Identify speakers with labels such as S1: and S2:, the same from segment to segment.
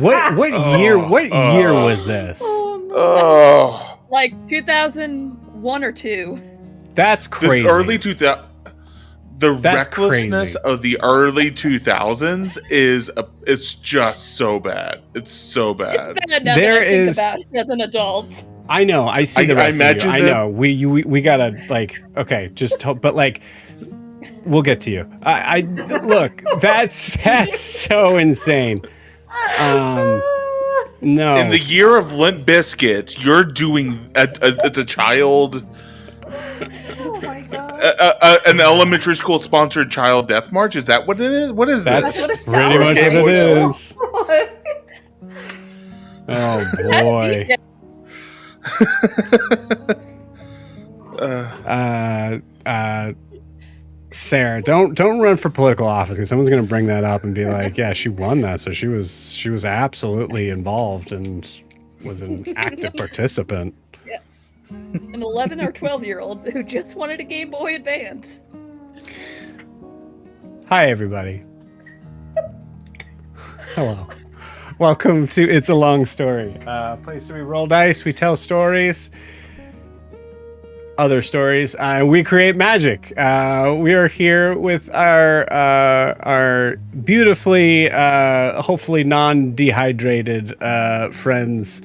S1: What year was this?
S2: Oh,
S3: Like 2001 or 2.
S1: That's crazy.
S2: the early 2000. The
S1: That's
S2: recklessness
S1: crazy.
S2: of the early 2000s it's just so bad. It's so bad.
S3: Bad now
S1: There
S3: that I think
S1: is-
S3: about it as an adult.
S1: I know. I see
S2: I
S1: the rest of you.
S2: imagine
S1: I
S2: that-
S1: know. We gotta like. Okay, but like, we'll get to you. I look. That's so insane. No.
S2: In the year of Limp Bizkit, you're doing it's a child,
S4: Oh my god.
S2: an elementary school sponsored child death march. Is that what it is? What is
S1: That's
S4: what it
S2: this?
S1: pretty much
S4: sounds
S1: what it
S2: like.
S1: is. Oh boy. Sarah, don't run for political office because someone's going to bring that up and be like, yeah, she won that, so she was absolutely involved and was an active participant.
S3: An 11 or 12-year-old who just wanted a Game Boy Advance.
S1: Hi, everybody. Hello. Welcome to It's a Long Story, a place where we roll dice, we tell stories, other stories, and we create magic. We are here with our beautifully, hopefully non-dehydrated friends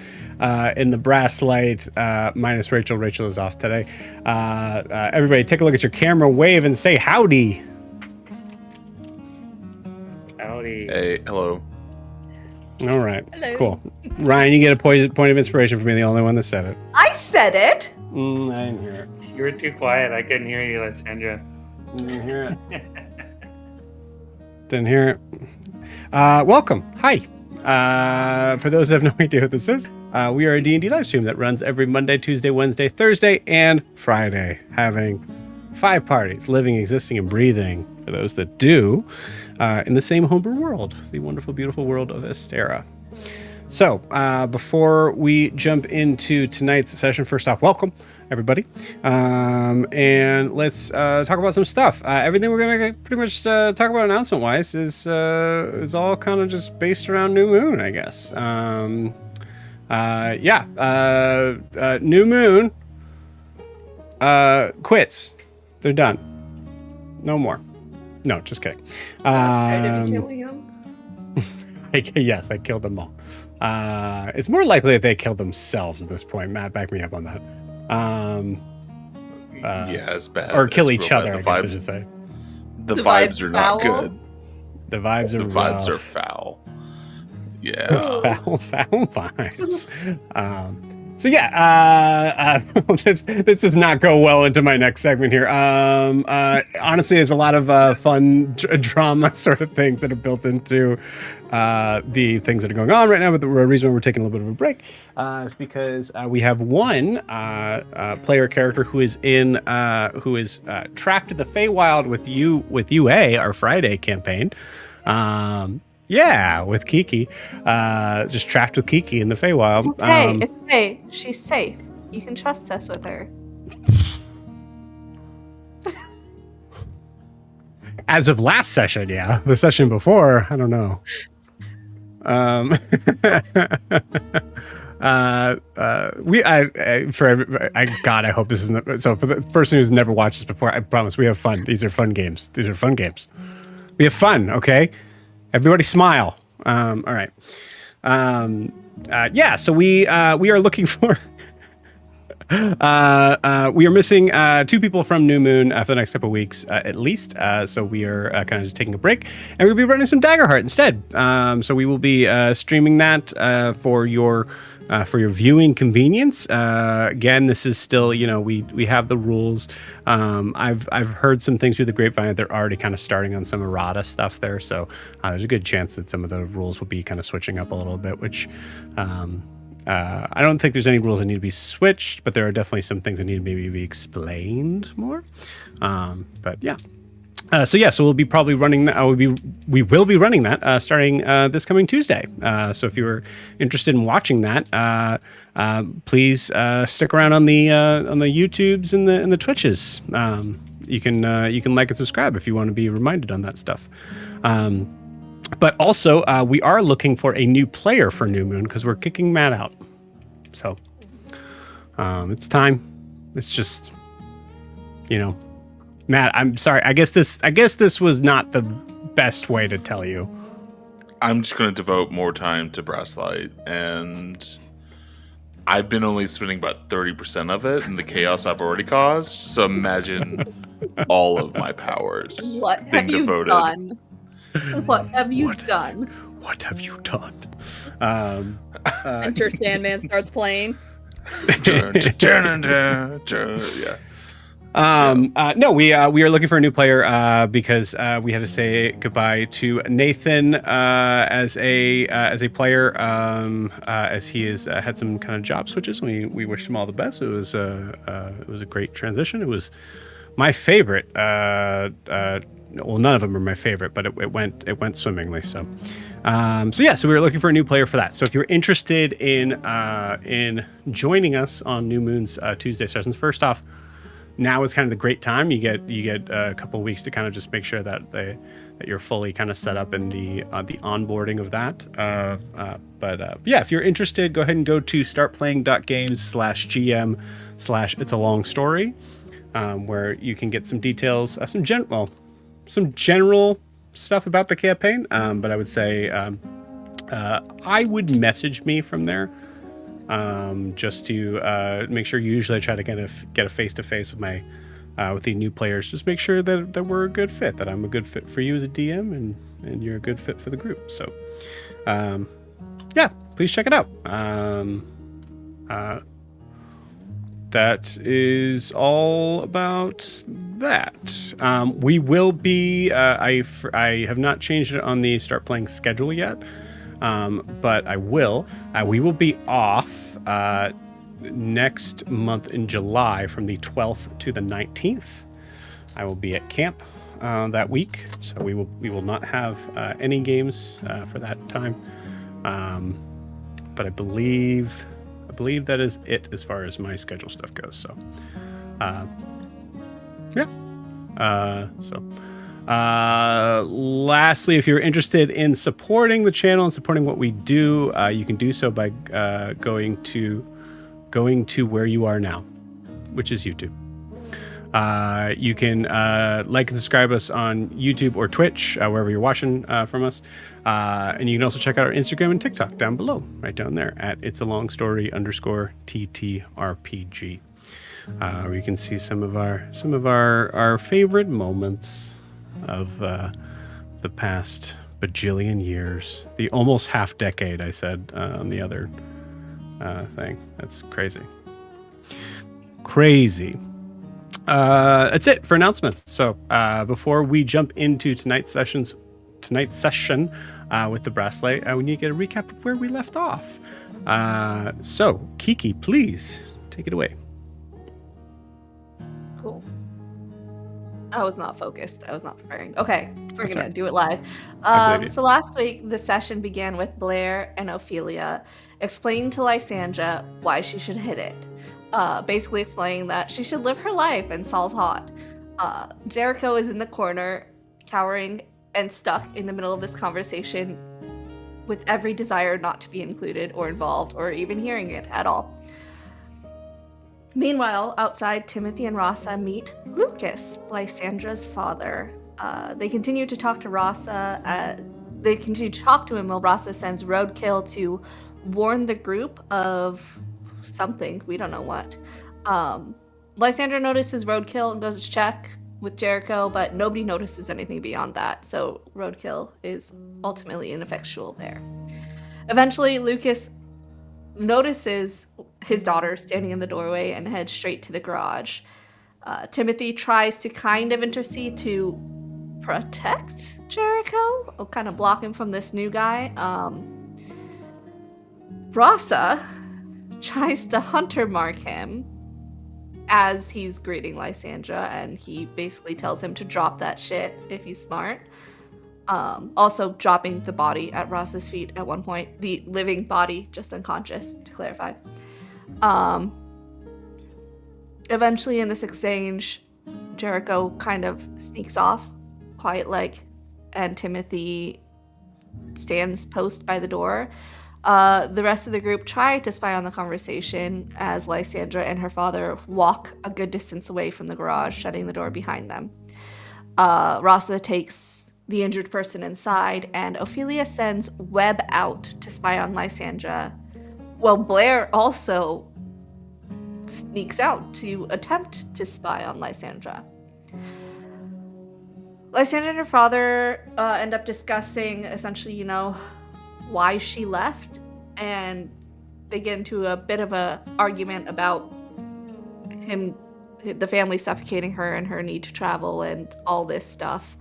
S1: in the Brasslight, minus Rachel. Rachel is off today. Everybody, take a look at your camera, wave, and say howdy.
S5: Howdy.
S2: Hey, hello.
S1: All right,
S3: Hello.
S1: cool. Ryan, you get a point of inspiration for being the only one that said it.
S4: I said it.
S1: I didn't hear it.
S5: You were too quiet. I couldn't hear you, Lysandra.
S1: Didn't hear it. Didn't hear it. Welcome. Hi. For those who have no idea what this is, we are a D&D live stream that runs every Monday, Tuesday, Wednesday, Thursday, and Friday, having 5 parties, living, existing, and breathing, for those that do, in the same homebrew world, the wonderful, beautiful world of Estera. So, before we jump into tonight's session, first off, welcome, everybody. And let's talk about some stuff. Everything we're going to pretty much talk about announcement-wise is all kind of just based around New Moon, I guess. New Moon quits. They're done. No more. No, just kidding.
S4: Did you kill him?
S1: Yes, I killed them all. It's more likely that they killed themselves at this point. Matt, back me up on that.
S2: Yeah, it's bad.
S1: Or kill
S2: It's
S1: each
S2: real
S1: other,
S2: bad.
S1: I guess I should say.
S2: The
S4: The
S2: vibes
S4: vibes
S2: are not
S4: foul?
S2: good.
S1: The vibes
S2: The
S1: are
S2: vibes are
S1: rough.
S2: foul. Yeah.
S1: Foul vibes. So yeah, this does not go well into my next segment here. Honestly, there's a lot of fun drama sort of things that are built into the things that are going on right now. But the reason we're taking a little bit of a break is because we have one player character who is trapped in the Feywild with UA, our Friday campaign. Yeah, with Kiki. Just trapped with Kiki in the Feywild.
S4: It's okay. It's okay. She's safe. You can trust us with her.
S1: As of last session, yeah. The session before, I don't know. God, I hope this isn't. So for the person who's never watched this before, I promise we have fun. These are fun games. We have fun, okay? Everybody smile. All right. So we are looking for we are missing 2 people from New Moon for the next couple of weeks at least. So we are kind of just taking a break, and we'll be running some Daggerheart instead. So we will be streaming that for your viewing convenience. Again, this is still, we have the rules. I've heard some things through the grapevine that they're already kind of starting on some errata stuff there. So there's a good chance that some of the rules will be kind of switching up a little bit, which I don't think there's any rules that need to be switched, but there are definitely some things that need to maybe be explained more. But yeah. So we'll be probably running that. We will be running that starting this coming Tuesday. So if you were interested in watching that, please stick around on the YouTubes and the Twitches. You can like and subscribe if you want to be reminded on that stuff. But also, we are looking for a new player for New Moon because we're kicking Matt out. So it's time. It's just, Matt, I'm sorry. I guess this was not the best way to tell you.
S2: I'm just going to devote more time to Brasslight, and I've been only spending about 30% of it in the chaos I've already caused. So imagine all of my powers
S4: What
S2: being
S4: have you
S2: devoted.
S4: done? What have you done?
S1: What have you done?
S3: Enter Sandman starts playing.
S2: Yeah.
S1: No, we are looking for a new player because we had to say goodbye to Nathan as a player as he has had some kind of job switches. We wish him all the best. It was a great transition. It was my favorite. Well, none of them are my favorite, but it went swimmingly. So we were looking for a new player for that. So if you're interested in joining us on New Moon's Tuesday sessions, first off, now is kind of the great time. You get a couple of weeks to kind of just make sure that you're fully kind of set up in the onboarding of that. If you're interested, go ahead and go to startplaying.games/GM/It's a Long Story, where you can get some details, some general stuff about the campaign. But I would say I would message me from there. Just to make sure. Usually I try to get a face-to-face with my with the new players. Just make sure that we're a good fit, that I'm a good fit for you as a DM, and you're a good fit for the group. So please check it out. That is all about that. We will be I have not changed it on the Start Playing schedule yet. But I will. We will be off next month in July from the 12th to the 19th. I will be at camp that week, so we will not have any games for that time. But I believe that is it as far as my schedule stuff goes. So, lastly, if you're interested in supporting the channel and supporting what we do, you can do so by going to where you are now, which is YouTube. You can like and subscribe us on YouTube or Twitch, wherever you're watching from us. And you can also check out our Instagram and TikTok down below, right down there at It's a Long Story _TTRPG. Where you can see some of our favorite moments of the past bajillion years, the almost half decade. I said on the other thing. That's crazy. That's it for announcements. So before we jump into tonight's session with the Brasslight, we need to get a recap of where we left off. So Kiki, please take it away.
S4: Cool. I was not focused. I was not preparing. Okay, we're
S1: That's
S4: gonna
S1: right.
S4: do it live.
S1: I believe you.
S4: So last week, the session began with Blair and Ophelia explaining to Lysandra why she should hit it. Basically explaining that she should live her life and Saul's hot. Jericho is in the corner, cowering and stuck in the middle of this conversation with every desire not to be included or involved or even hearing it at all. Meanwhile, outside, Timothy and Rasa meet Lucas, Lysandra's father. They continue to talk to Rasa. They continue to talk to him while Rasa sends Roadkill to warn the group of something. We don't know what. Lysandra notices Roadkill and goes to check with Jericho, but nobody notices anything beyond that, so Roadkill is ultimately ineffectual there. Eventually, Lucas notices his daughter standing in the doorway and heads straight to the garage. Timothy tries to kind of intercede to protect Jericho, or kind of block him from this new guy. Rasa tries to hunter mark him as he's greeting Lysandra, and he basically tells him to drop that shit if he's smart. Also dropping the body at Ross's feet at one point. The living body, just unconscious, to clarify. Eventually in this exchange, Jericho kind of sneaks off, quiet-like, and Timothy stands post by the door. The rest of the group try to spy on the conversation as Lysandra and her father walk a good distance away from the garage, shutting the door behind them. Rossa takes the injured person inside, and Ophelia sends Webb out to spy on Lysandra. Well, Blair also sneaks out to attempt to spy on Lysandra. Lysandra and her father end up discussing essentially, why she left, and they get into a bit of a argument about the family suffocating her and her need to travel and all this stuff.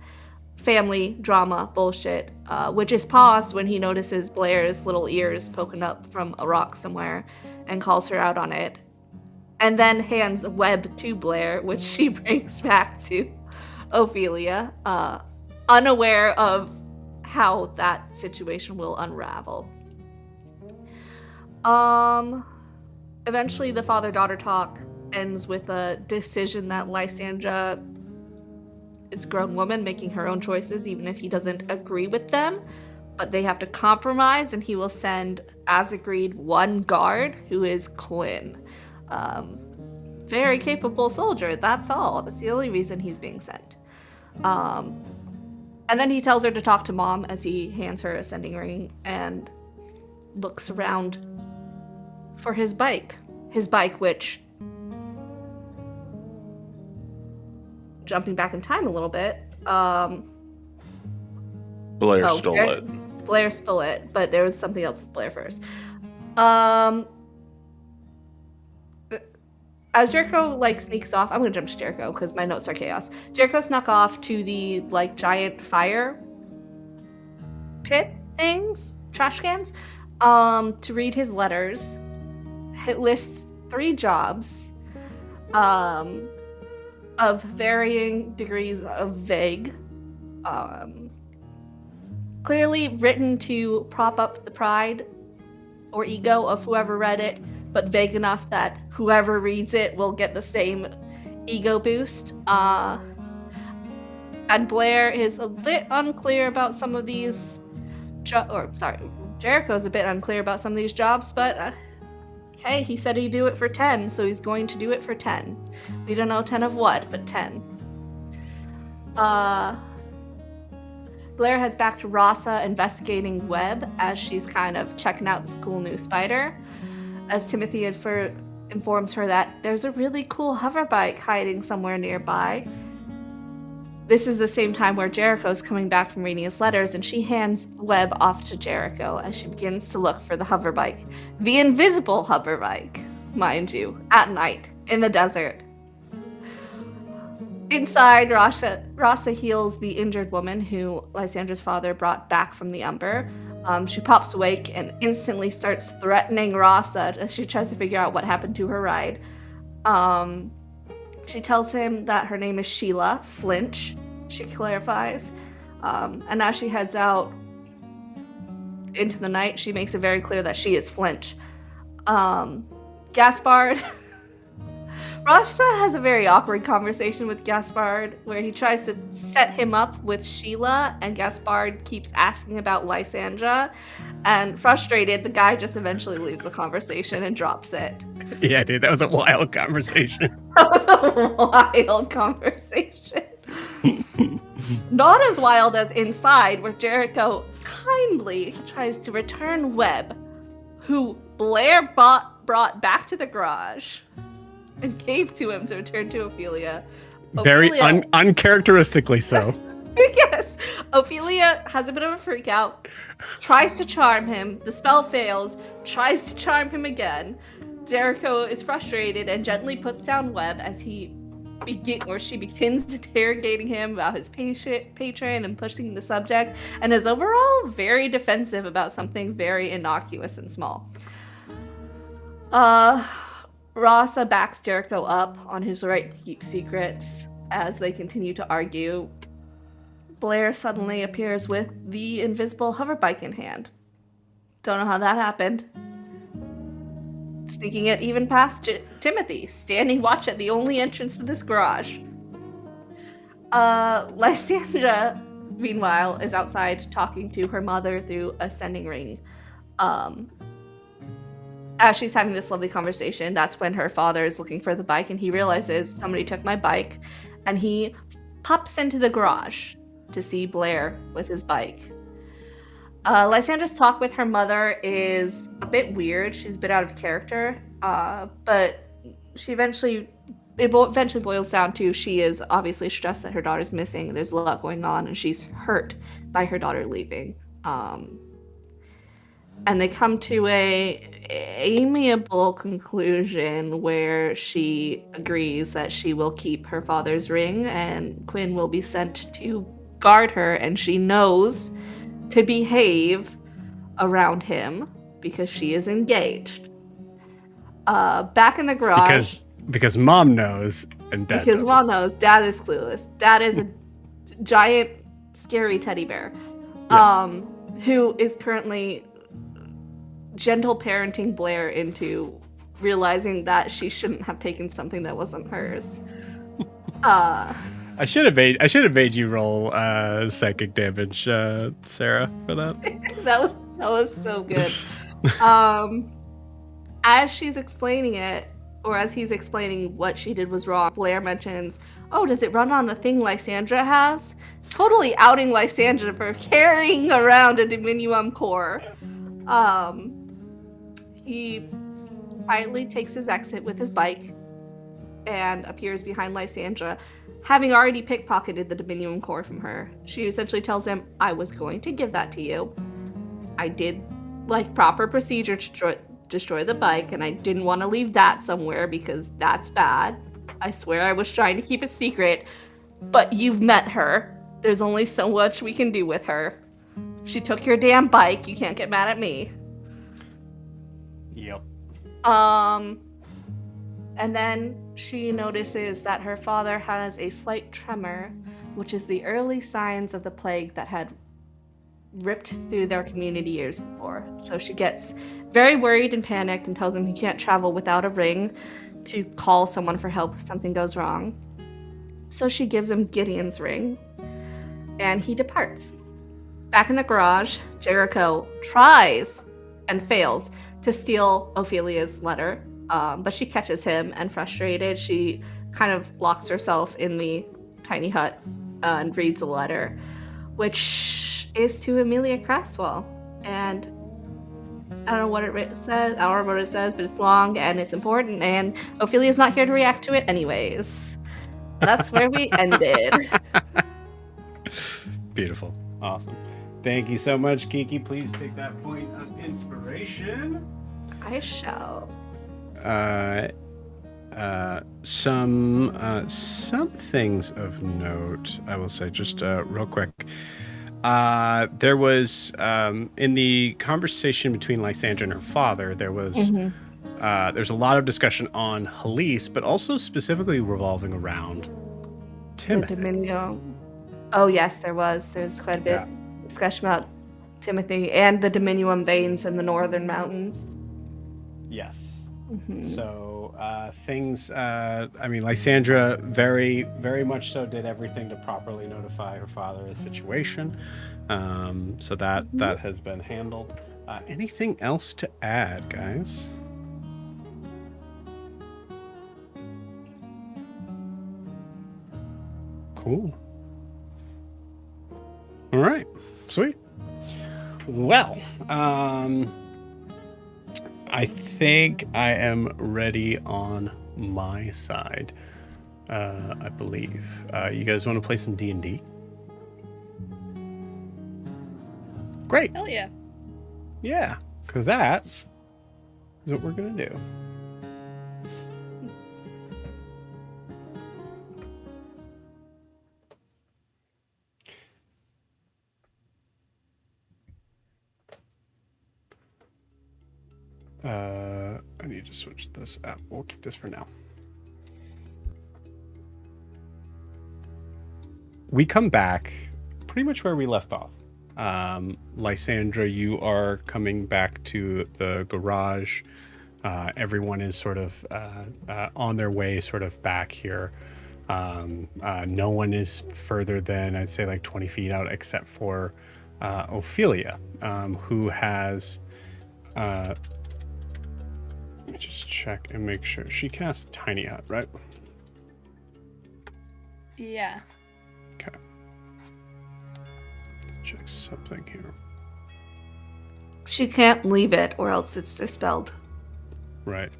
S4: Family drama bullshit, which is paused when he notices Blair's little ears poking up from a rock somewhere and calls her out on it, and then hands a web to Blair, which she brings back to Ophelia, unaware of how that situation will unravel. Eventually the father-daughter talk ends with a decision that Lysandra is a grown woman making her own choices, even if he doesn't agree with them, but they have to compromise, and he will send, as agreed, one guard, who is Quinn. Very capable soldier, that's all. That's the only reason he's being sent. And then he tells her to talk to Mom as he hands her a sending ring and looks around for his bike. His bike, which, jumping back in time a little bit,
S2: Blair stole it.
S4: Blair stole it, but there was something else with Blair first. As Jericho sneaks off, I'm gonna jump to Jericho because my notes are chaos. Jericho snuck off to the giant fire pit things, trash cans, to read his letters. It lists 3 jobs, of varying degrees of vague, clearly written to prop up the pride or ego of whoever read it, but vague enough that whoever reads it will get the same ego boost. And Blair is a bit unclear about some of these Jericho's a bit unclear about some of these jobs, but hey, he said he'd do it for 10, so he's going to do it for 10. We don't know 10 of what, but 10. Blair heads back to Rossa, investigating Webb as she's kind of checking out this cool new spider. As Timothy informs her that there's a really cool hover bike hiding somewhere nearby. This is the same time where Jericho's coming back from reading his letters, and she hands Webb off to Jericho as she begins to look for the hover bike. The invisible hover bike, mind you, at night, in the desert. Inside, Rossa heals the injured woman who Lysandra's father brought back from the Umber. She pops awake and instantly starts threatening Rossa as she tries to figure out what happened to her ride. She tells him that her name is Sheila Flinch, she clarifies. And as she heads out into the night, she makes it very clear that she is Flinch. Gaspard... Rossa has a very awkward conversation with Gaspard where he tries to set him up with Sheila, and Gaspard keeps asking about Lysandra, and frustrated, the guy just eventually leaves the conversation and drops it.
S1: Yeah, dude, that was a wild conversation.
S4: That was a wild conversation. Not as wild as Inside, where Jericho kindly tries to return Webb, who Blair brought back to the garage and gave to him to return to Ophelia.
S1: Very uncharacteristically so.
S4: Yes. Ophelia has a bit of a freak out, tries to charm him, the spell fails, tries to charm him again. Jericho is frustrated and gently puts down Webb as she begins interrogating him about his patron and pushing the subject, and is overall very defensive about something very innocuous and small. Rossa backs Jericho up on his right to keep secrets as they continue to argue. Blair suddenly appears with the invisible hoverbike in hand. Don't know how that happened. Sneaking it even past Timothy, standing watch at the only entrance to this garage. Lysandra, meanwhile, is outside talking to her mother through a sending ring. As she's having this lovely conversation, that's when her father is looking for the bike, and he realizes somebody took my bike, and he pops into the garage to see Blair with his bike. Lysandra's talk with her mother is a bit weird. She's a bit out of character, but it eventually boils down to she is obviously stressed that her daughter's missing. There's a lot going on, and she's hurt by her daughter leaving. And they come to a amiable conclusion where she agrees that she will keep her father's ring, and Quinn will be sent to guard her, and she knows to behave around him because she is engaged. Back in the garage.
S1: Because mom knows and dad
S4: Because
S1: doesn't.
S4: mom knows, dad is clueless. Dad is a giant, scary teddy bear,
S1: Yes.
S4: who is currently gentle parenting Blair into realizing that she shouldn't have taken something that wasn't hers.
S1: I should have made you roll psychic damage, Sarah, for that.
S4: that was so good. As she's explaining it, or as he's explaining what she did was wrong, Blair mentions, "Oh, does it run on the thing Lysandra has?" Totally outing Lysandra for carrying around a Dominium core. He quietly takes his exit with his bike and appears behind Lysandra, having already pickpocketed the Dominium core from her. She essentially tells him, "I was going to give that to you. I did proper procedure to destroy the bike, and I didn't want to leave that somewhere because that's bad. I swear I was trying to keep it secret, but you've met her. There's only so much we can do with her. She took your damn bike. You can't get mad at me."
S1: Yep.
S4: And then she notices that her father has a slight tremor, which is the early signs of the plague that had ripped through their community years before. So she gets very worried and panicked and tells him he can't travel without a ring to call someone for help if something goes wrong. So she gives him Gideon's ring, and he departs. Back in the garage, Jericho tries and fails to steal Ophelia's letter, but she catches him, and frustrated, she kind of locks herself in the tiny hut and reads the letter, which is to Amelia Craswell. And I don't know what it says, I don't remember what it says, but it's long and it's important, and Ophelia's not here to react to it anyways. That's where we ended.
S1: Beautiful. Awesome. Thank you so much, Kiki. Please take that point of inspiration.
S4: I shall.
S1: Some things of note, I will say, just real quick. There was in the conversation between Lysandra and her father, there was there's a lot of discussion on Halise, but also specifically revolving around Timothy.
S4: The Dominium. Oh yes, there was. There's quite a bit discussion about Timothy and the Dominium veins in the northern mountains.
S1: Yes. So things, I mean, Lysandra very, very much so did everything to properly notify her father of the situation. So that has been handled. Anything else to add, guys? Cool. All right. Sweet. Well, I think I am ready on my side. I believe. You guys want to play some D&D? Great.
S3: Hell yeah.
S1: Yeah, because that is what we're going to do. I need to switch this up. We'll keep this for now. We come back pretty much where we left off. Lysandra, you are coming back to the garage. Everyone is sort of on their way sort of back here. No one is further than, I'd say, like 20 feet out except for Ophelia, who has Let me just check and make sure. She casts Tiny Hut, right?
S3: Yeah.
S1: Okay. Check something here.
S4: She can't leave it or else it's dispelled.
S1: Right.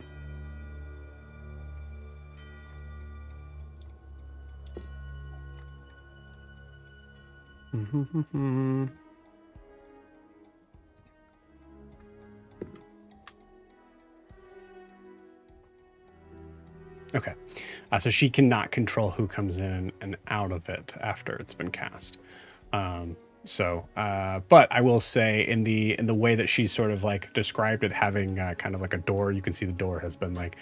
S1: Okay. So she cannot control who comes in and out of it after it's been cast. But I will say in the way that she sort of like described it, having kind of like a door, you can see the door has been like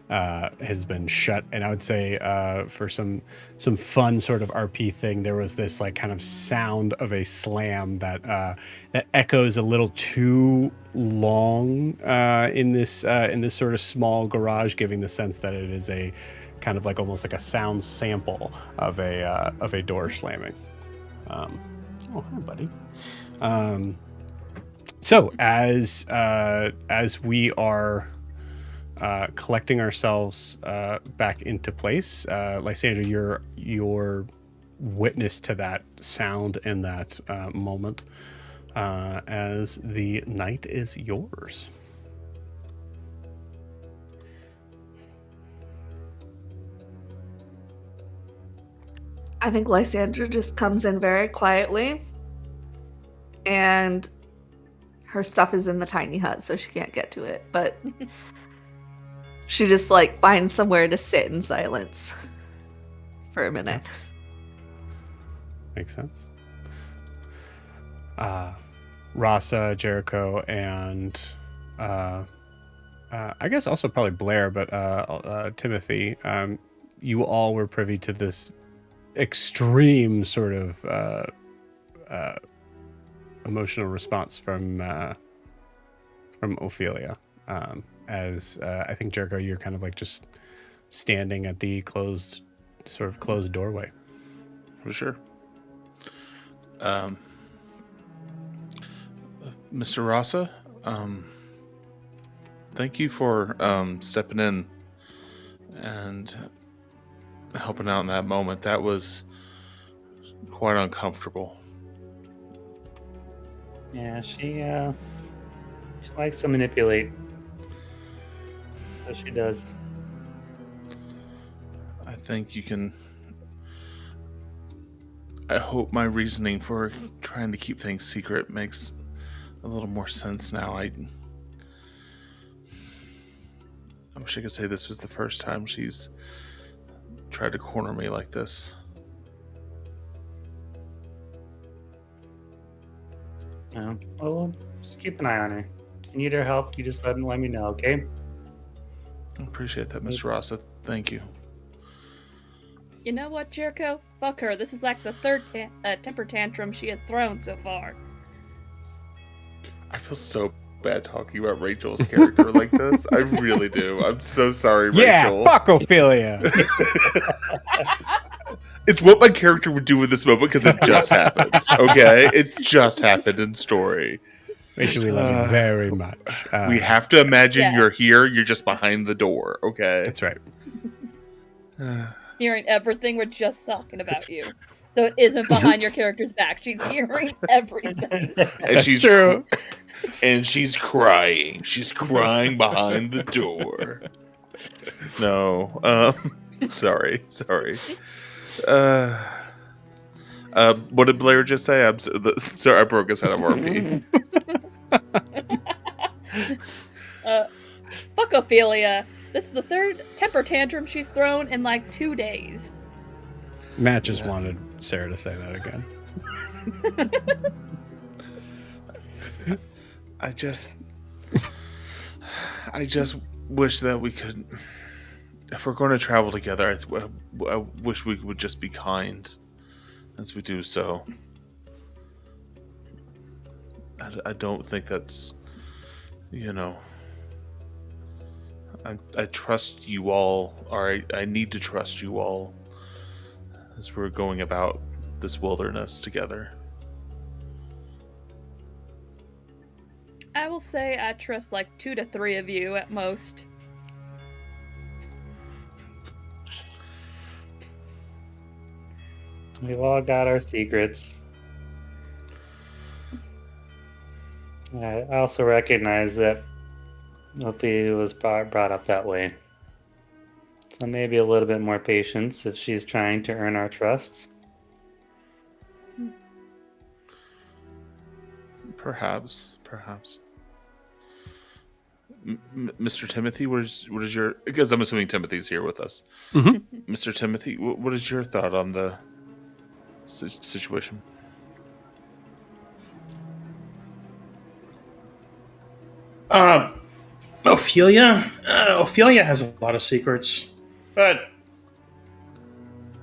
S1: has been shut. And I would say for some fun sort of RP thing, there was this like kind of sound of a slam that that echoes a little too long in this sort of small garage, giving the sense that it is a kind of like almost like a sound sample of a door slamming. Oh, hi, buddy. So as we are collecting ourselves back into place, Lysandra, you're witness to that sound in that moment, as the night is yours.
S4: I think Lysandra just comes in very quietly, and her stuff is in the tiny hut, so she can't get to it, but she just like finds somewhere to sit in silence for a minute.
S1: Makes sense. Rasa, Jericho, and I guess also probably Blair, but Timothy, you all were privy to this extreme sort of emotional response from Ophelia, as I think, Jericho, you're kind of like just standing at the closed doorway.
S2: For sure. Mr. Rasa, thank you for stepping in and helping out in that moment. That was quite uncomfortable.
S5: Yeah, she likes to manipulate. So she does.
S2: I think you can... I hope my reasoning for trying to keep things secret makes a little more sense now. I wish I could say this was the first time she's tried to corner me like this.
S5: Yeah. Well, just keep an eye on her. If you need her help, you just let me know, okay?
S2: I appreciate that, Mr. Rasa. Thank you.
S3: You know what, Jericho? Fuck her. This is like the third temper tantrum she has thrown so far.
S2: I feel so bad talking about Rachel's character like this. I really do. I'm so sorry, Rachel.
S1: Yeah, fuck Ophelia.
S2: It's what my character would do in this moment because it just happened. Okay? It just happened in story.
S1: Rachel, we love you very much.
S2: We have to imagine
S3: Yeah.
S2: you're here, you're just behind the door, okay?
S1: That's right.
S3: Hearing everything we're just talking about you. So it isn't behind your character's back. She's hearing everything.
S2: And
S1: That's
S2: she's
S1: true.
S2: And she's crying. She's crying behind the door. No. Sorry. What did Blair just say? I'm sorry, I broke his head of RP.
S3: Fuck Ophelia. This is the third temper tantrum she's thrown in like 2 days.
S1: Matt just wanted Sarah to say that again.
S2: I just wish that we could. If we're going to travel together, I wish we would just be kind as we do so. I don't think that's, I trust you all, or I need to trust you all as we're going about this wilderness together.
S3: I will say I trust like 2 to 3 of you at most.
S5: We've all got our secrets. I also recognize that Ophelia was brought up that way. So maybe a little bit more patience if she's trying to earn our trust.
S2: Perhaps. Mr. Timothy, what is your? Because I'm assuming Timothy's here with us.
S1: Mm-hmm.
S2: Mr. Timothy, what is your thought on the situation?
S6: Ophelia? Ophelia has a lot of secrets, but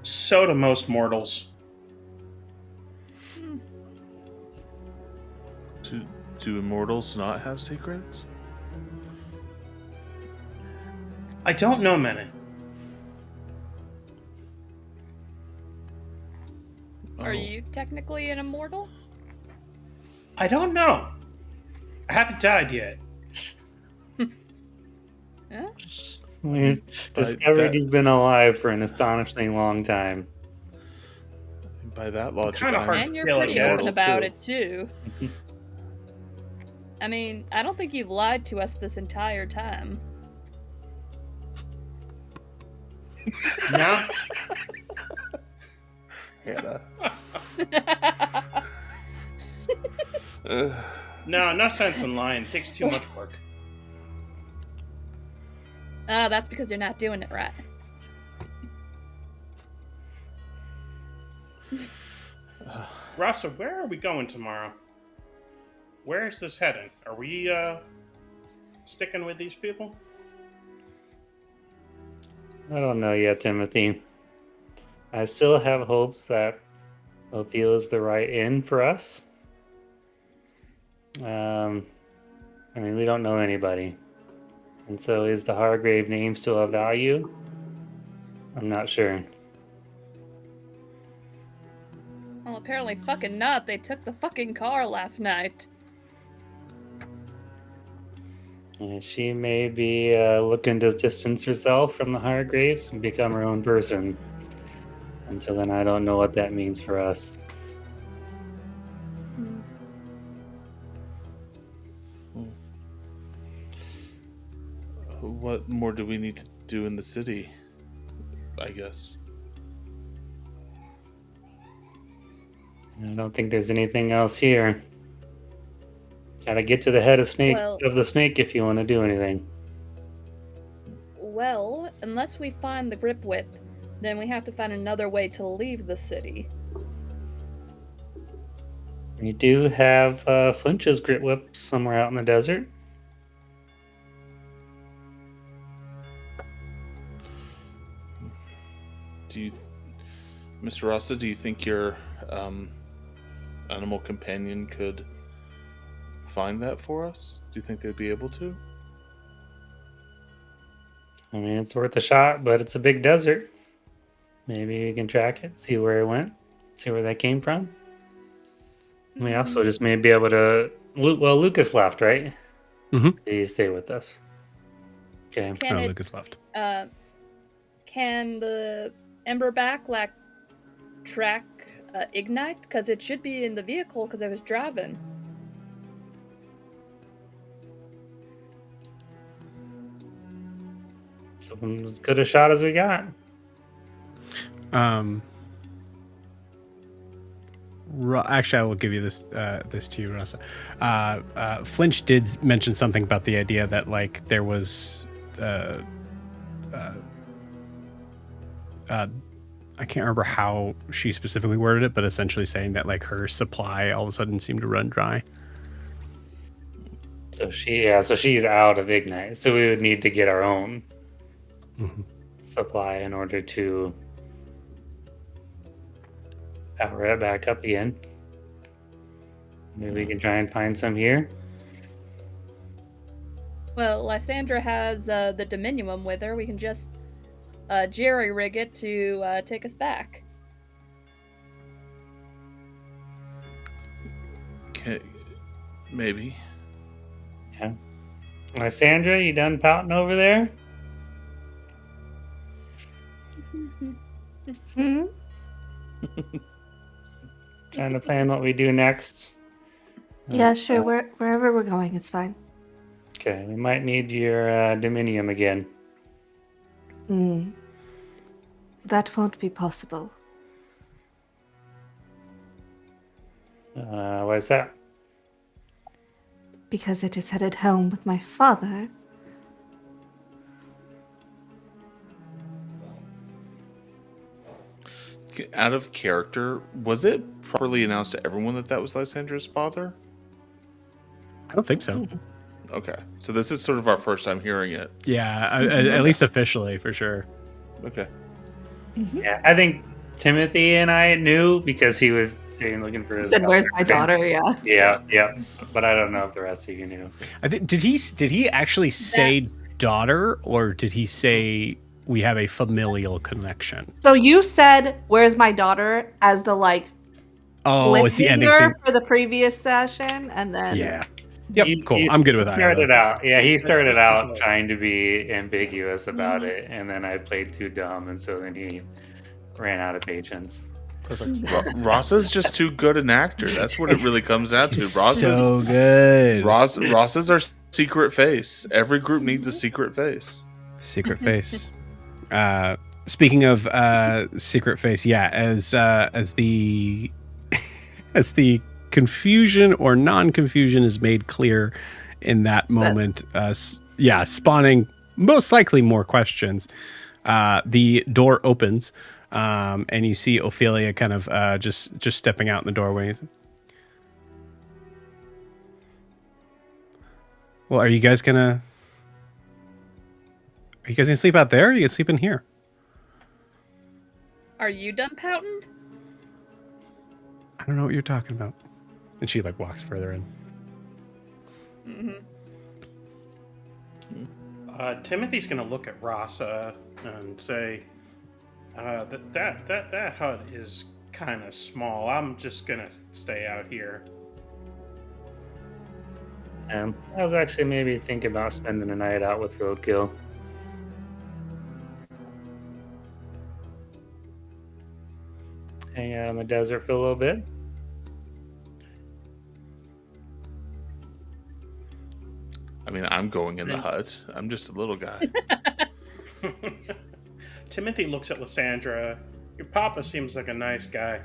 S6: so do most mortals.
S2: Do immortals not have secrets?
S6: I don't know many.
S3: Are
S2: Oh.
S3: you technically an immortal?
S6: I don't know. I haven't died yet.
S3: Huh?
S5: We've
S2: By
S5: discovered
S2: that-
S5: you've been alive for an astonishingly long time.
S2: By that logic,
S6: Kinda hard
S3: And
S6: to
S3: you're
S6: feel, I
S3: pretty
S6: guess.
S3: open about
S2: too.
S3: it too. I mean, I don't think you've lied to us this entire time.
S6: No?
S2: Hannah.
S6: No sense in lying. It takes too much work.
S3: That's because you're not doing it right.
S6: Rasa, where are we going tomorrow? Where is this heading? Are we, sticking with these people?
S5: I don't know yet, Timothy. I still have hopes that Ophelia's the right in for us. I mean, we don't know anybody. And so is the Hargrave name still of value? I'm not sure.
S3: Well, apparently fucking not. They took the fucking car last night.
S5: And she may be looking to distance herself from the Hargraves and become her own person. And so then I don't know what that means for us.
S2: What more do we need to do in the city? I guess.
S5: I don't think there's anything else here. Gotta get to the head of
S3: Well-
S5: the snake if you want to do anything.
S3: Well, unless we find the grip whip, then we have to find another way to leave the city.
S5: We do have Flinch's grit whip somewhere out in the desert.
S2: Mr. Rasa, do you think your animal companion could find that for us? Do you think they'd be able to?
S5: I mean, it's worth a shot, but it's a big desert. Maybe we can track it, see where it went, see where that came from. We also just may be able to. Well, Lucas left, right?
S1: Mhm.
S5: Did he stay with us? Okay.
S3: Can it,
S1: Lucas left.
S3: can the Ember back like track Ignite? Because it should be in the vehicle because I was driving.
S5: So as good a shot as we got.
S1: Actually, I will give you this this to you, Rasa. Flinch did mention something about the idea that like there was I can't remember how she specifically worded it, but essentially saying that like her supply all of a sudden seemed to run dry.
S5: So she's out of Ignite. So we would need to get our own supply in order to power it back up again. Maybe we can try and find some here.
S3: Well, Lysandra has the Dominium with her. We can just jerry rig it to take us back.
S2: Maybe.
S5: Yeah. Lysandra, you done pouting over there?
S4: Hmm?
S5: Trying to plan what we do next.
S4: Yeah, sure. Wherever we're going, it's fine.
S5: Okay, we might need your dominium again.
S4: Hmm. That won't be possible.
S5: Why is that?
S4: Because it is headed home with my father.
S2: Out of character, was it properly announced to everyone that that was Lysandra's father?
S1: I don't think so.
S2: Okay, so this is sort of our first time hearing it.
S1: Yeah, at least officially, for sure.
S2: Okay.
S5: Yeah, I think Timothy and I knew because he was staying looking for his
S4: Said, "Where's my
S5: daughter?"
S4: daughter?" Yeah.
S5: Yeah. But I don't know if the rest of you knew.
S1: I think did he actually say daughter, or did he say we have a familial connection?
S4: So you said, "Where's my daughter?" as the
S1: Oh, it's the ending
S4: cliffhanger
S1: scene.
S4: for the previous session, and then
S1: Yeah. Yep. Cool. I'm good with that.
S5: Started out, yeah. He started out trying to be ambiguous about it, and then I played too dumb, and so then he ran out of patience.
S1: Perfect.
S2: Ross is just too good an actor. That's what it really comes down to. Ross
S1: So good.
S2: Ross is our secret face. Every group needs a secret face.
S1: Secret face. Speaking of secret face, yeah, as the as the confusion or non-confusion is made clear in that moment, spawning most likely more questions. The door opens, and you see Ophelia kind of just stepping out in the doorway. Well, are you guys gonna sleep out there? Or are you gonna sleep in here?
S3: Are you done pouting?
S1: I don't know what you're talking about. And she walks further in.
S6: Timothy's gonna look at Rasa and say, that hut is kind of small. I'm just gonna stay out here.
S5: I was actually maybe thinking about spending the night out with Roadkill. Hang out in the desert for a little bit.
S2: I mean, I'm going in the hut. I'm just a little guy.
S6: Timothy looks at Lysandra. Your papa seems like a nice guy.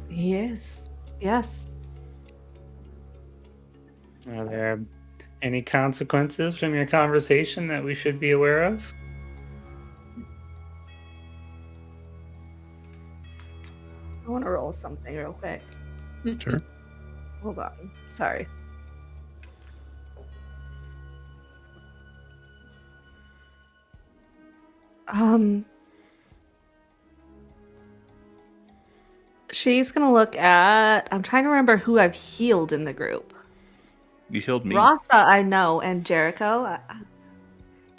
S4: He is. Yes.
S5: Are there any consequences from your conversation that we should be aware of?
S4: I want to roll something real quick.
S1: Sure.
S4: Hold on. Sorry. She's gonna look at. I'm trying to remember who I've healed in the group.
S2: You healed me.
S4: Rasa, I know, and Jericho,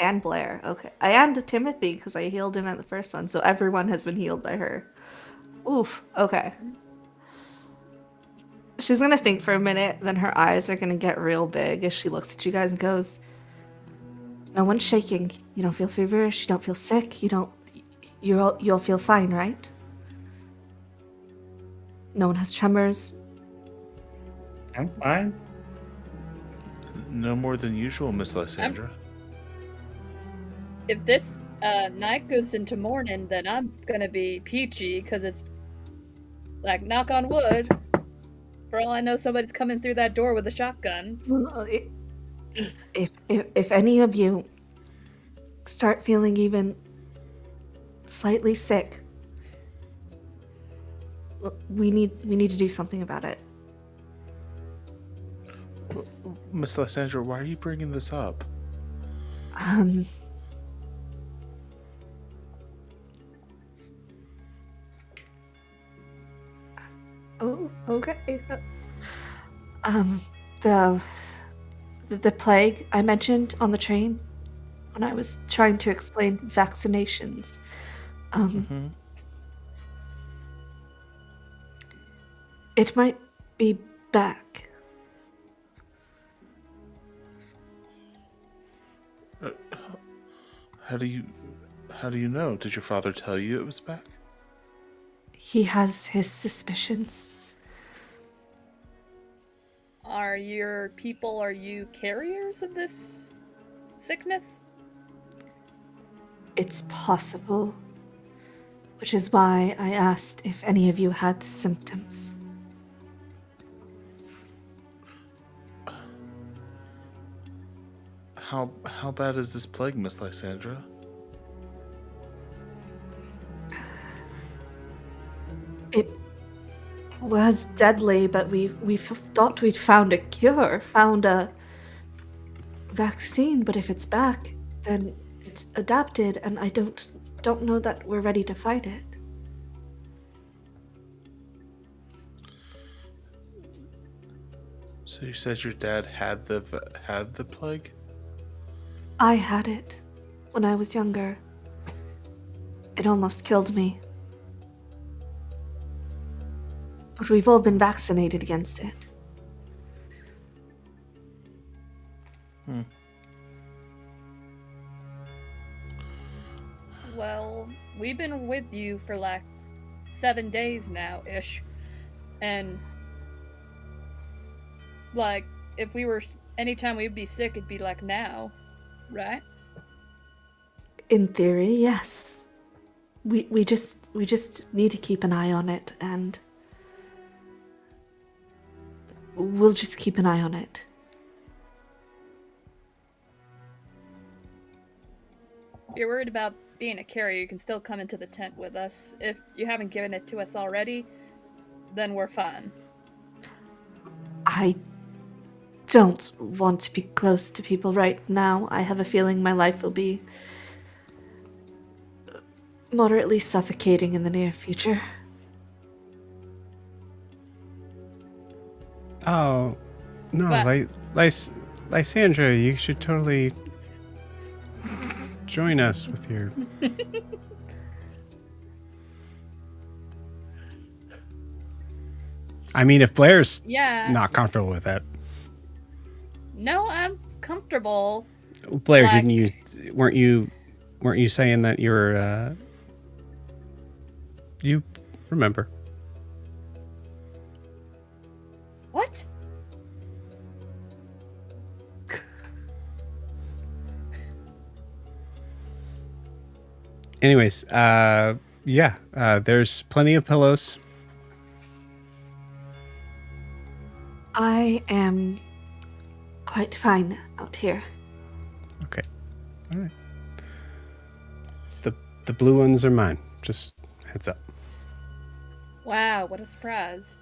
S4: and Blair. Okay, and Timothy because I healed him at the first one, so everyone has been healed by her. Oof. Okay. She's gonna think for a minute, then her eyes are gonna get real big as she looks at you guys and goes, "No one's shaking. You don't feel feverish. You don't feel sick. You'll feel fine, right? No one has tremors."
S5: I'm fine.
S2: No more than usual, Miss Lysandra.
S3: If this night goes into morning, then I'm gonna be peachy because it's knock on wood. For all I know, somebody's coming through that door with a shotgun.
S4: Well, if any of you start feeling even slightly sick, we need to do something about it.
S2: Miss Lysandra, why are you bringing this up?
S4: Oh, okay. The plague I mentioned on the train when I was trying to explain vaccinations. It might be back.
S2: How do you know? Did your father tell you it was back?
S4: He has his suspicions.
S3: Are your people, are you carriers of this sickness?
S4: It's possible. Which is why I asked if any of you had symptoms.
S2: How bad is this plague, Miss Lysandra?
S4: It was deadly, but we thought we'd found a cure, found a vaccine, but if it's back, then it's adapted, and I don't know that we're ready to fight it.
S2: So you said your dad had the plague?
S4: I had it when I was younger. It almost killed me. But we've all been vaccinated against it.
S3: Well, we've been with you for like 7 days now-ish. And, like, if we were, anytime we'd be sick, it'd be like now, right?
S4: In theory, yes. We just need to keep an eye on it, and we'll just keep an eye on it.
S3: If you're worried about being a carrier, you can still come into the tent with us. If you haven't given it to us already, then we're fine.
S4: I don't want to be close to people right now. I have a feeling my life will be moderately suffocating in the near future.
S1: Oh, no,
S3: What?
S1: Lysandra, you should totally join us with your... I mean, if Blair's
S3: Yeah.
S1: not comfortable with that.
S3: No, I'm comfortable.
S1: Blair,
S3: Like-
S1: didn't you... Weren't you saying that you're, You remember.
S3: What?
S1: Anyways, there's plenty of pillows.
S4: I am quite fine out here.
S1: Okay. All right. The blue ones are mine. Just heads up.
S3: Wow, what a surprise.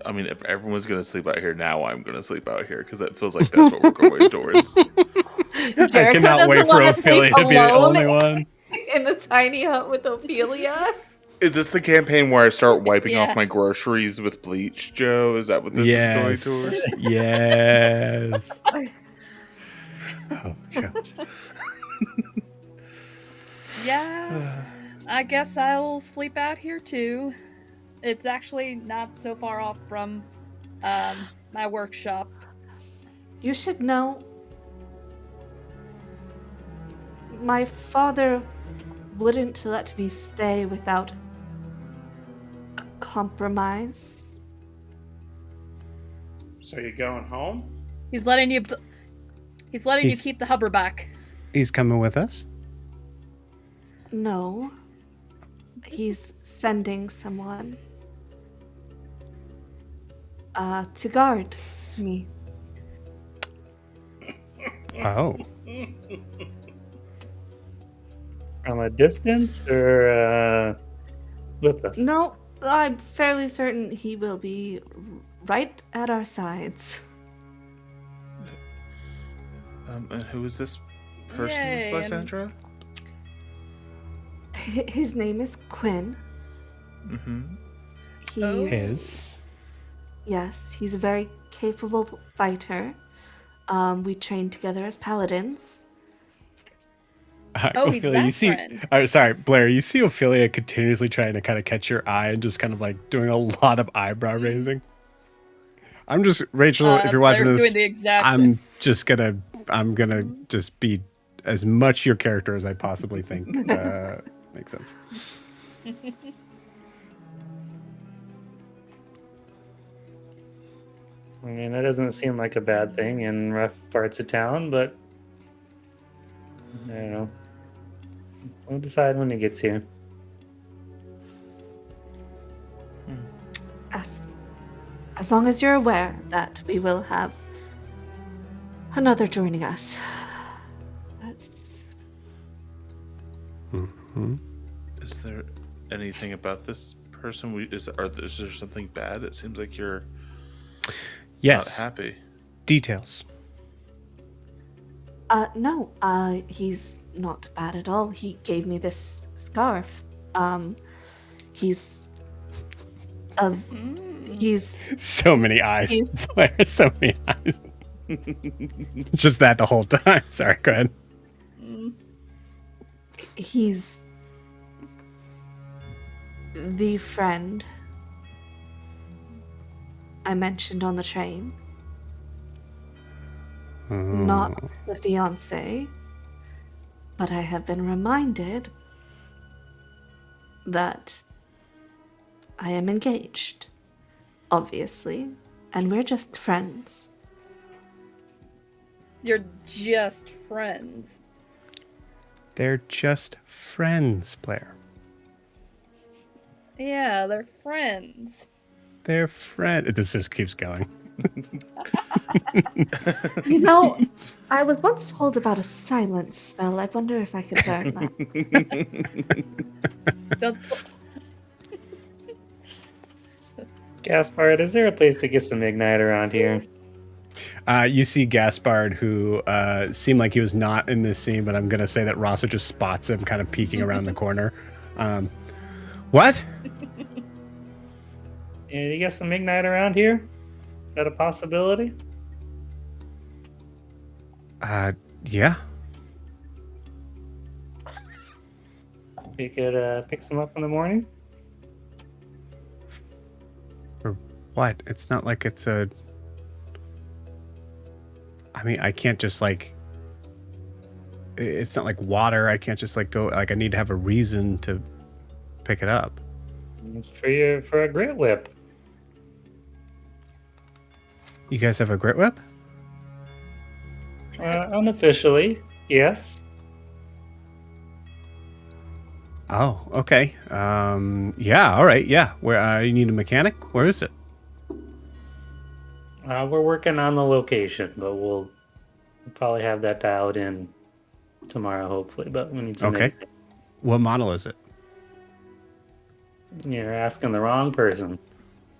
S2: I mean, if everyone's gonna sleep out here now, I'm gonna sleep out here because that feels like that's what we're going towards.
S1: I
S4: Jericho
S1: cannot
S4: doesn't
S1: wait for
S4: wanna sleep
S1: Ophelia to be the
S4: alone.
S1: only one.
S4: In the tiny hut with Ophelia?
S2: Is this the campaign where I start wiping
S3: Yeah.
S2: off my groceries with bleach, Joe? Is that what this
S1: Yes.
S2: is going towards?
S1: Yes. Oh, God.
S3: Yeah, I guess I'll sleep out here too. It's actually not so far off from my workshop.
S4: You should know. My father wouldn't let me stay without a compromise.
S6: So you going home?
S3: He's letting you. He's letting you
S1: He's-
S3: keep the hover back.
S1: He's coming with us?
S4: No. He's sending someone to guard me.
S1: Oh.
S5: From a distance or with us?
S4: No, I'm fairly certain he will be right at our sides.
S2: And who is this person, Miss
S3: Yay,
S2: Lysandra?
S4: His name is Quinn.
S2: Mm-hmm.
S3: Oh.
S1: His.
S4: Yes, he's a very capable fighter. We trained together as paladins.
S3: Oh, he's
S1: Ophelia,
S3: that
S1: you see,
S3: friend.
S1: sorry, Blair, you see Ophelia continuously trying to kind of catch your eye and just kind of like doing a lot of eyebrow raising. I'm just, Rachel, if you're watching
S3: Blair's
S1: this,
S3: doing the exact.
S1: I'm gonna just be as much your character as I possibly think makes sense.
S5: I mean, that doesn't seem like a bad thing in rough parts of town, but I don't know. We'll decide when it gets here.
S4: As long as you're aware that we will have another joining us. That's
S2: Is there anything about this person? Is there something bad? It seems like you're
S1: Yes,
S2: not happy.
S1: details.
S4: no, he's not bad at all. He gave me this scarf. He's
S1: So many eyes.
S4: He's-
S1: Blair, so many eyes. It's just that the whole time. Sorry, go ahead.
S4: he's the friend I mentioned on the train. Not the fiance, but I have been reminded that I am engaged, obviously, and we're just friends.
S3: You're just friends.
S1: They're just friends, Blair.
S3: Yeah, they're friends.
S1: They're friends. This just keeps going.
S4: You know, I was once told about a silence spell. I wonder if I could learn that.
S3: Don't-
S5: Gaspard, is there a place to get some ignite around here?
S1: You see Gaspard, who seemed like he was not in this scene, but I'm going to say that Rasa just spots him kind of peeking around the corner. What?
S5: Yeah, you got some ignite around here? Is that a possibility?
S1: Yeah.
S5: You could pick some up in the morning?
S1: For what? It's not like it's a... I mean, I can't just like... It's not like water. I can't just like go... Like, I need to have a reason to pick it up.
S5: It's for a grit whip.
S1: You guys have a grit whip?
S5: Unofficially, yes.
S1: Oh, okay. Yeah, all right, yeah. Where you need a mechanic? Where is it?
S5: We're working on the location, but we'll probably have that dialed in tomorrow, hopefully. But we need some.
S1: Okay. What model is it?
S5: You're asking the wrong person.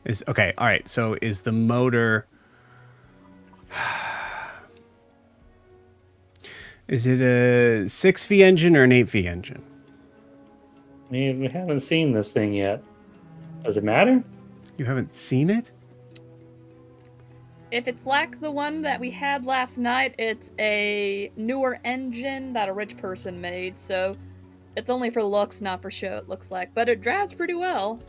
S1: Is okay, all right. So is the motor... Is it a 6V engine or an 8V engine?
S5: We haven't seen this thing yet. Does it matter?
S1: You haven't seen it?
S3: If it's like the one that we had last night, it's a newer engine that a rich person made, so it's only for looks, not for show, it looks like. But it drives pretty well.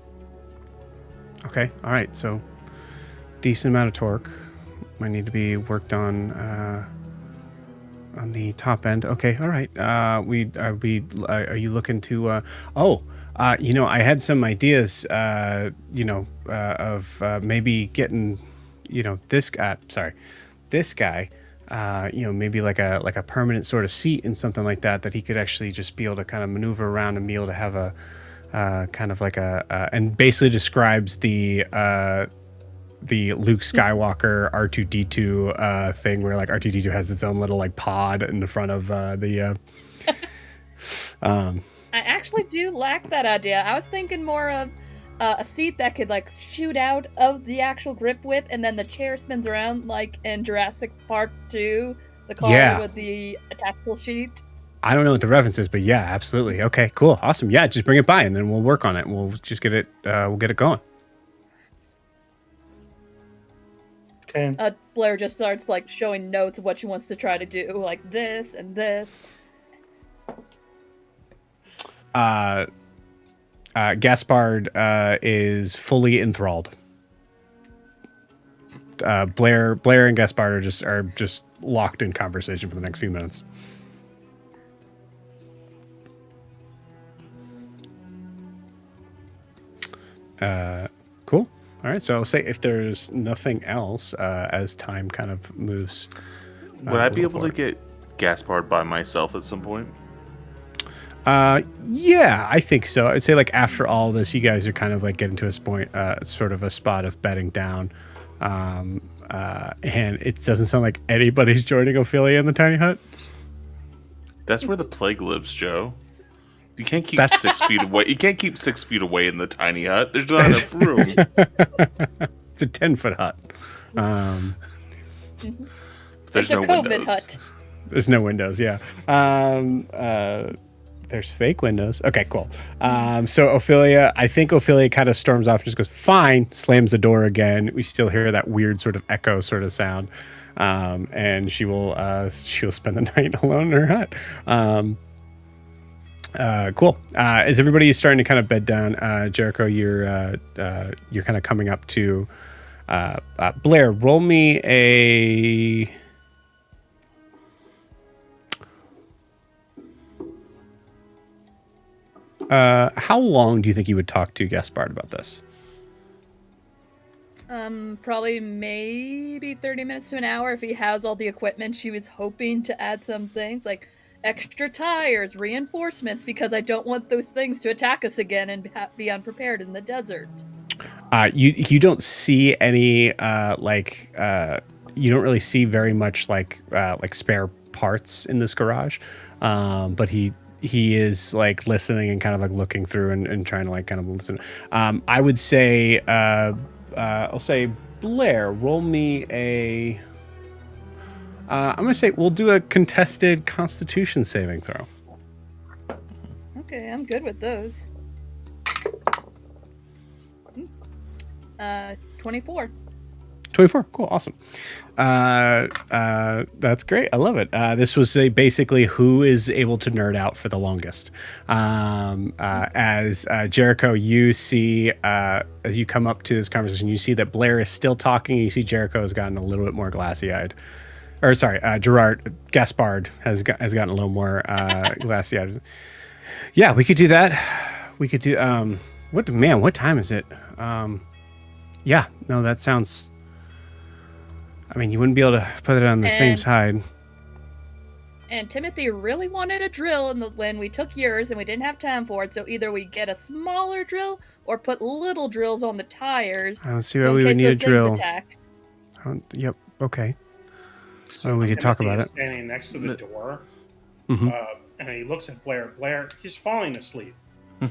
S1: Okay, all right. So decent amount of torque. Might need to be worked on the top end. Okay, all right. Are you looking to? I had some ideas. Of maybe getting, this guy. Sorry, this guy. Maybe like a permanent sort of seat and something like that he could actually just be able to kind of maneuver around and be able to have a kind of like and basically describes the Luke Skywalker R2D2 thing where like R2D2 has its own little like pod in the front of the.
S3: I actually do like that idea. I was thinking more of a seat that could like shoot out of the actual grip whip, and then the chair spins around like in Jurassic Park 2, the car with the attachable sheet.
S1: I don't know what the reference is, but yeah, absolutely. Okay, cool, awesome. Yeah, just bring it by, and then we'll work on it. We'll just get it. We'll get it going.
S5: Okay.
S3: Blair just starts like showing notes of what she wants to try to do, like this and this.
S1: Gaspard is fully enthralled. Blair and Gaspard are just locked in conversation for the next few minutes. Cool. All right. So I'll say if there's nothing else, as time kind of moves.
S2: Would I be able to get Gaspard by myself at some point?
S1: Yeah, I think so. I'd say like after all this, you guys are kind of like getting to a point, sort of a spot of bedding down. And it doesn't sound like anybody's joining Ophelia in the tiny hut.
S2: That's where the plague lives, Joe. You can't keep 6 feet away. You can't keep 6 feet away in the tiny hut. There's not enough room.
S1: It's a 10-foot hut.
S2: There's
S3: It's a
S2: no
S3: COVID
S2: windows.
S3: hut.
S1: There's no windows. Yeah. There's fake windows. Okay, cool. So Ophelia, I think Ophelia kind of storms off and just goes, fine, slams the door again. We still hear that weird sort of echo sort of sound. And she'll spend the night alone in her hut. Cool. As everybody is starting to kind of bed down, Jericho, you're kind of coming up to Blair. Roll me a. How long do you think you would talk to Gaspard about this?
S3: Probably maybe 30 minutes to an hour if he has all the equipment. She was hoping to add some things like extra tires, reinforcements, because I don't want those things to attack us again and be unprepared in the desert.
S1: You don't see any you don't really see very much like spare parts in this garage, but he is like listening and kind of like looking through and trying to like kind of listen. I would say I'll say Blair, roll me a. I'm gonna say we'll do a contested Constitution saving throw.
S3: Okay, I'm good with those. 24.
S1: 24. Cool. Awesome. That's great. I love it. This was basically who is able to nerd out for the longest. As Jericho, you see, as you come up to this conversation, you see that Blair is still talking. You see Jericho has gotten a little bit more glassy-eyed. Or sorry, Gaspard has gotten a little more glassy-eyed. Yeah, we could do that. We could do. What time is it? Yeah, no, that sounds. I mean, you wouldn't be able to put it on the same side.
S3: And Timothy really wanted a drill when we took yours and we didn't have time for it, so either we get a smaller drill or put little drills on the tires.
S1: I don't see why we would need a drill.
S3: Attack.
S1: Yep, okay.
S6: So
S1: we could talk about
S6: Timothy
S1: it.
S6: is standing next to the door,
S1: Mm-hmm.
S6: and he looks at Blair. Blair, he's falling asleep.
S3: Oh,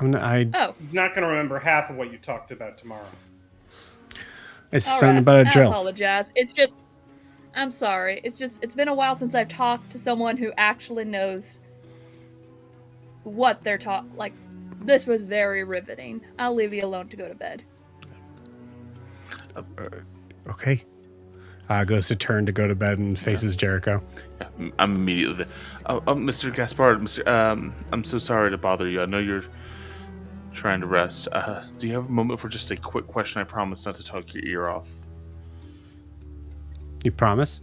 S6: He's not going to remember half of what you talked about tomorrow.
S1: It's
S3: all
S1: something
S3: right.
S1: about a drill.
S3: I apologize. It's just, I'm sorry. It's been a while since I've talked to someone who actually knows what they're like. This was very riveting. I'll leave you alone to go to bed.
S1: Okay. Goes to turn to go to bed and faces Jericho.
S2: Yeah, I'm immediately. Mr. Gaspard, I'm so sorry to bother you. I know you're trying to rest. Do you have a moment for just a quick question? I promise not to talk your ear off.
S1: You promise?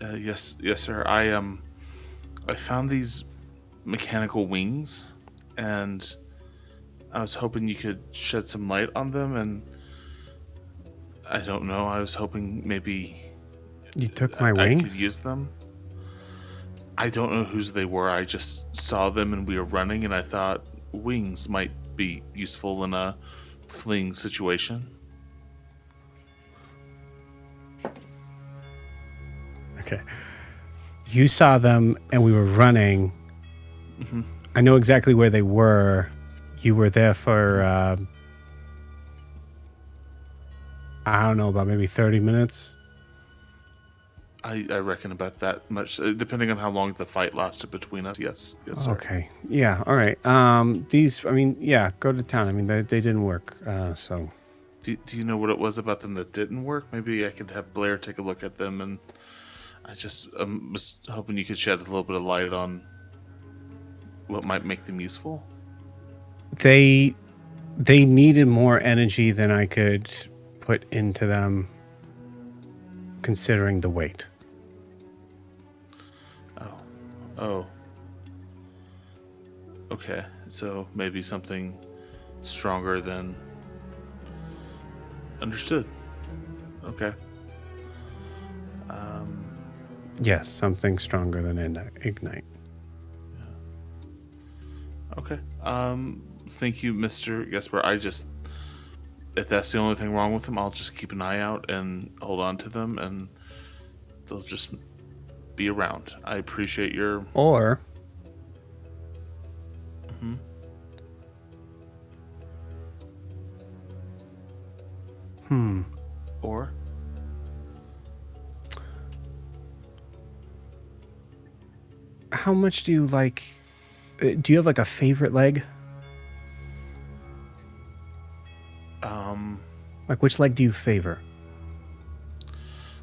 S2: Yes, sir. I found these mechanical wings, and I was hoping you could shed some light on them. And I don't know. I was hoping maybe
S1: You took my
S2: I
S1: wings?
S2: could use them. I don't know whose they were. I just saw them and we were running, and I thought wings might be useful in a fleeing situation.
S1: Okay. You saw them and we were running.
S2: Mm-hmm.
S1: I know exactly where they were. You were there for, I don't know, about maybe 30 minutes.
S2: I reckon about that much, depending on how long the fight lasted between us. Yes, sir.
S1: Okay. Yeah. All right. Go to town. I mean, they didn't work. So.
S2: Do you know what it was about them that didn't work? Maybe I could have Blair take a look at them, and I just was hoping you could shed a little bit of light on what might make them useful?
S1: They needed more energy than I could put into them, considering the weight.
S2: Oh. Okay, so maybe something stronger than... Understood. Okay.
S1: Yes, something stronger than ignite.
S2: Okay. Thank you, Mr. Gesper. If that's the only thing wrong with them, I'll just keep an eye out and hold on to them, and they'll just be around. I appreciate your...
S1: Or...
S2: Or?
S1: How much do you like... do you have like a favorite leg? Like which leg do you favor?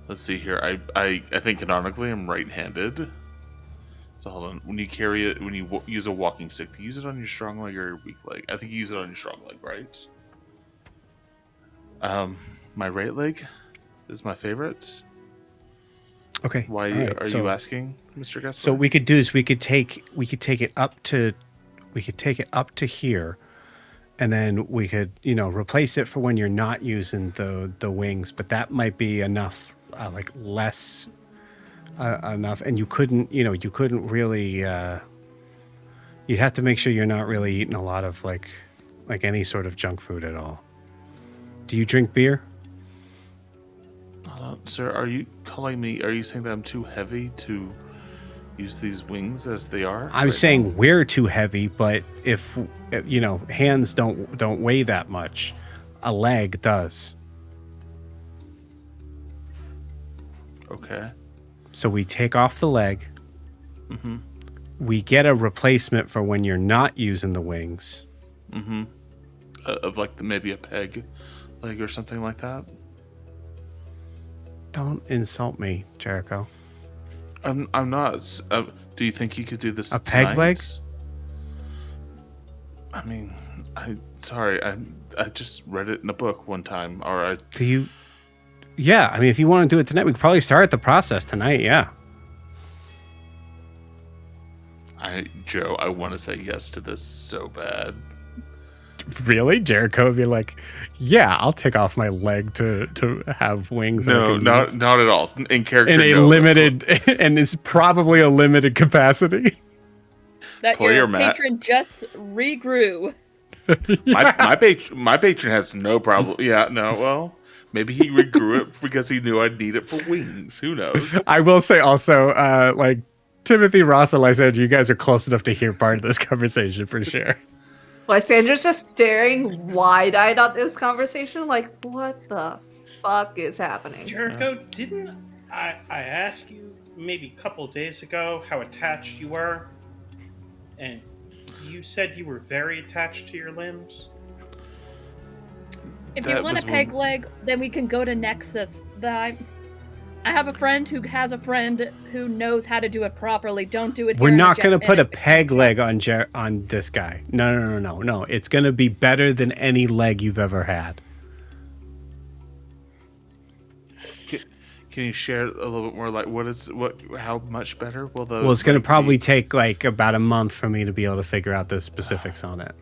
S2: Let's see here. I think canonically I'm right-handed. So hold on. When you carry it, when you use a walking stick, do you use it on your strong leg or your weak leg? I think you use it on your strong leg, right? My right leg is my favorite.
S1: Okay.
S2: Why
S1: right,
S2: are you asking, Mr. Gasper?
S1: So what we could do is we could take it up to here, and then we could replace it for when you're not using the wings. But that might be enough, like less enough, and you couldn't really. You'd have to make sure you're not really eating a lot of like any sort of junk food at all. Do you drink beer?
S2: Sir, are you saying that I'm too heavy to use these wings as they are?
S1: I'm saying we're too heavy, but if hands don't weigh that much, a leg does.
S2: Okay.
S1: So we take off the leg.
S2: Mm-hmm.
S1: We get a replacement for when you're not using the wings.
S2: Mm-hmm. Of like maybe a peg leg or something like that.
S1: Don't insult me, Jericho.
S2: I'm not. Do you think you could do this?
S1: A peg leg?
S2: I mean, sorry. I just read it in a book one time. Or
S1: Do you? Yeah, I mean, if you want to do it tonight, we could probably start the process tonight. Yeah.
S2: Joe, I want to say yes to this so bad.
S1: Really? Jericho would be like, yeah, I'll take off my leg to have wings.
S2: No, not at all. In character,
S1: in a limited, and it's probably a limited capacity.
S3: That your patron just regrew.
S2: My patron has no problem. Yeah, no, well, maybe he regrew it because he knew I'd need it for wings. Who knows?
S1: I will say also, like, Timothy, Ross, and Lysandra, you guys are close enough to hear part of this conversation for sure.
S4: Lysandra's just staring wide-eyed at this conversation, like, what the fuck is happening?
S6: Jericho, didn't I ask you maybe a couple days ago how attached you were? And you said you were very attached to your limbs?
S3: If you want a peg leg, then we can go to Nexus. I have a friend who has a friend who knows how to do it properly. Don't do it here.
S1: We're not going to put a peg leg on this guy. No. It's going to be better than any leg you've ever had.
S2: Can you share a little bit more? Like, how much better will the?
S1: Well, it's going to probably take like about a month for me to be able to figure out the specifics on it.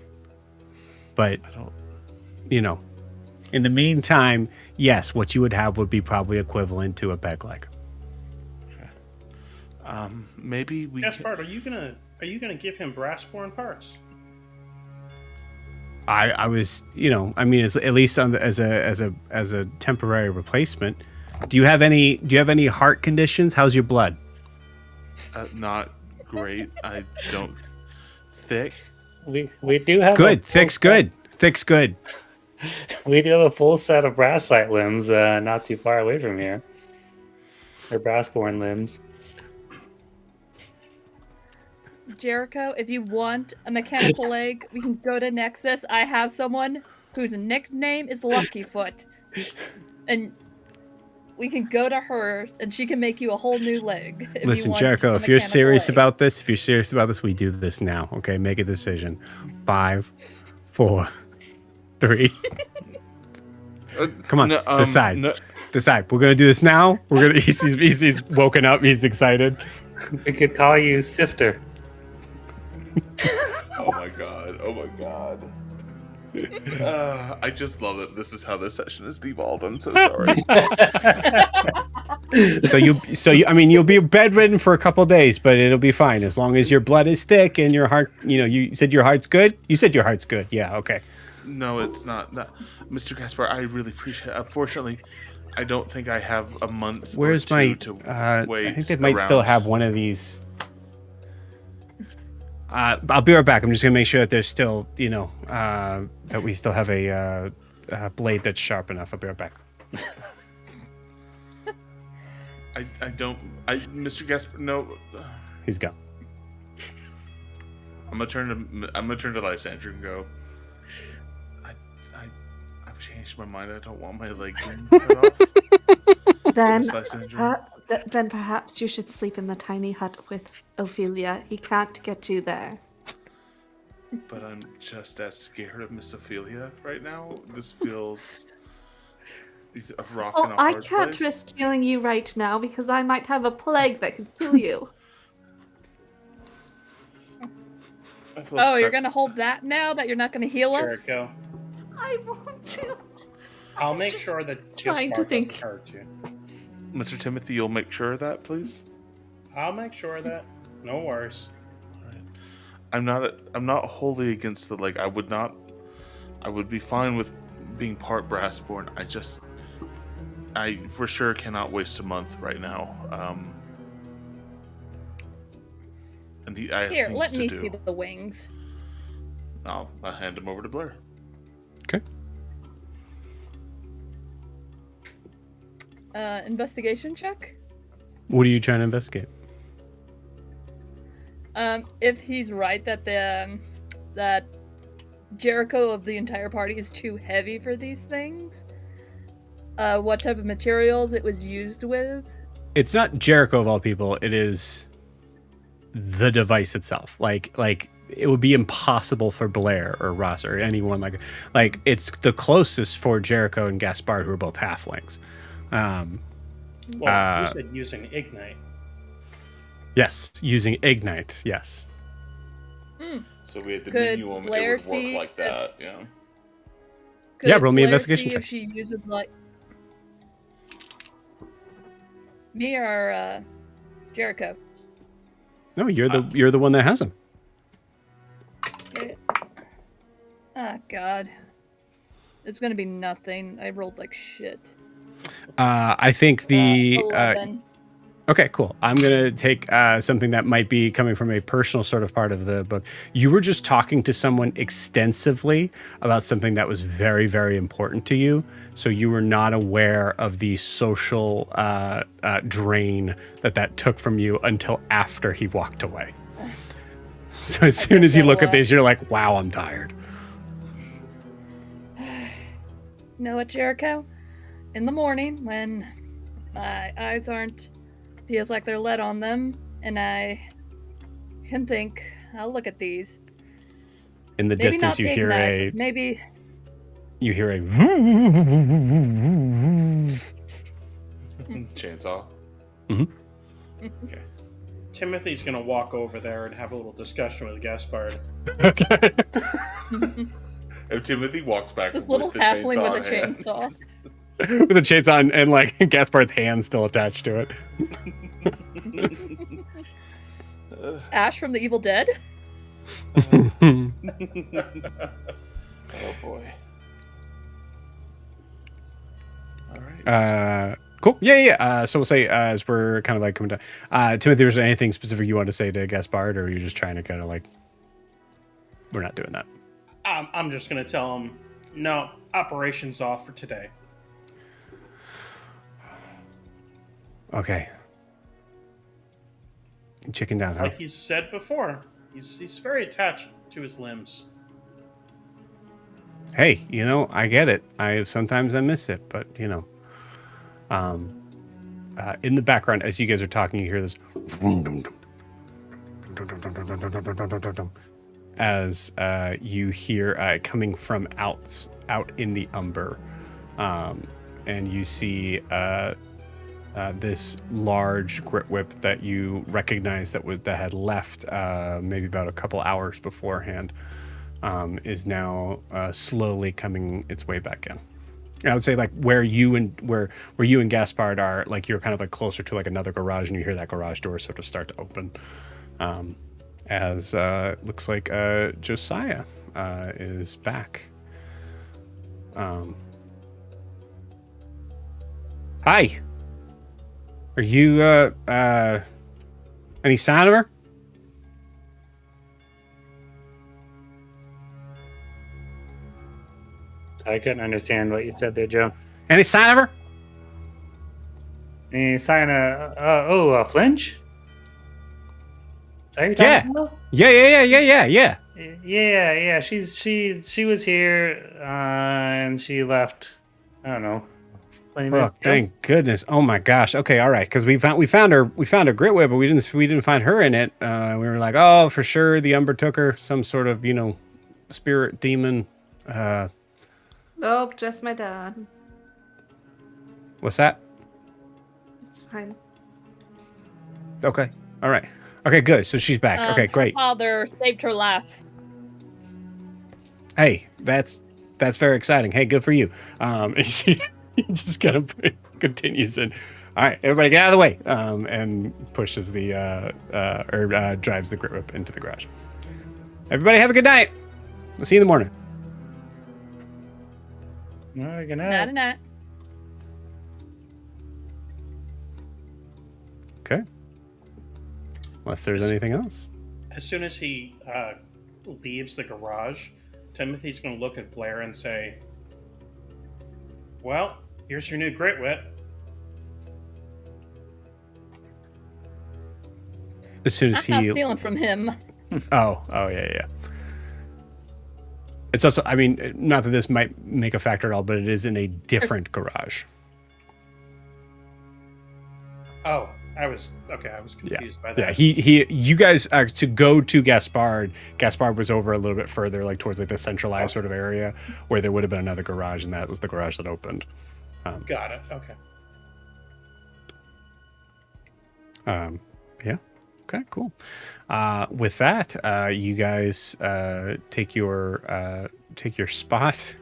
S1: But in the meantime, yes, what you would have would be probably equivalent to a peg leg.
S2: Okay. Maybe we.
S6: Gaspard, are you gonna give him brass-born parts?
S1: I was, I mean, at least as a temporary replacement. Do you have any heart conditions? How's your blood?
S2: Not great. I don't. Thick.
S5: We do have
S1: good. Thick's good. Thick's good.
S5: We do have a full set of Brasslight limbs, not too far away from here. Or brass-born limbs.
S3: Jericho, if you want a mechanical leg, we can go to Nexus. I have someone whose nickname is Luckyfoot. And we can go to her and she can make you a whole new leg. If you
S1: Listen,
S3: want
S1: Jericho,
S3: a
S1: if you're
S3: mechanical
S1: serious
S3: leg.
S1: about this, we do this now. Okay, make a decision. 5, 4, 3. Come on, decide.
S2: No,
S1: Decide. We're gonna do this now. We're gonna. He's woken up. He's excited.
S5: We could call you Sifter.
S2: oh my god. Oh my god. I just love it. This is how this session has devolved. I'm so sorry.
S1: I mean, you'll be bedridden for a couple days, but it'll be fine as long as your blood is thick and your heart. You said your heart's good. You said your heart's good. Yeah. Okay.
S2: No, it's not. Mr. Gaspar, I really appreciate it. Unfortunately, I don't think I have a month
S1: Where's
S2: or
S1: my?
S2: two to
S1: I
S2: wait.
S1: think they might
S2: around.
S1: still have one of these. I'll be right back. I'm just gonna make sure that there's still, that we still have a blade that's sharp enough. I'll be right back.
S2: Mr. Gaspar, no.
S1: He's gone.
S2: I'm gonna turn to Lysandra and go. I've changed my mind. I don't want my leg cut off.
S4: Then,
S2: Miss Lysandra.
S4: then perhaps you should sleep in the tiny hut with Ophelia. He can't get you there.
S2: But I'm just as scared of Miss Ophelia right now. This feels a rock in a
S4: I
S2: hard
S4: can't
S2: place.
S4: risk killing you right now because I might have a plague that could kill you.
S2: I feel
S3: Oh, you're
S2: stuck.
S3: gonna hold that now that you're not gonna heal us?
S6: Jericho,
S4: I want to.
S6: I'll make
S4: Just
S6: sure that
S4: trying to
S6: Gaspar
S4: think.
S6: doesn't hurt you.
S2: Mr. Timothy, you'll make sure of that, please.
S6: I'll make sure of that. No worries.
S2: I'm not wholly against the leg. I would be fine with being part Brassborn. I for sure cannot waste a month right now. And I have
S3: Here,
S2: things
S3: let
S2: to
S3: me
S2: do.
S3: see the wings.
S2: I'll hand him over to Blair.
S1: Okay.
S3: Investigation check?
S1: What are you trying to investigate?
S3: If he's right that that Jericho of the entire party is too heavy for these things, what type of materials it was used with?
S1: It's not Jericho of all people. It is the device itself. Like it would be impossible for Blair or Ross or anyone like it's the closest for Jericho and Gaspard, who are both halflings.
S6: Well, you said using ignite.
S1: Yes, using ignite. Yes.
S2: So we had the
S3: Could
S2: minimum.
S3: Blair
S2: It would work
S3: see
S2: like that. Yeah.
S3: Could
S1: Yeah, roll me
S3: Blair
S1: investigation
S3: see
S1: check.
S3: if she uses like me or Jericho.
S1: No, you're the one that has them.
S3: Oh God, it's gonna be nothing. I rolled like shit.
S1: I think the
S3: 11.
S1: okay, cool. I'm gonna take something that might be coming from a personal sort of part of the book. You were just talking to someone extensively about something that was very, very important to you, so you were not aware of the social drain that took from you until after he walked away. So as soon as you look at this, you're like, "Wow, I'm tired."
S3: Know what, Jericho? In the morning, when my eyes feels like they're lead on them, and I can think, I'll look at these.
S1: In the
S3: Maybe
S1: distance,
S3: not
S1: you
S3: the
S1: hear
S3: ignite, maybe.
S1: you hear a
S2: Chainsaw.
S6: Okay. Timothy's gonna walk over there and have a little discussion with Gaspard.
S1: Okay.
S2: If Timothy walks back
S3: This
S2: with
S3: little
S2: the
S3: halfling
S2: chainsaw
S3: with a
S2: in hand.
S3: chainsaw.
S1: With a chainsaw and like Gaspard's hand still attached to it.
S3: Ash from the Evil Dead?
S2: Oh boy. All right.
S1: Cool. Yeah. So we'll say as we're kind of like coming down, Timothy, is there anything specific you want to say to Gaspard, or are you just trying to kind of like, we're not doing that?
S6: I'm just gonna tell him, no, operation's off for today.
S1: Okay. Chicken down, huh?
S6: Like you said before, he's very attached to his limbs.
S1: Hey, I get it. Sometimes I miss it, but in the background, as you guys are talking, you hear this as you hear coming from out in the Umber, and you see this large grit whip that you recognize that had left maybe about a couple hours beforehand, is now slowly coming its way back in. And I would say like where you and Gaspard are, like you're kind of like closer to like another garage, and you hear that garage door sort of start to open. As looks like Josiah is back. Hi. Are you any sign of her?
S5: I couldn't understand what you said there, Joe.
S1: Any sign of her?
S5: Any sign of flinch? Is that what you're talking about?
S1: Yeah.
S5: Yeah. She was here and she left. I don't know. 20
S1: Oh,
S5: minutes ago.
S1: thank goodness! Oh my gosh. Okay, all right. Because we found her grit whip, but we didn't find her in it. We were like, oh, for sure, the Umber took her. Some sort of spirit demon.
S4: Nope, just my dad.
S1: What's that?
S4: It's fine.
S1: Okay. All right. Okay, good. So she's back. Okay, great.
S3: Father saved her life.
S1: Hey, that's very exciting. Hey, good for you. And he just kind of continues in. All right, everybody get out of the way. And pushes the drives the grit whip into the garage. Everybody have a good night. We'll see you in the morning.
S5: All right, good night.
S3: Night.
S1: Okay. Unless there's anything else.
S6: As soon as he leaves the garage, Timothy's going to look at Blair and say, well, here's your new grit whip.
S1: As soon as
S3: I'm not stealing from him.
S1: Oh, yeah. It's also, I mean, not that this might make a factor at all, but it is in a different garage.
S6: Oh, I was confused by that.
S1: Yeah, you guys to go to Gaspard was over a little bit further, like towards like the centralized sort of area where there would have been another garage, and that was the garage that opened.
S6: Got it. Okay.
S1: Yeah. Okay, cool. With that, you guys take your spot.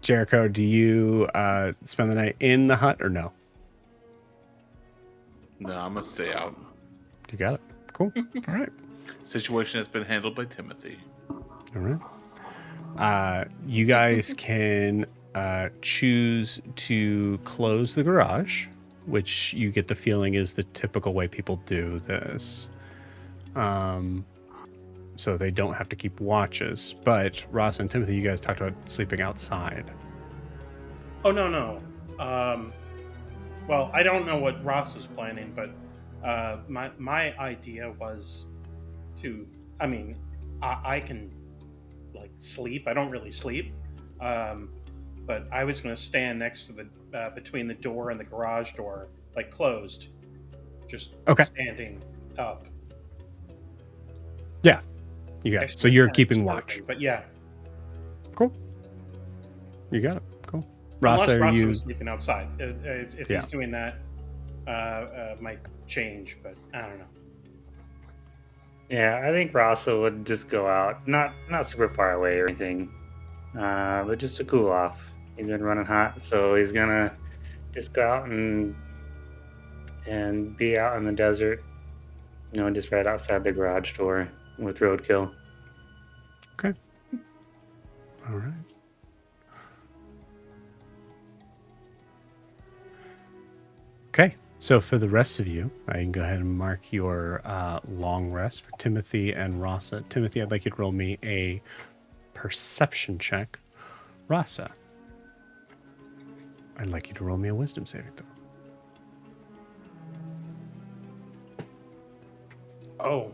S1: Jericho, do you spend the night in the hut or no?
S2: No, I'm gonna stay out.
S1: You got it. Cool. All right.
S2: Situation has been handled by Timothy.
S1: All right. You guys can choose to close the garage, which you get the feeling is the typical way people do this. So they don't have to keep watches. But Ross and Timothy, you guys talked about sleeping outside.
S6: Oh, no. Well, I don't know what Ross was planning, but my idea was to, I mean, I can like sleep. I don't really sleep. But I was going to stand next to the between the door and the garage door, like closed, just standing up.
S1: Yeah, you got it. So you're keeping watch.
S6: But yeah,
S1: cool. You got it. Cool.
S6: Unless Ross
S1: you
S6: was sleeping outside. If he's doing that, might change, but I don't know.
S5: Yeah, I think Rasa would just go out, not super far away or anything, but just to cool off. He's been running hot, so he's gonna just go out and be out in the desert, just right outside the garage door with roadkill.
S1: Okay. All right. Okay. So for the rest of you, I can go ahead and mark your long rest for Timothy and Rasa. Timothy, I'd like you to roll me a perception check. Rasa, I'd like you to roll me a wisdom saving throw.
S6: Oh,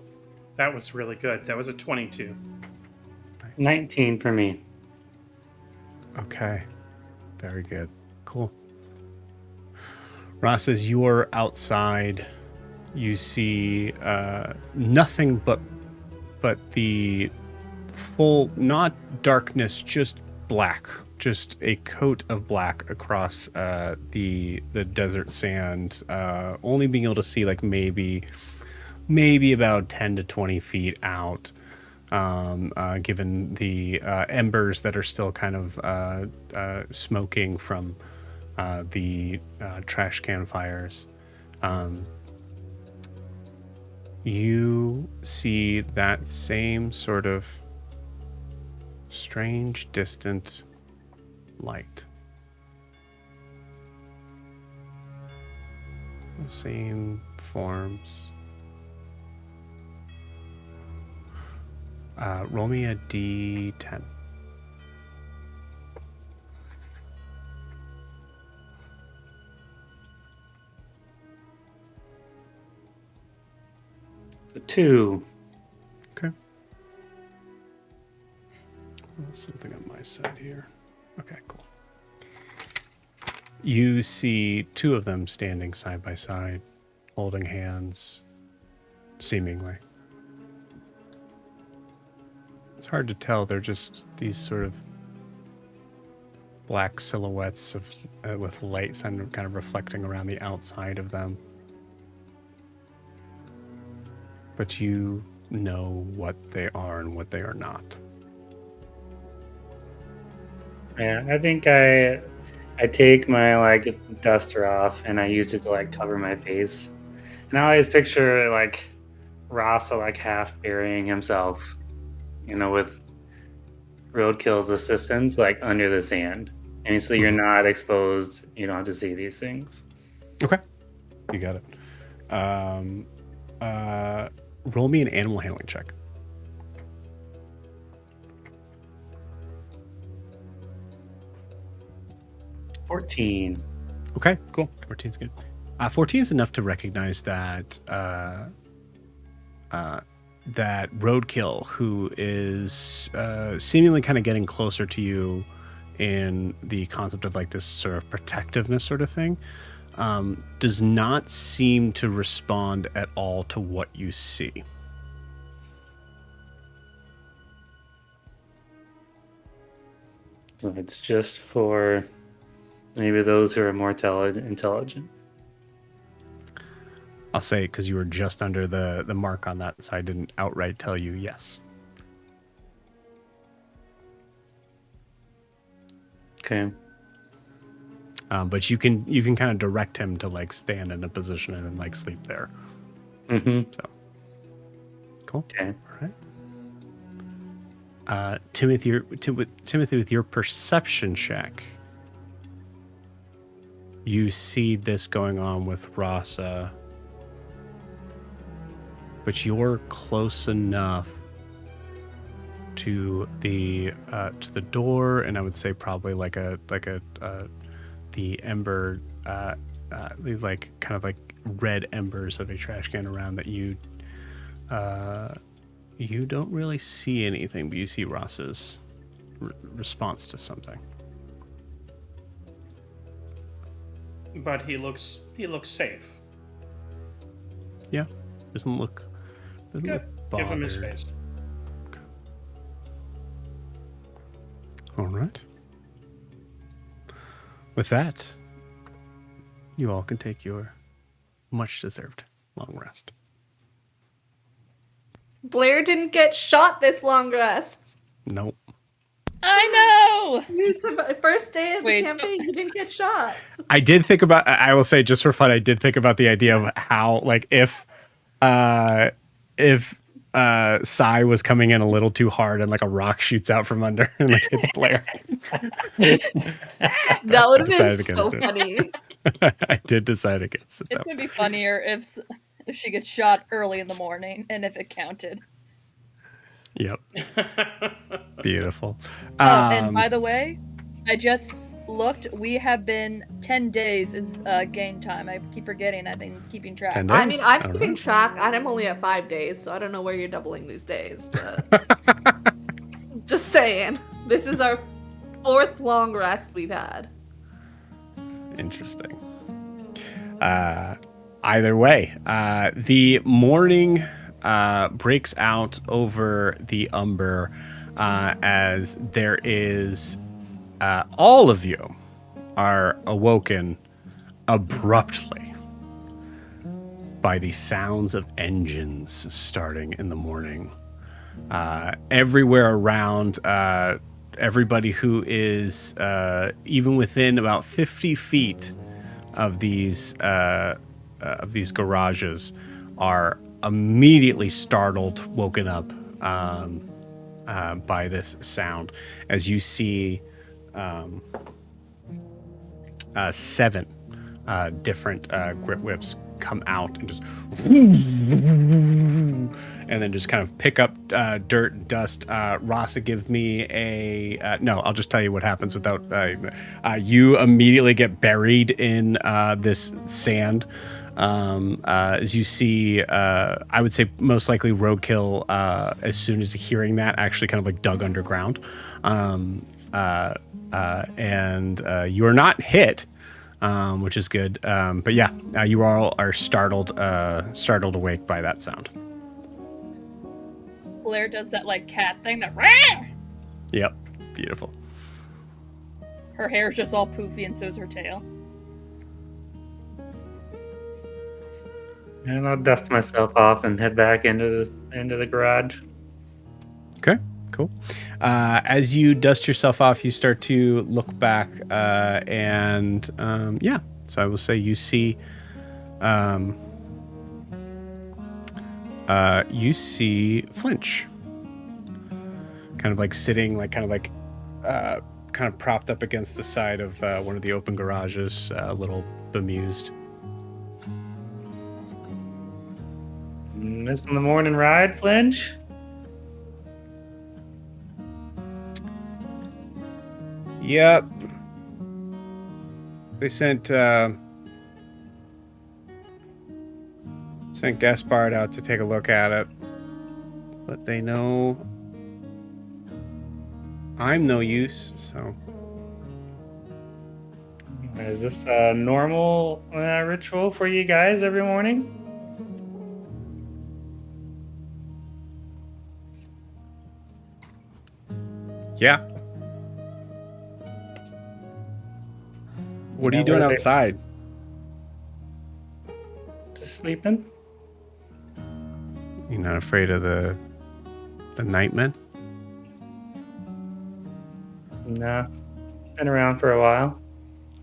S6: that was really good. That was a 22.
S5: 19 for me.
S1: Okay. Very good. Cool. Ross, as you're outside, you see nothing but the full, not darkness, just black, just a coat of black across the desert sand. Only being able to see like maybe about 10 to 20 feet out, given the embers that are still kind of smoking from the trash can fires. You see that same sort of strange, distant light. The same forms. Roll me a d10.
S5: The 2.
S1: Okay. Something on my side here. Okay, cool. You see two of them standing side by side, holding hands, seemingly. It's hard to tell. They're just these sort of black silhouettes of with light kind of reflecting around the outside of them. But you know what they are and what they are not.
S5: Yeah, I think I take my like duster off and I use it to like cover my face. And I always picture like Rasa like half burying himself, with Roadkill's assistance like under the sand. And so you're not exposed, you don't have to see these things.
S1: Okay. You got it. Roll me an animal handling check.
S5: $14.
S1: Okay, cool. 14's good. 14 is enough to recognize that that Roadkill, who is seemingly kind of getting closer to you in the concept of like this sort of protectiveness sort of thing, does not seem to respond at all to what you see.
S5: So it's just for maybe those who are more intelligent.
S1: I'll say because you were just under the mark on that, so I didn't outright tell you yes.
S5: Okay.
S1: But you can kind of direct him to like stand in a position and like sleep there.
S5: Mm-hmm.
S1: So cool.
S5: Okay.
S1: All right. Timothy, with your perception check, you see this going on with Rasa, but you're close enough to the door, and I would say probably like the ember, like kind of like red embers of a trash can around that you don't really see anything, but you see Ross's response to something.
S6: But he looks safe.
S1: Yeah, doesn't look
S6: Good. Give him his
S1: bothered.
S6: space.
S1: Okay. All right. With that, you all can take your much-deserved long rest.
S4: Blair didn't get shot this long rest.
S1: Nope.
S3: I know!
S4: First day of the
S3: Wait,
S4: campaign, you didn't get shot.
S1: I did think about, I will say just for fun, I did think about the idea of how, like, if Sai was coming in a little too hard and like a rock shoots out from under and like hits Blair.
S4: That would have been
S1: Decided
S4: so
S1: against
S4: funny.
S1: I did decide against it,
S3: It's
S1: though.
S3: gonna be funnier if she gets shot early in the morning and if it counted.
S1: Yep. Beautiful.
S3: And by the way, I just looked. We have been 10 days is game time. I keep forgetting. I've been keeping track.
S1: 10 days?
S4: I mean, I'm
S1: All
S4: keeping
S1: right.
S4: track, and I'm only at 5 days, so I don't know where you're doubling these days, but just saying. This is our 4th long rest we've had.
S1: Interesting. Either way, the morning breaks out over the Umber as there is all of you are awoken abruptly by the sounds of engines starting in the morning. Everywhere around, everybody who is even within about 50 feet of these garages are immediately startled, woken up by this sound, as you see 7 different grip whips come out and just and then just kind of pick up dirt and dust. Rasa, give me a no, I'll just tell you what happens without you immediately get buried in this sand. As you see, I would say most likely roadkill, as soon as hearing that, actually kind of like dug underground. And you are not hit, which is good. But yeah, you all are startled awake by that sound.
S3: Blair does that like cat thing that rah!
S1: Yep, beautiful.
S3: Her hair's just all poofy and so's her tail.
S5: And I'll dust myself off and head back into the garage.
S1: Okay, cool. As you dust yourself off, you start to look back, and yeah. So I will say you see Flinch, kind of like sitting, like kind of propped up against the side of one of the open garages, a little bemused.
S5: Missing the morning ride, Flinch?
S1: Yep. They sent Gaspard out to take a look at it, but they know I'm no use, so.
S5: Is this a normal ritual for you guys every morning?
S1: Yeah. What are you doing outside?
S5: Just sleeping.
S1: You're not afraid of the nightmen?
S5: Nah. Been around for a while.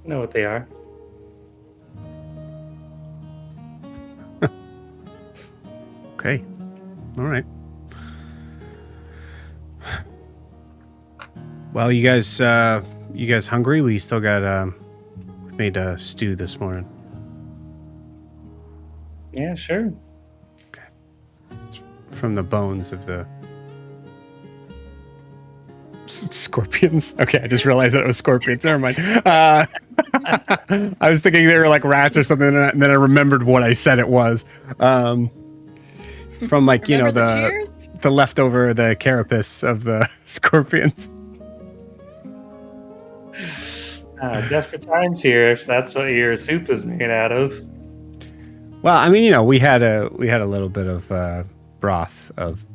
S5: Know what they are.
S1: Okay. All right. Well, you guys hungry? We still got made a stew this morning.
S5: Yeah, sure.
S1: Okay. It's from the bones of the scorpions. Okay, I just realized that it was scorpions. Never mind. I was thinking they were like rats or something, and then I remembered what I said it was. It's from like, you know, the leftover, the carapace of the scorpions.
S5: Desperate times here, if that's what your soup is made out of.
S1: Well, I mean, you know, we had a little bit of broth of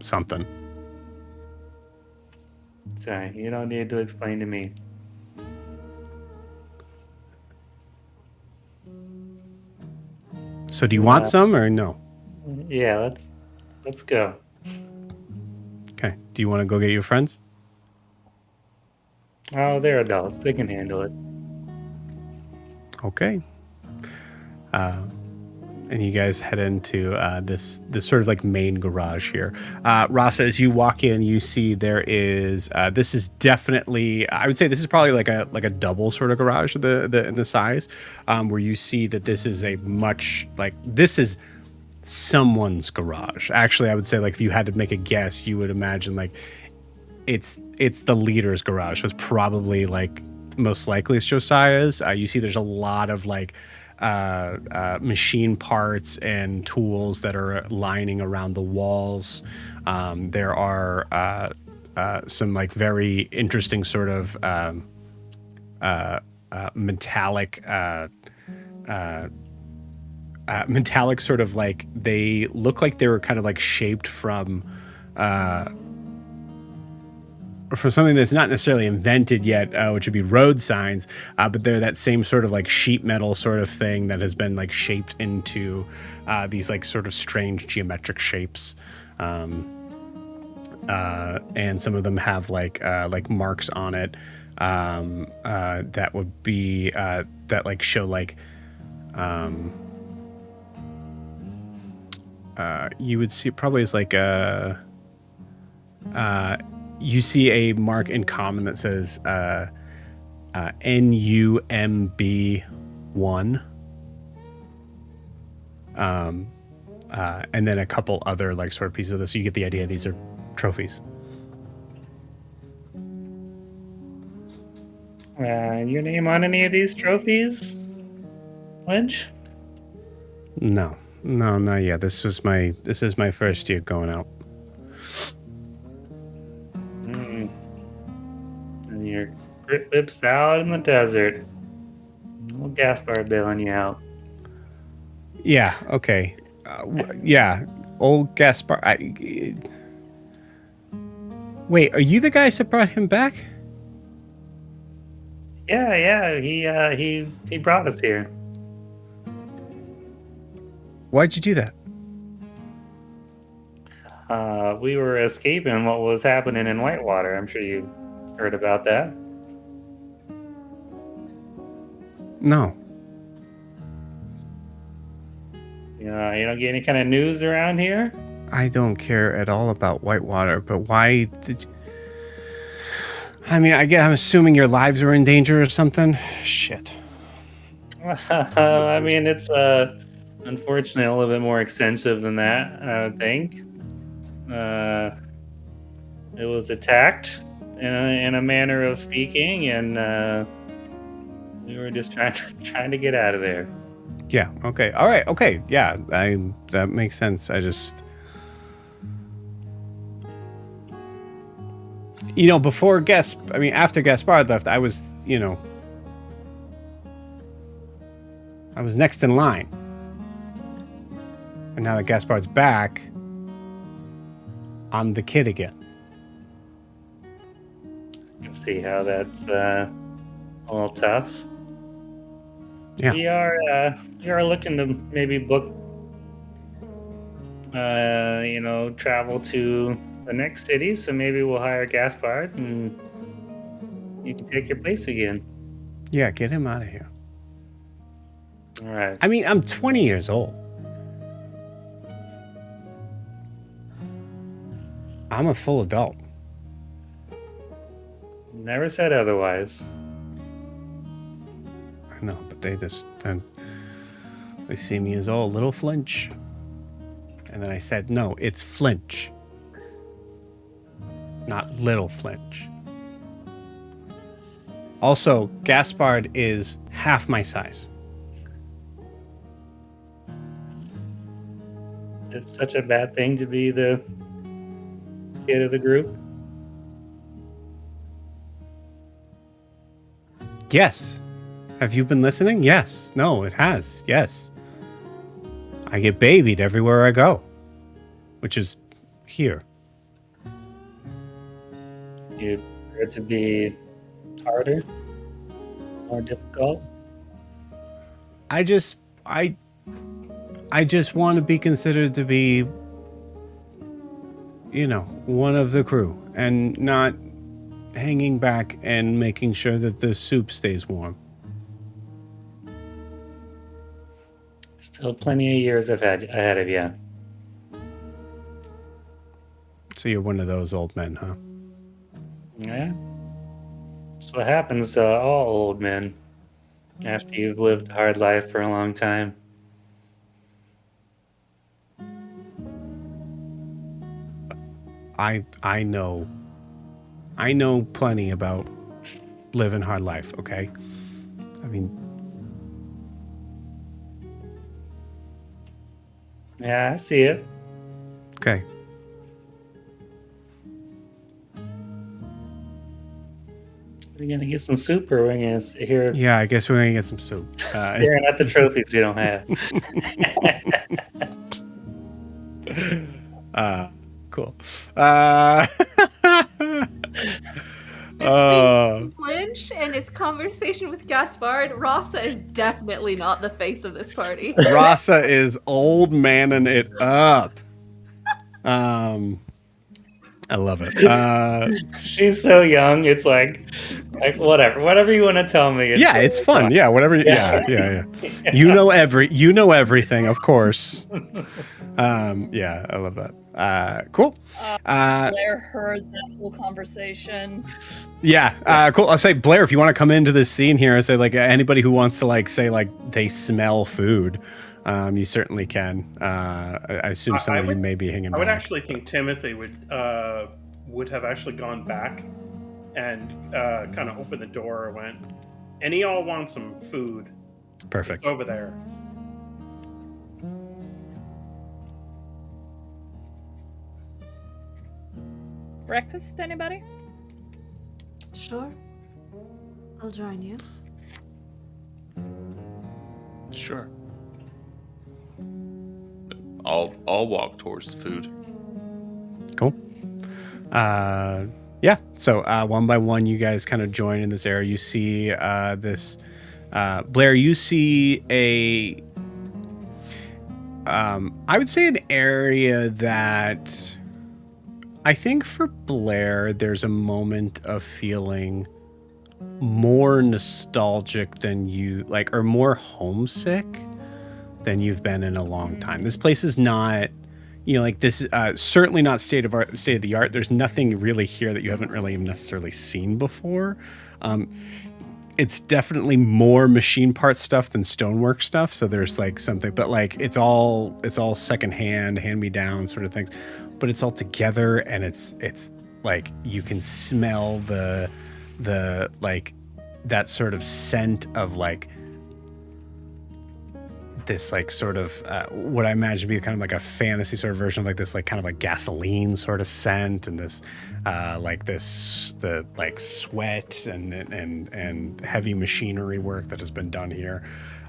S1: something.
S5: Sorry, you don't need to explain to me.
S1: So do you want some or no?
S5: Yeah, let's go.
S1: Okay. Do you want to go get your friends?
S5: Oh, they're adults. They can handle it.
S1: Okay. And you guys head into this sort of like main garage here. Rasa, as you walk in, you see there is this is definitely, I would say this is probably like a double sort of garage in the size, where you see that this is a much like this is someone's garage. Actually, I would say like if you had to make a guess, you would imagine like it's the leader's garage. So it's probably like most likely it's Josiah's. You see there's a lot of like machine parts and tools that are lining around the walls. There are some like very interesting sort of metallic metallic, sort of like they look like they were kind of like shaped from something that's not necessarily invented yet, which would be road signs, but they're that same sort of like sheet metal sort of thing that has been like shaped into these like sort of strange geometric shapes. And some of them have like marks on it that would be that like show like you would see probably as like you see a mark in common that says NUMB1, and then a couple other like sort of pieces of this. So you get the idea. These are trophies.
S5: Your name on any of these trophies, Lynch?
S1: No, not yet. This is my first year going out.
S5: And your grip whip's out in the desert. Old Gaspard bailing you out.
S1: Yeah. Okay. Yeah. Old Gaspar. Wait, are you the guys that brought him back?
S5: Yeah. He brought us here.
S1: Why'd you do that?
S5: We were escaping what was happening in Whitewater. I'm sure you heard about that.
S1: No.
S5: You don't get any kind of news around here?
S1: I don't care at all about Whitewater, but why did you... I mean, I'm assuming your lives were in danger or something? Shit.
S5: I mean, it's unfortunately a little bit more extensive than that, I would think. It was attacked in a manner of speaking, and we were just trying to get out of there.
S1: Yeah. Okay. All right. Okay. Yeah. That makes sense. I just, after Gaspard left, I was next in line, and now that Gaspard's back, I'm the kid again.
S5: You can see how that's a little tough.
S1: Yeah.
S5: We are looking to maybe book, travel to the next city. So maybe we'll hire Gaspard and you can take your place again.
S1: Yeah, get him out of here.
S5: All right.
S1: I mean, I'm 20 years old. I'm a full adult.
S5: Never said otherwise.
S1: I know, but they see me as little Flinch. And then I said, no, it's Flinch. Not little Flinch. Also, Gaspard is half my size.
S5: It's such a bad thing to be the kid of the group.
S1: Yes. Have you been listening? Yes. No, it has. Yes. I get babied everywhere I go, which is here.
S5: You'd prefer it to be harder, more difficult?
S1: I just want to be considered to be, one of the crew and not hanging back and making sure that the soup stays warm.
S5: Still plenty of years ahead of you.
S1: So you're one of those old men, huh?
S5: Yeah. That's what happens to all old men after you've lived a hard life for a long time.
S1: I know plenty about living hard life, okay? I mean,
S5: Yeah, I see it. We're gonna get some soup, or we're gonna sit here
S1: Yeah, I guess we're gonna get some soup.
S5: staring at the trophies we don't have.
S1: Cool.
S4: Between Lynch and his conversation with Gaspard, Rasa is definitely not the face of this party.
S1: Rasa is old manning it up. I love it.
S5: She's so young. It's like whatever you want to tell me.
S1: Yeah, it's fun. Yeah, whatever. Yeah. You know everything, of course. Yeah, I love that. Cool.
S3: Blair heard that whole conversation.
S1: Yeah, cool. I'll say, Blair, if you want to come into this scene here and say, like, anybody who wants to, like, say, like, they smell food, you certainly can. I assume some of you may be hanging back.
S6: I would actually think Timothy would have actually gone back and kind of opened the door and went, any y'all want some food?
S1: Perfect.
S6: It's over there.
S3: Breakfast, anybody?
S4: Sure. I'll join you.
S2: Sure. I'll walk towards the food.
S1: Cool. Yeah. So one by one, you guys kind of join in this area. You see this. Blair, you see I would say an area that I think for Blair, there's a moment of feeling more nostalgic than you like, or more homesick than you've been in a long time. This place is not, like this, certainly not state of the art. There's nothing really here that you haven't really even necessarily seen before. It's definitely more machine part stuff than stonework stuff. So there's like something, but like it's all secondhand, hand me down sort of things. But it's all together, and it's like you can smell the like that sort of scent of like this like sort of what I imagine to be kind of like a fantasy sort of version of like this like kind of like gasoline sort of scent, and this the sweat and heavy machinery work that has been done here,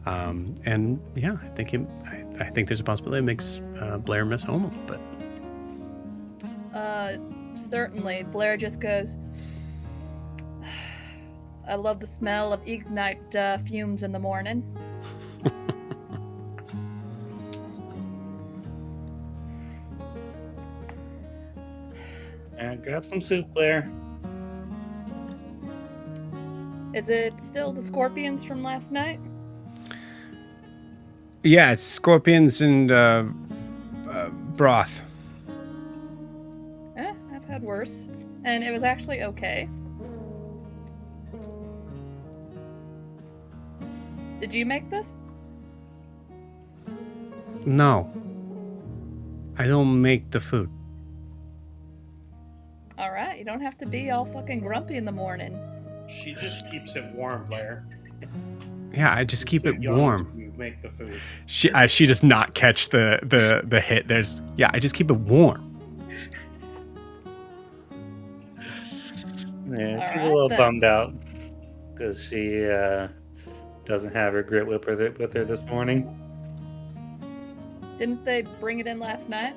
S1: and yeah, I think there's a possibility it makes Blair miss home a little bit.
S3: Certainly. Blair just goes, I love the smell of ignite fumes in the morning.
S5: And grab some soup, Blair.
S3: Is it still the scorpions from last night?
S1: Yeah, it's scorpions and broth.
S3: I've had worse. And it was actually okay. Did you make this?
S1: No. I don't make the food.
S3: Alright, you don't have to be all fucking grumpy in the morning.
S6: She just keeps it warm, Blair.
S1: Yeah, I just keep it warm.
S6: You make the food.
S1: She does not catch the hit. I just keep it warm.
S5: Yeah, she's a little bummed out because she doesn't have her grit whip with her this morning.
S3: Didn't they bring it in last night?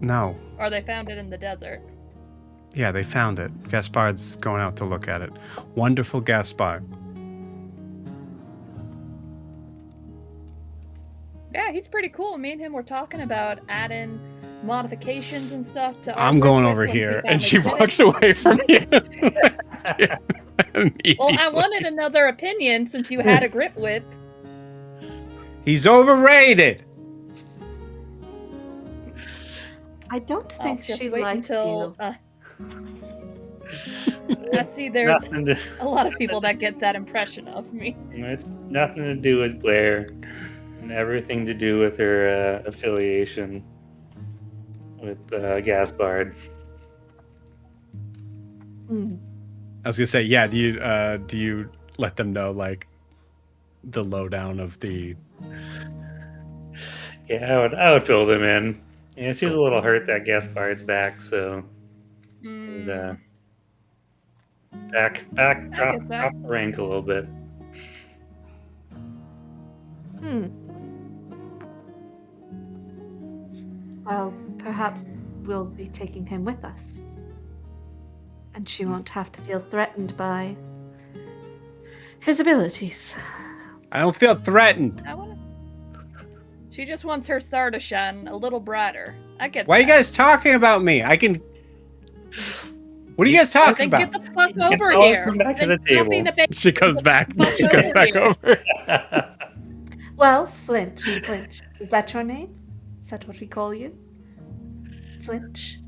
S1: No.
S3: Or they found it in the desert?
S1: Yeah, they found it. Gaspard's going out to look at it. Wonderful Gaspard.
S3: Yeah, he's pretty cool. Me and him were talking about adding modifications and stuff to our
S1: I'm going
S3: grip
S1: over
S3: once we
S1: here,
S3: finally
S1: and she
S3: get it.
S1: walks away from you.
S3: Well, I wanted another opinion since you had a grip whip.
S1: He's overrated.
S4: I don't think
S3: Just
S4: she
S3: wait
S4: likes
S3: until.
S4: you.
S3: I see. There's
S5: Nothing to,
S3: a lot of people that get that impression of me.
S5: it's nothing to do with Blair, and everything to do with her affiliation with Gaspard.
S1: I was gonna say, yeah. Do you let them know like the lowdown of the?
S5: Yeah, I would fill them in. Yeah, she's a little hurt that Gaspard's back, so. And, Drop
S3: get that.
S5: the rank a little bit.
S4: Well, perhaps we'll be taking him with us. And she won't have to feel threatened by his abilities.
S1: I don't feel threatened.
S3: She just wants her star to shine a little brighter. I get
S1: Why are you
S3: that.
S1: guys talking about me? What are you guys talking
S3: Then
S1: about?
S3: get the fuck
S5: You can
S3: over
S5: always
S3: here.
S5: come back to
S3: Then
S5: the
S3: stop being
S5: table.
S3: a baby.
S1: She goes back.
S3: Fuck
S1: She goes
S3: over
S1: back
S3: here.
S1: over.
S4: Well, Flinch. Flinch. Is that your name? Is that what we call you? Flinch?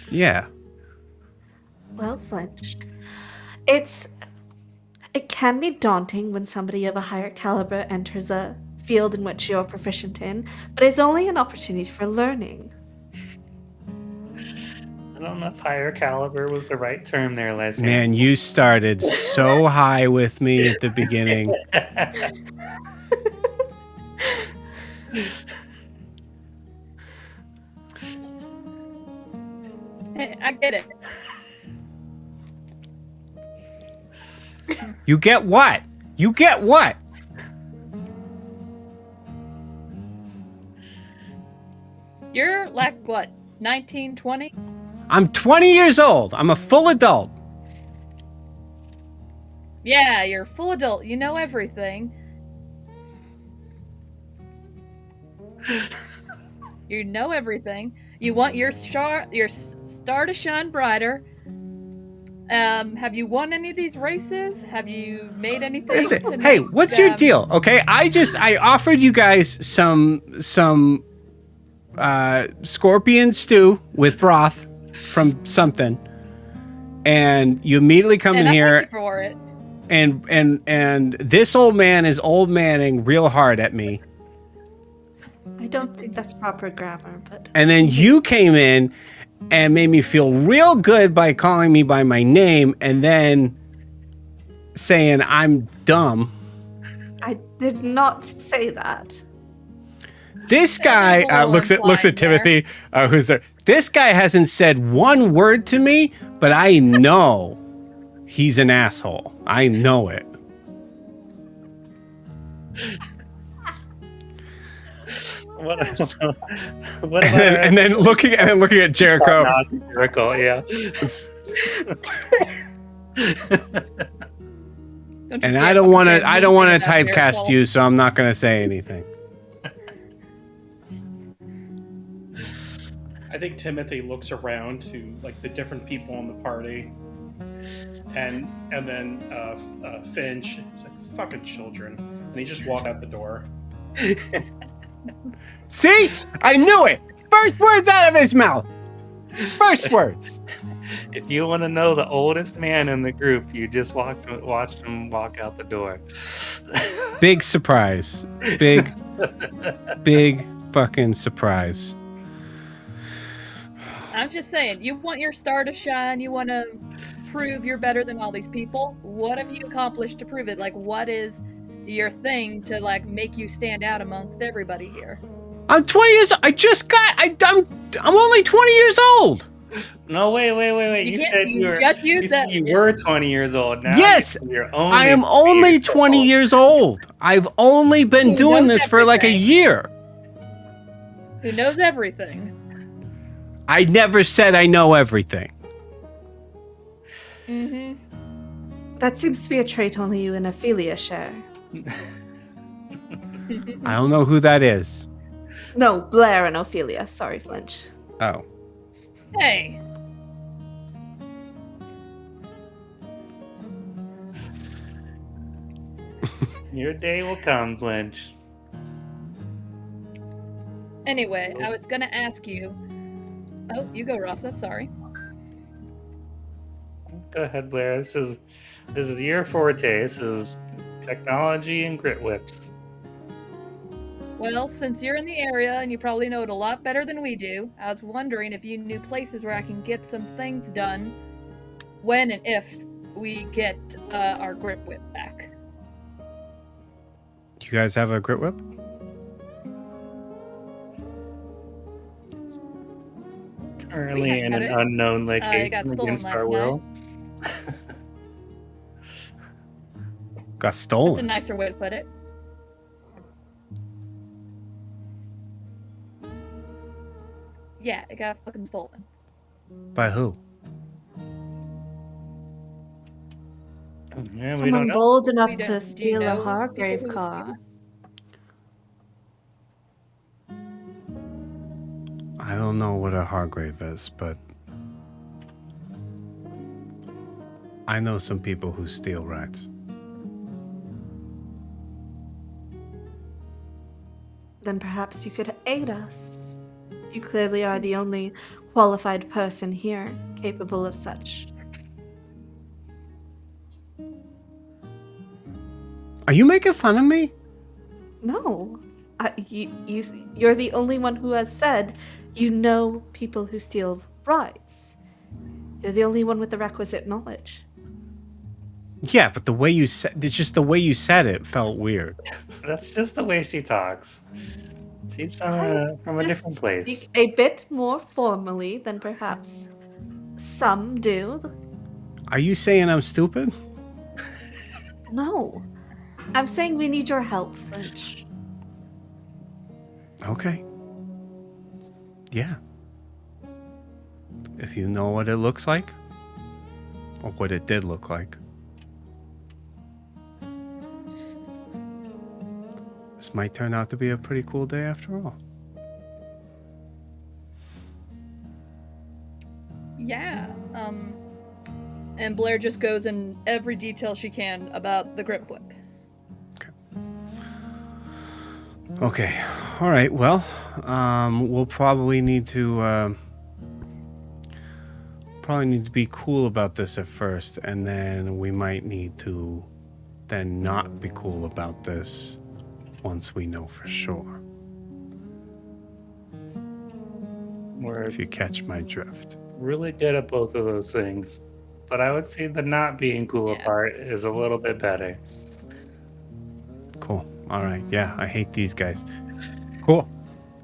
S1: Yeah.
S4: Well, Flinch. It can be daunting when somebody of a higher caliber enters a field in which you're proficient in, but it's only an opportunity for learning.
S5: I don't know if higher caliber was the right term there, Leslie.
S1: Man, you started so high with me at the beginning.
S3: Hey, I get it.
S1: You get what? You get what?
S3: You're like what, 19, 20?
S1: I'm 20 years old. I'm a full adult.
S3: Yeah, you're a full adult. You know everything. You know everything. You want your star to shine brighter. Have you won any of these races? Have you made anything?
S1: Listen,
S3: to
S1: hey,
S3: make,
S1: what's your deal? Okay, I offered you guys some scorpion stew with broth from something, and you immediately come in
S3: and I
S1: here,
S3: thank you for it.
S1: and this old man is old manning real hard at me,
S4: I don't think that's proper grammar, but...
S1: and then you came in and made me feel real good by calling me by my name, and then saying I'm dumb.
S4: I did not say that.
S1: This
S3: Yeah,
S1: guy
S3: there's a little
S1: looks at
S3: implied
S1: Timothy, who's there. This guy hasn't said one word to me, but I know he's an asshole. I know it.
S5: What
S1: And then looking at Jericho.
S5: Jericho, yeah.
S1: And I don't want to typecast you, so I'm not going to say anything.
S6: I think Timothy looks around to like the different people in the party, and then Finch. It's like fucking children, and he just walked out the door.
S1: See? I knew it. First words out of his mouth. First words.
S5: If you want to know the oldest man in the group, you just watched him walk out the door.
S1: Big surprise. Big fucking surprise.
S3: I'm just saying, you want your star to shine, you want to prove you're better than all these people. What have you accomplished to prove it? Like, what is your thing to like make you stand out amongst everybody here?
S1: I'm 20 years old. I'm only 20 years old.
S5: No, wait. You said you were 20 years old. Now
S1: Yes,
S5: you're only
S1: I am only 20
S5: old.
S1: years old. I've only been
S3: Who
S1: doing
S3: knows
S1: this for like a
S3: everything?
S1: year.
S3: Who knows everything?
S1: I never said I know everything.
S3: Mm-hmm.
S4: That seems to be a trait only you and Ophelia share.
S1: I don't know who that is.
S4: No, Blair and Ophelia. Sorry, Flinch.
S1: Oh.
S3: Hey,
S5: Your day will come, Flinch.
S3: anyway, I was gonna ask you. Oh, you go, Rasa. Sorry.
S5: Go ahead, Blair. This is your forte. This is technology and grit whips.
S3: Well, since you're in the area and you probably know it a lot better than we do, I was wondering if you knew places where I can get some things done when and if we get our grip whip back.
S1: Do you guys have a grit whip?
S5: Currently in
S3: had
S5: an
S3: it.
S5: unknown
S3: It
S5: location
S3: got stolen
S5: against
S3: last
S5: our will.
S1: Got
S3: That's a
S1: stolen.
S3: nicer way to put it. Yeah, it got fucking stolen.
S1: By who?
S5: Yeah, we don't
S4: Someone
S5: know.
S4: bold enough
S3: Do
S4: to
S3: you
S4: steal a
S3: know
S4: Hargrave
S3: people who
S4: car.
S3: steal?
S1: I don't know what a Hargrave is, but I know some people who steal rides.
S4: Then perhaps you could aid us. You clearly are the only qualified person here capable of such.
S1: Are you making fun of me?
S4: No. You're the only one who has said you know people who steal rides. You're the only one with the requisite knowledge.
S1: Yeah, but the way you said it's just the way you said it felt weird.
S5: That's just the way she talks. She's from a
S4: Just
S5: different place.
S4: speak a bit more formally than perhaps some do.
S1: Are you saying I'm stupid?
S4: No. I'm saying we need your help, French.
S1: Okay. Yeah. If you know what it looks like, or what it did look like, this might turn out to be a pretty cool day after all.
S3: Yeah. And Blair just goes in every detail she can about the grip whip.
S1: Okay. All right. Well, we'll probably need to be cool about this at first, and then we might need to then not be cool about this once we know for sure.
S5: We're
S1: If you catch my drift.
S5: really good at both of those things. But I would say the not being cool
S3: Yeah.
S5: part is a little bit better.
S1: Cool. All right. Yeah, I hate these guys. Cool.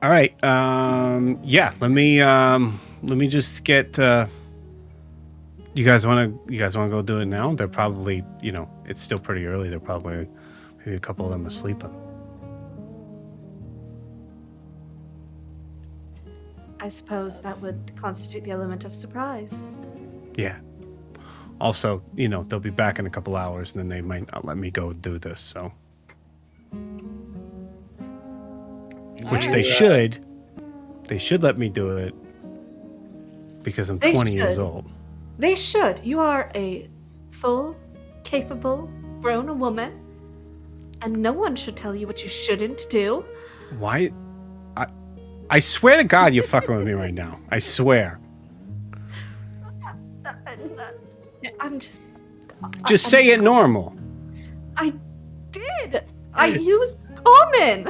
S1: All right. Yeah. Let me just get. You guys want to go do it now? They're probably, it's still pretty early. They're probably maybe a couple of them asleep.
S4: I suppose that would constitute the element of surprise.
S1: Yeah. Also, they'll be back in a couple hours, and then they might not let me go do this. So, which they
S3: Alright.
S1: should. They should let me do it because I'm
S4: They
S1: 20 years
S4: should.
S1: old.
S4: They should. You are a full, capable, grown woman, and no one should tell you what you shouldn't do.
S1: Why? I swear to God, you're fucking with me right now. I swear.
S4: I'm just.
S1: Just
S4: I'm
S1: say it
S4: just-
S1: normal.
S4: I did. I used common.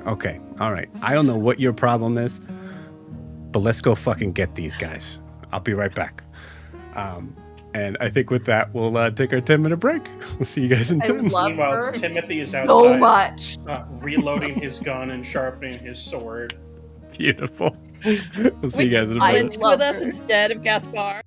S1: Okay. All right. I don't know what your problem is, but let's go fucking get these guys. I'll be right back. And I think with that, we'll take our 10-minute break. We'll see you guys in
S4: I
S1: 10.
S4: love
S6: Meanwhile,
S4: her
S6: Timothy is outside,
S4: so much.
S6: reloading his gun and sharpening his sword.
S1: Beautiful. We'll see you guys in a
S4: I
S1: minute.
S3: Lynch
S4: love
S3: with us
S4: her.
S3: instead of Gaspar.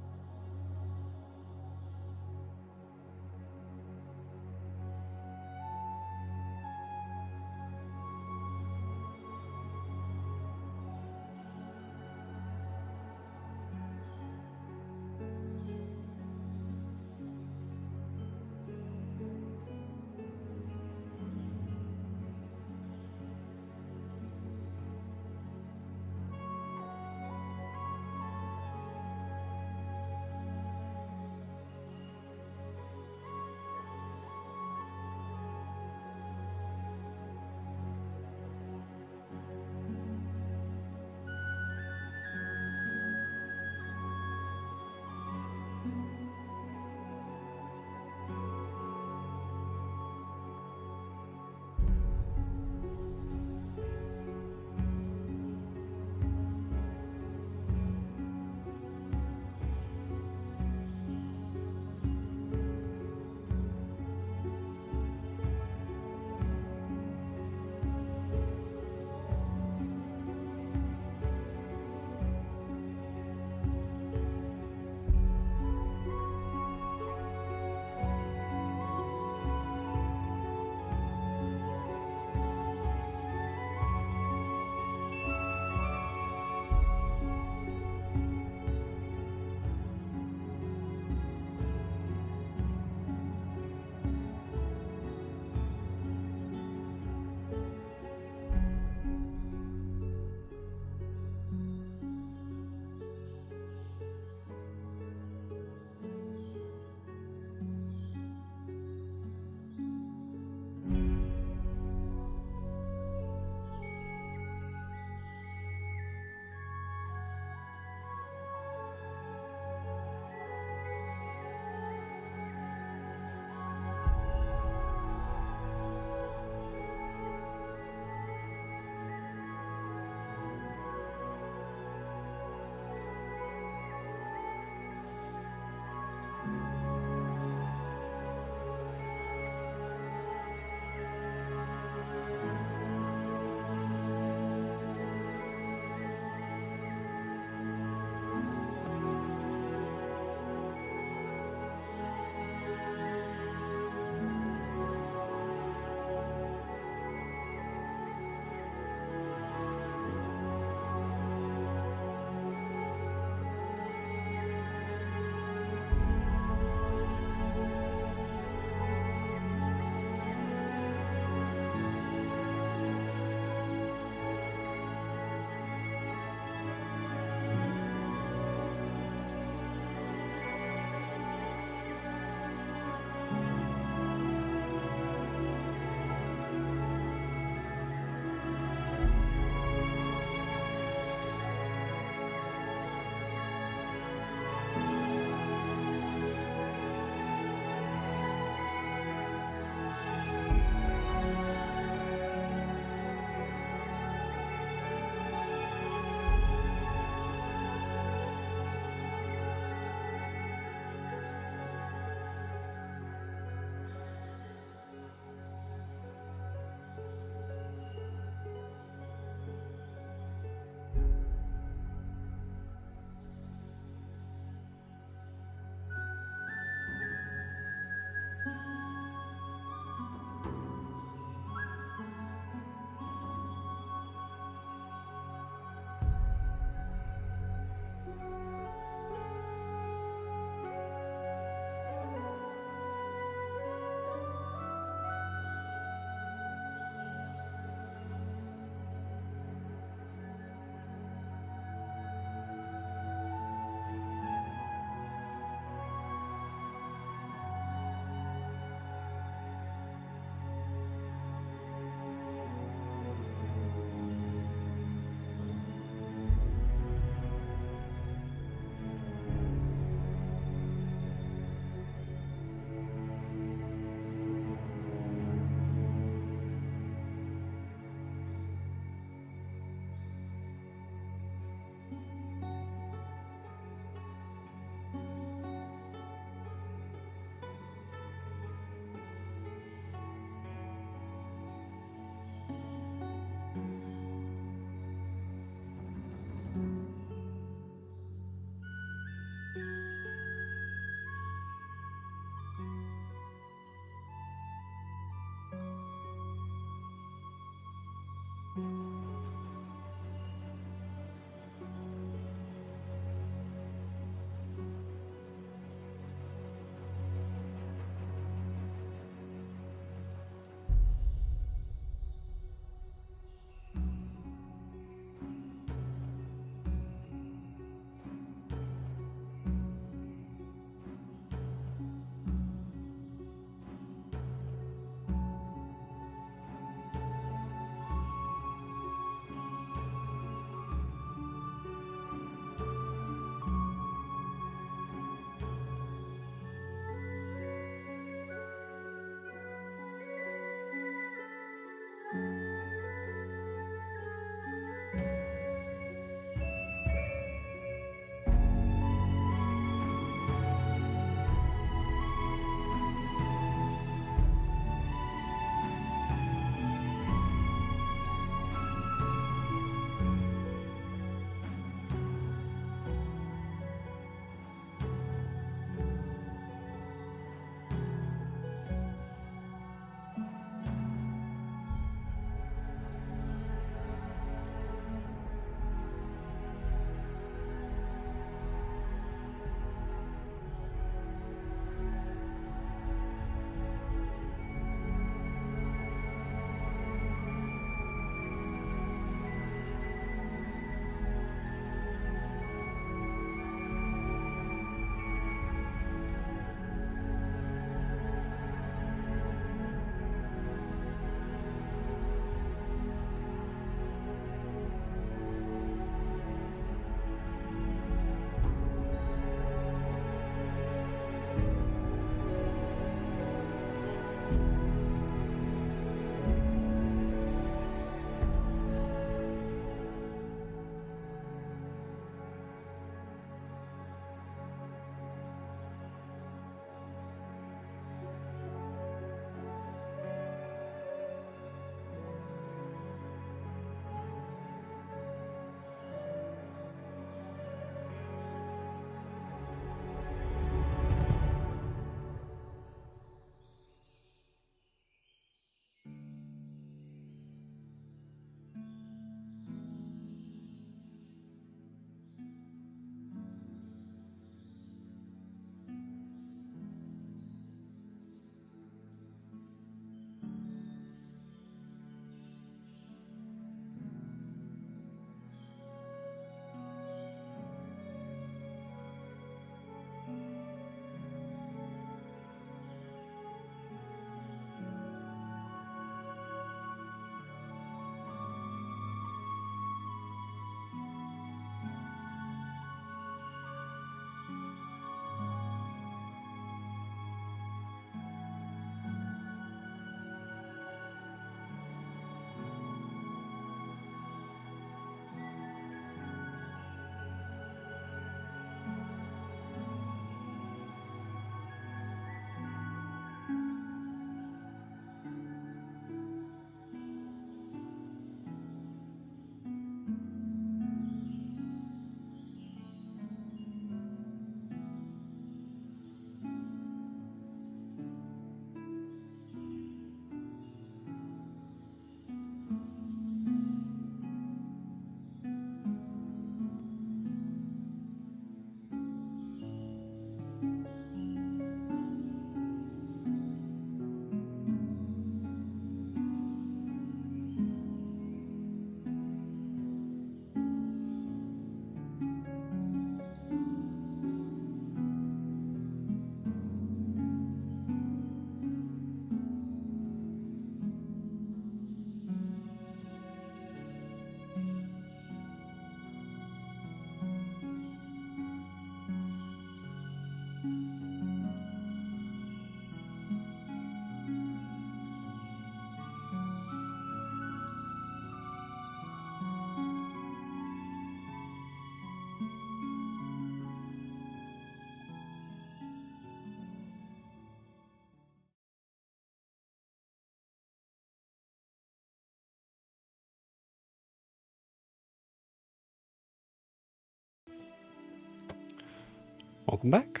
S1: Welcome back.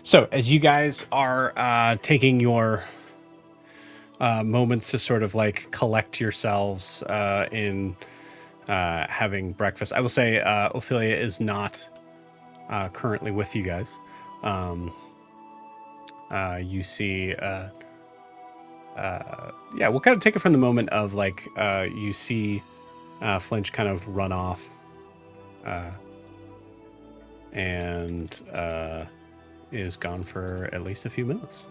S1: So, as you guys are taking your moments to sort of like collect yourselves in having breakfast. I will say Ophelia is not currently with you guys. You see, yeah, we'll kind of take it from the moment of like you see Flinch kind of run off and is gone for at least a few minutes.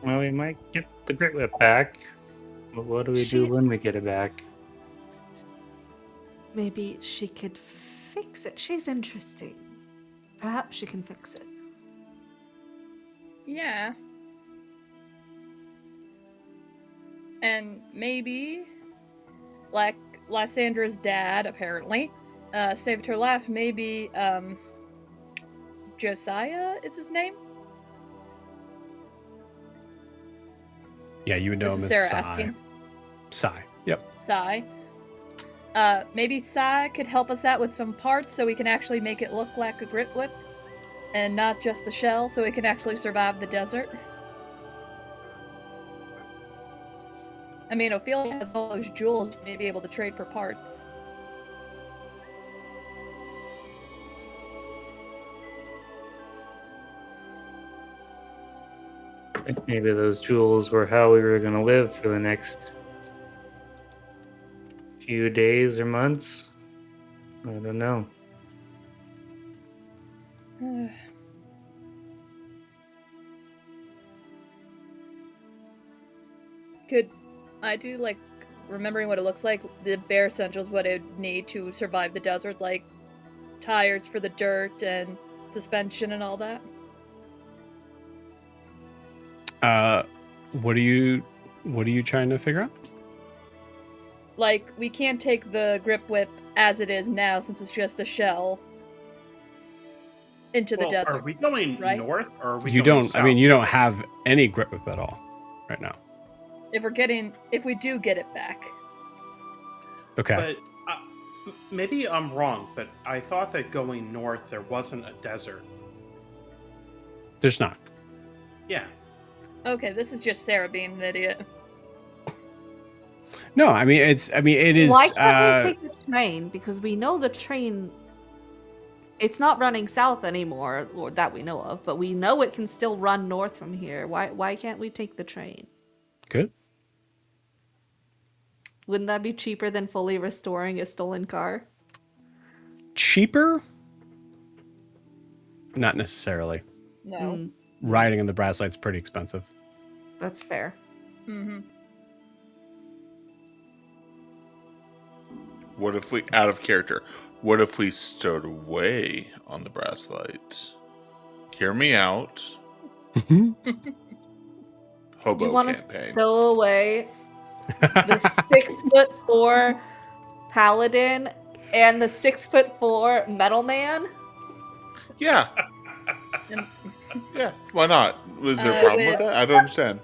S5: Well, we might get the grit whip back. But what do we do when we get it back?
S4: Maybe she could fix it. She's interesting. Perhaps she can fix it.
S3: Yeah. And maybe, like Lysandra's dad, apparently, saved her life. Maybe, Josiah is his name?
S1: Yeah, you would know
S3: This
S1: him
S3: is
S1: as
S3: Sarah
S1: Sai.
S3: asking.
S1: Sai. Yep.
S3: Sai. Maybe Sai could help us out with some parts so we can actually make it look like a grit whip and not just a shell, so it can actually survive the desert. I mean, Ophelia has all those jewels, she may be able to trade for parts.
S5: I think maybe those jewels were how we were going to live for the next few days or months. I don't know.
S3: Could I do, like, remembering what it looks like, the bare essentials, what it would need to survive the desert, like tires for the dirt and suspension and all that?
S1: What are you trying to figure out?
S3: Like, we can't take the grip whip as it is now, since it's just a shell, into the
S6: Well,
S3: desert.
S6: are we going
S3: right?
S6: north or are we
S1: You
S6: going
S1: don't.
S6: south?
S1: I mean, you don't have any grip whip at all right now.
S3: If we do get it back.
S1: Okay.
S6: But maybe I'm wrong, but I thought that going north there wasn't a desert.
S1: There's not.
S6: Yeah.
S3: Okay, this is just Sarah being an idiot.
S1: No, I mean it is.
S4: Why can't we take the train? Because we know the train. It's not running south anymore, or that we know of. But we know it can still run north from here. Why can't we take the train?
S1: Good.
S4: Wouldn't that be cheaper than fully restoring a stolen car?
S1: Cheaper? Not necessarily.
S3: No.
S4: Mm,
S1: Riding in the Brasslight's pretty expensive.
S4: that's fair.
S3: Mm-hmm.
S2: What if we, out of character, what if we stowed away on the Brasslight? Hear me out. Hobo
S4: You want
S2: campaign.
S4: to stow away the 6'4" paladin and the 6'4" metal man?
S2: Yeah.
S3: And
S2: Yeah. Why not? Was there a
S3: Uh,
S2: problem with
S3: with-
S2: that? I don't understand.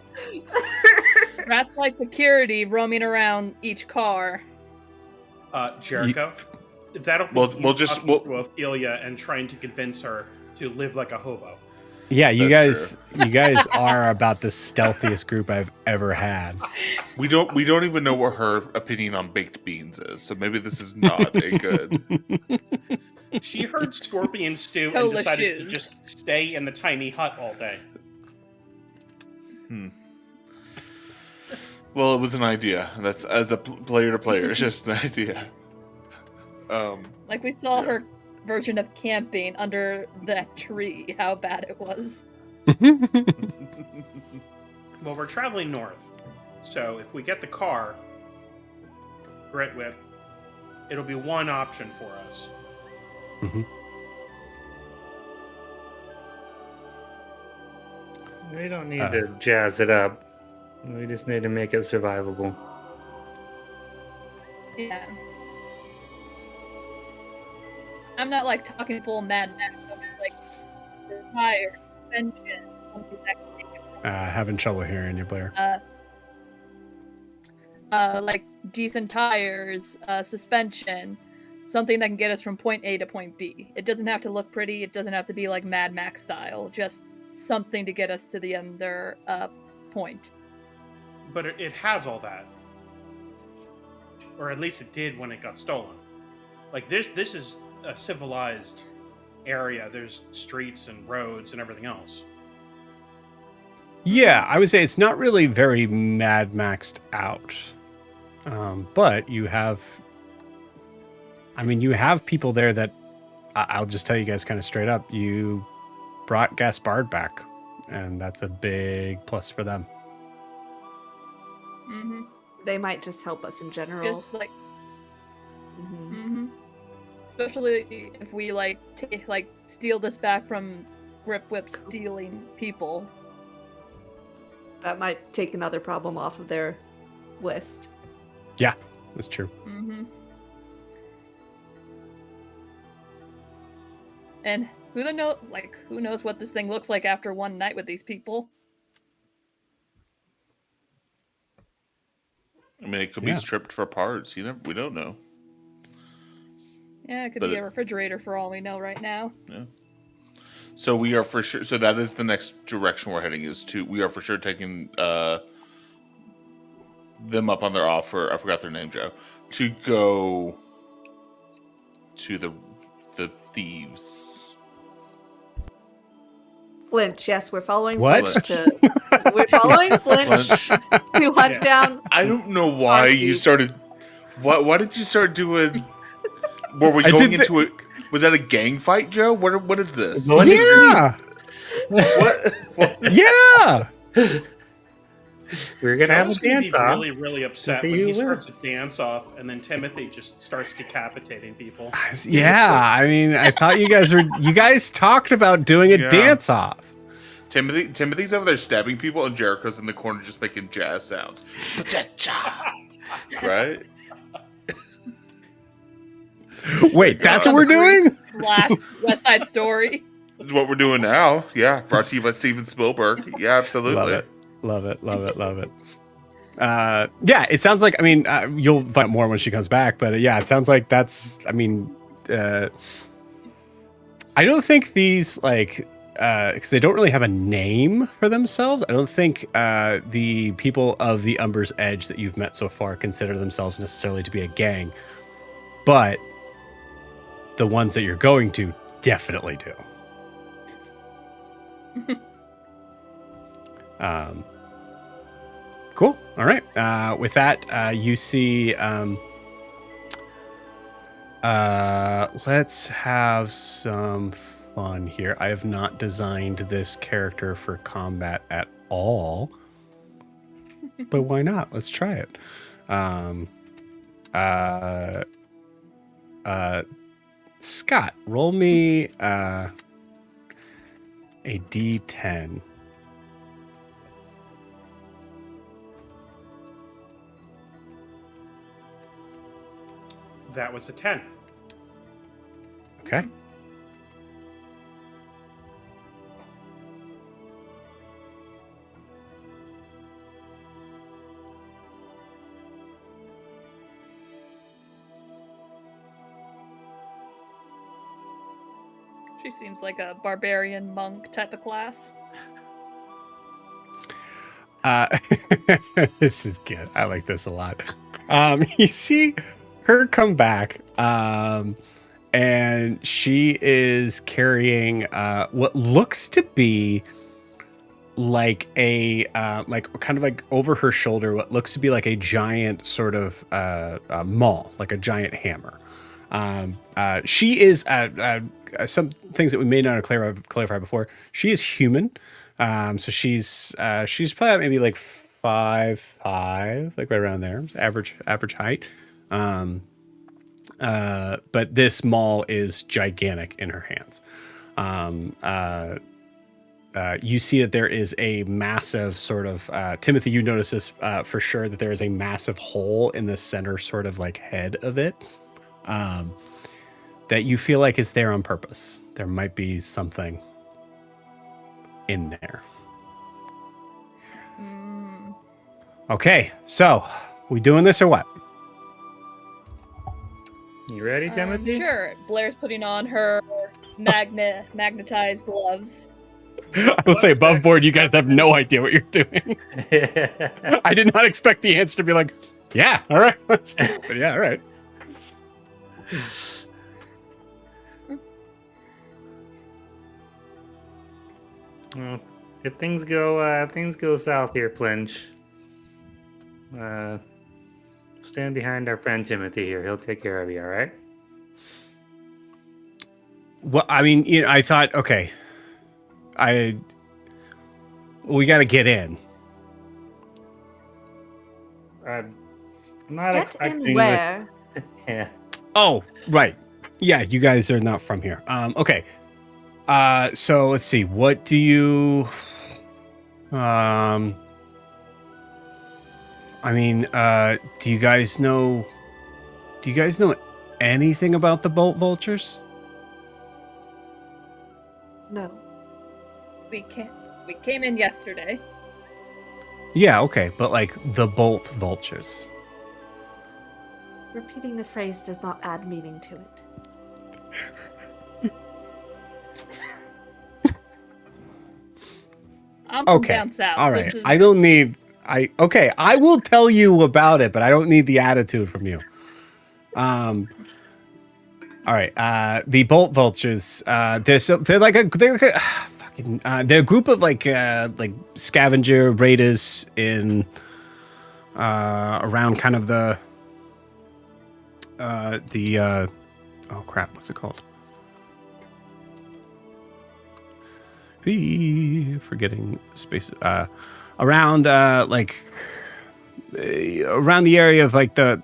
S3: rats like security roaming around each car.
S6: Jericho. That'll be
S2: We'll
S6: you
S2: just-
S6: talking
S2: we'll-
S6: to Ophelia and trying to convince her to live like a hobo.
S1: Yeah, you
S2: That's
S1: guys are about the stealthiest group I've ever had.
S2: We don't even know what her opinion on baked beans is, so maybe this is not a good.
S6: She heard scorpion stew and
S3: Cola
S6: decided to
S3: shoes.
S6: just stay in the tiny hut all day.
S2: Well, it was an idea. That's as a player to player. It's just an idea.
S3: Like, we saw
S2: Yeah.
S3: her version of camping under that tree, how bad it was.
S6: Well, we're traveling north, so if we get the car, Grit Whip, it'll be one option for us.
S5: We don't need to jazz it up. We just need to make it survivable.
S3: Yeah. I'm not, like, talking full Mad Max. I'm just, like, the tire, suspension, something that can make it
S1: Having trouble hearing you, Blair.
S3: like decent tires, suspension, something that can get us from point A to point B. It doesn't have to look pretty. It doesn't have to be like Mad Max style. Just something to get us to the other point.
S6: But it has all that, or at least it did when it got stolen. Like this is a civilized area. There's streets and roads and everything else.
S1: Yeah, I would say it's not really very Mad Maxed out. But you have people there that I'll just tell you guys kind of straight up, you brought Gaspard back, and that's a big plus for them.
S3: Mm-hmm.
S4: They might just help us in general.
S3: Just like,
S4: Mhm.
S3: especially if we steal this back from Grip Whip stealing people.
S4: That might take another problem off of their list.
S1: Yeah, that's true.
S3: Mm-hmm. And who knows what this thing looks like after one night with these people?
S2: I mean, it could be stripped for parts. We don't know.
S3: Yeah, it could be a refrigerator for all we know right now.
S2: Yeah. So we are for sure. So that is the next direction we're heading. We are for sure taking them up on their offer. I forgot their name, Joe. To go to the thieves.
S4: Flinch, yes, we're following
S1: What?
S4: Flinch. We're following Flinch to hunt down.
S2: I don't know why you
S4: Archie.
S2: started. Why did you start doing? Were we going into it? Was that a gang fight, Joe? What is this?
S1: Yeah.
S2: What?
S1: Yeah.
S5: We're gonna have a
S6: Joe's gonna
S5: dance
S6: be
S5: off.
S6: really, really upset
S5: see
S6: when
S5: who
S6: he starts
S5: wins.
S6: to dance off, and then Timothy just starts decapitating people.
S1: Yeah. I mean, I thought you guys talked about doing a
S2: Yeah.
S1: dance off.
S2: Timothy's over there stabbing people, and Jericho's in the corner just making jazz sounds. Right?
S1: Wait, that's what we're doing?
S3: Slash West Side Story.
S2: That's what we're doing now. Yeah, brought to you by Steven Spielberg. Yeah, absolutely.
S1: Love it. Yeah, it sounds like, I mean, you'll find more when she comes back, but yeah, it sounds like that's, I mean, I don't think these, because they don't really have a name for themselves, I don't think the people of the Umber's Edge that you've met so far consider themselves necessarily to be a gang, but the ones that you're going to definitely do. Cool. All right. With that, you see. Let's have some fun here. I have not designed this character for combat at all, but why not? Let's try it. Scott, roll me a D10.
S6: That was a 10.
S1: Okay.
S3: She seems like a barbarian monk type of class.
S1: This is good. I like this a lot. You see her come back, and she is carrying what looks to be like a kind of like over her shoulder, what looks to be like a giant sort of maul, like a giant hammer. She is some things that we may not have clarified before. She is human, so she's probably maybe like 5'5", like right around there, average height. But this maul is gigantic in her hands. You see that there is a massive sort of Timothy. You notice this for sure, that there is a massive hole in the center, sort of like head of it. That you feel like is there on purpose. There might be something in there. Okay, so we doing this or what?
S5: You ready, Timothy?
S3: Sure. Blair's putting on her magnetized gloves.
S1: I will say above board, you guys have no idea what you're doing. I did not expect the answer to be like, yeah, all right, let's do it. But yeah, all right.
S5: Well, if things go south here, Plinch, stand behind our friend Timothy here. He'll take care of you. All right.
S1: Well, I mean, I thought, okay, we got to get in.
S5: I'm not
S4: Get
S5: expecting
S4: in where?
S5: Yeah.
S1: Oh, right. Yeah, you guys are not from here. Okay. So let's see. What do you? I mean, do you guys know? Do you guys know anything about the bolt vultures?
S4: No.
S3: We came in yesterday.
S1: Yeah. Okay, but like the bolt vultures.
S4: Repeating the phrase does not add meaning to it.
S3: I'm from
S1: Okay.
S3: down south.
S1: All right.
S3: This is-
S1: I don't need. Okay. I will tell you about it, but I don't need the attitude from you. All right. The bolt vultures. They're like a fucking. They're a group of like scavenger raiders in around kind of the oh crap, what's it called? Forgetting space. Around around the area of like I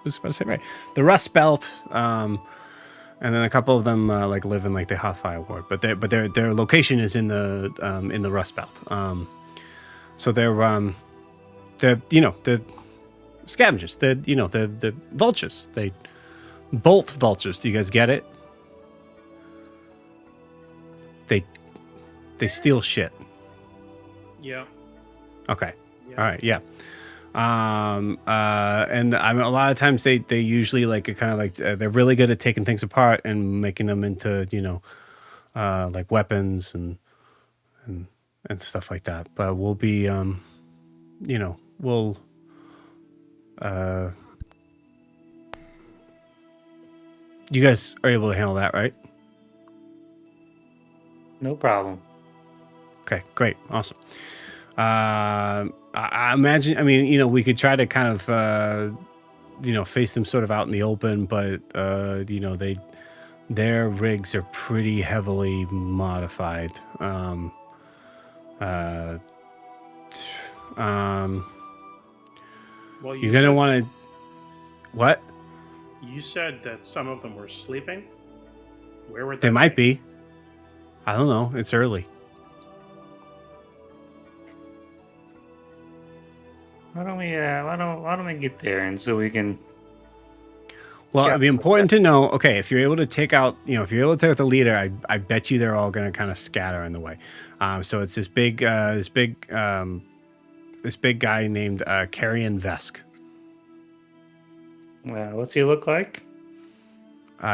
S1: was about to say right, the Rust Belt. And then a couple of them like live in like the Hotfire Ward, but their location is in the Rust Belt. So they're the scavengers. The vultures. They bolt vultures. Do you guys get it? They steal shit.
S6: Yeah.
S1: Okay.
S6: Yeah.
S1: All right. Yeah. And I mean, a lot of times they usually like kind of like they're really good at taking things apart and making them into like weapons and stuff like that. But we'll be we'll you guys are able to handle that, right?
S5: No problem.
S1: Okay, great, awesome. I imagine. I mean, we could try to kind of, face them sort of out in the open, but their rigs are pretty heavily modified.
S6: Well,
S1: You're gonna want to. What?
S6: You said that some of them were sleeping. Where were they?
S1: They might be. I don't know. It's early.
S5: Why don't we get there and so we can.
S1: Well,
S5: scout
S1: it'd be
S5: what's
S1: important
S5: up.
S1: to know. Okay, if you're able to take out, if you're able to take out the leader, I bet you they're all going to kind of scatter in the way. So it's this big guy named Carrion Vesk.
S5: Well, what's he look like?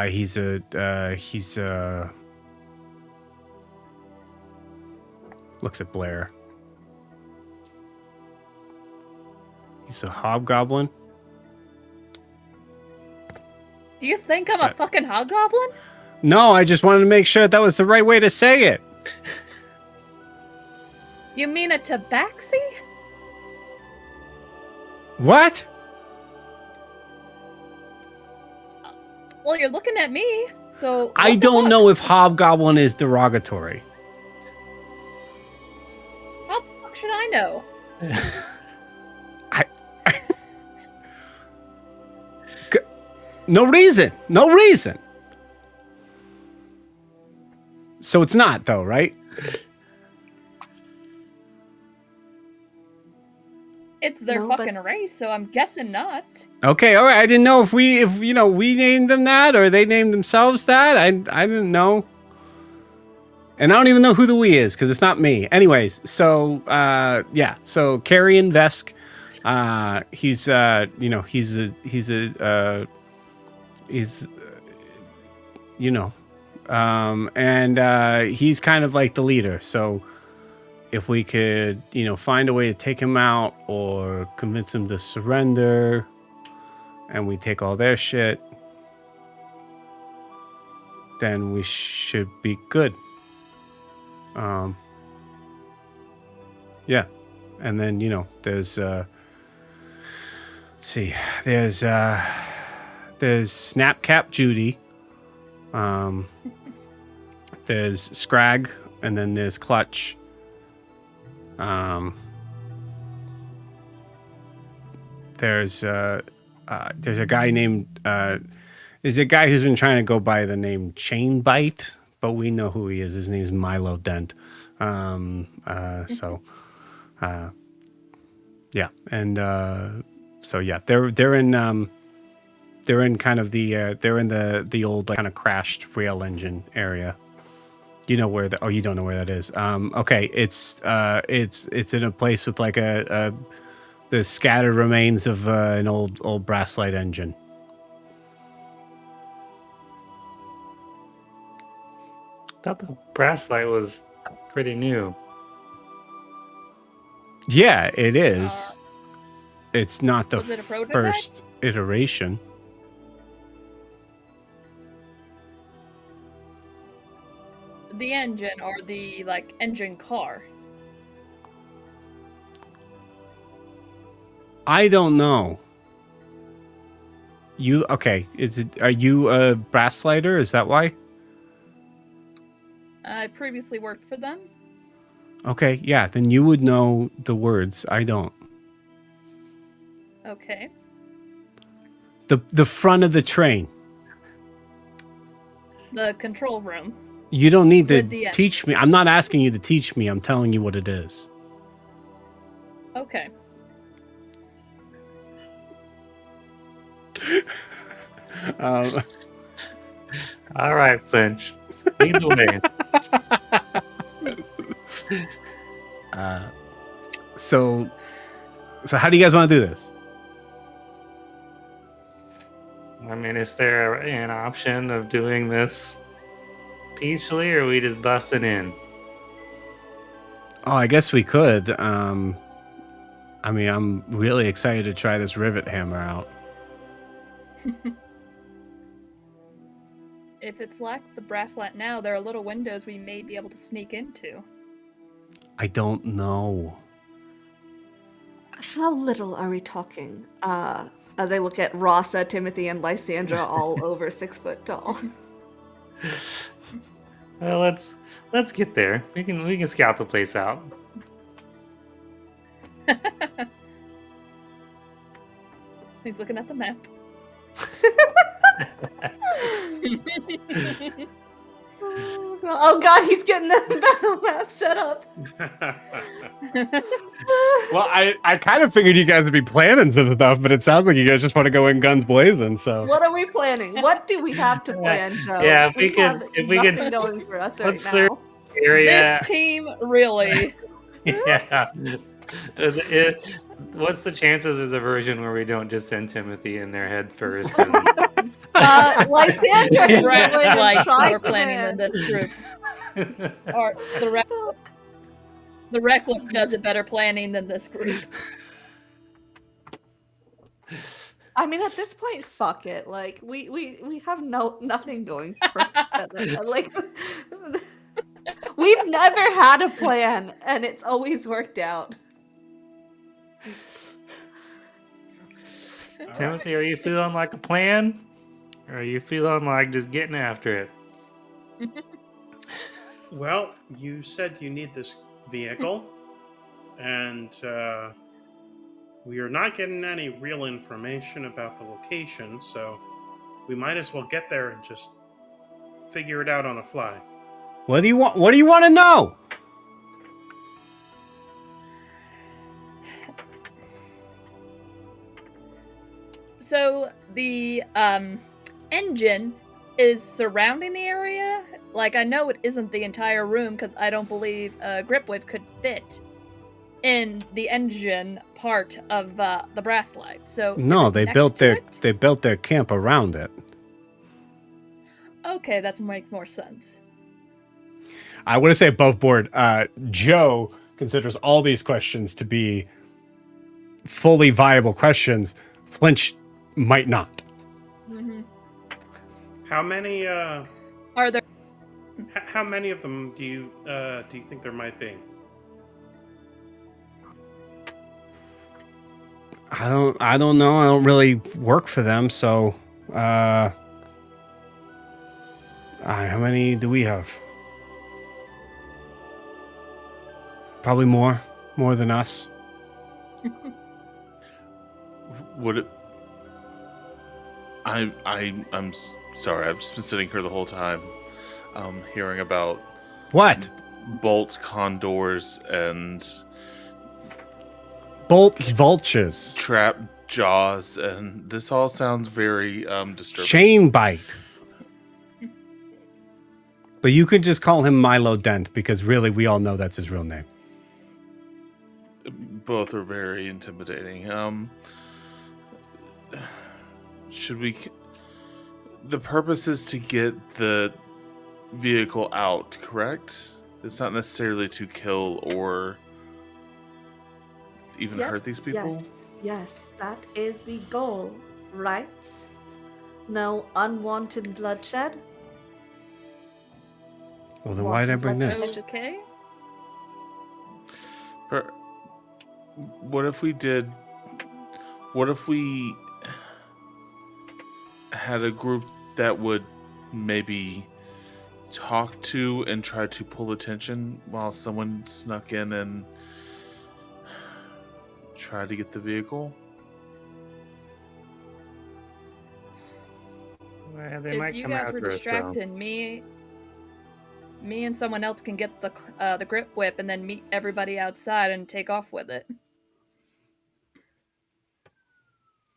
S1: He's looks at Blair. He's a hobgoblin.
S3: Do you think I'm a fucking hobgoblin?
S1: No, I just wanted to make sure that was the right way to say it.
S3: You mean a tabaxi?
S1: What?
S3: Well, you're looking at me, so...
S1: I
S3: what the
S1: don't
S3: fuck?
S1: know if hobgoblin is derogatory.
S3: How the fuck should I know?
S1: No reason. No reason. So it's not, though, right?
S3: It's their
S4: No, but-
S3: fucking race, so I'm guessing not.
S1: Okay, all right. I didn't know if we named them that or they named themselves that. I didn't know. And I don't even know who the we is because it's not me. Anyways, so yeah. So Carrion Vesk, he's he's, and he's kind of like the leader. So if we could, find a way to take him out or convince him to surrender, and we take all their shit, then we should be good. Yeah. And then, there's, let's see, there's Snapcap Judy. There's Scrag, and then there's Clutch. There's a guy named, there's a guy who's been trying to go by the name Chainbite, but we know who he is. His name's Milo Dent. Yeah, and so yeah, they're in kind of they're in the old kind of crashed rail engine area. You know where you don't know where that is. Okay, it's in a place with like the scattered remains of an old Brasslight engine.
S5: I thought the Brasslight was pretty new.
S1: Yeah, it is. It's not the
S3: Was it a prototype?
S1: first iteration.
S3: The engine or the engine car?
S1: I don't know. Are you a Brasslighter? Is that why?
S3: I previously worked for them.
S1: Okay, yeah, then you would know the words. I don't.
S3: Okay.
S1: The front of the train.
S3: The control room.
S1: You don't need to
S3: With the
S1: teach me. I'm not asking you to teach me. I'm telling you what it is.
S3: Okay.
S1: Um,
S5: All right, Flinch. Lead the way.
S1: So how do you guys want to do this?
S5: I mean, is there an option of doing this peacefully, or are we just busting in?
S1: Oh, I guess we could. I mean, I'm really excited to try this rivet hammer out.
S3: If it's like the Brasslight now, there are little windows we may be able to sneak into.
S1: I don't know.
S4: How little are we talking? As I look at Rasa, Timothy, and Lysandra, all over 6 foot tall.
S5: Well, let's get there. We can scout the place out.
S3: He's looking at the map.
S4: Oh god, he's getting the battle map set up.
S1: Well, I kind of figured you guys would be planning some stuff, but it sounds like you guys just want to go in guns blazing. So
S4: What are we planning? What do we have to plan, Joe?
S5: Yeah, if we can
S4: nothing going for us right
S5: let's search
S4: now.
S5: area.
S3: This team really.
S5: Yeah. What's the chances there's a version where we don't just send Timothy in their heads first? And...
S4: Lysandra
S3: Brasslight
S4: tried
S3: more
S4: to
S3: planning
S4: plan.
S3: than this group. Or the reckless. The reckless does it better planning than this group.
S4: I mean, at this point, fuck it. Like we have nothing going for us. Like we've never had a plan, and it's always worked out.
S5: Timothy, are you feeling like a plan? Or are you feeling like just getting after it?
S6: Well, you said you need this vehicle, and we are not getting any real information about the location, so we might as well get there and just figure it out on the fly.
S1: what do you want? What do you want to know?
S3: So the engine is surrounding the area. Like, I know it isn't the entire room because I don't believe a grip whip could fit in the engine part of the Brasslight. So
S1: No,
S3: is it
S1: they
S3: next
S1: built
S3: to
S1: their
S3: it?
S1: camp around it.
S3: Okay, that makes more sense.
S1: I want to say above board, Joe considers all these questions to be fully viable questions. Flinch might not.
S3: Mm-hmm.
S6: How many
S3: Are there?
S6: how many of them do you think there might be?
S1: I don't know. I don't really work for them, so how many do we have? Probably more than us.
S2: Would it? I'm sorry. I've just been sitting here the whole time, hearing about
S1: What?
S2: bolt condors and
S1: Bolt vultures.
S2: trap jaws, and this all sounds very disturbing.
S1: Chain bite. But you could just call him Milo Dent because really we all know that's his real name.
S2: Both are very intimidating. Should we? The purpose is to get the vehicle out, correct? It's not necessarily to kill or even
S4: Yep,
S2: hurt these people.
S4: Yes, that is the goal, right? No unwanted bloodshed.
S1: Well, then why did I bring this?
S3: Okay.
S2: What if we did? What if we had a group that would maybe talk to and try to pull attention while someone snuck in and tried to get the vehicle?
S5: Well, they
S3: If
S5: might
S3: you
S5: come
S3: guys were
S5: after us, though.
S3: distracted, me and someone else can get the grip whip and then meet everybody outside and take off with it.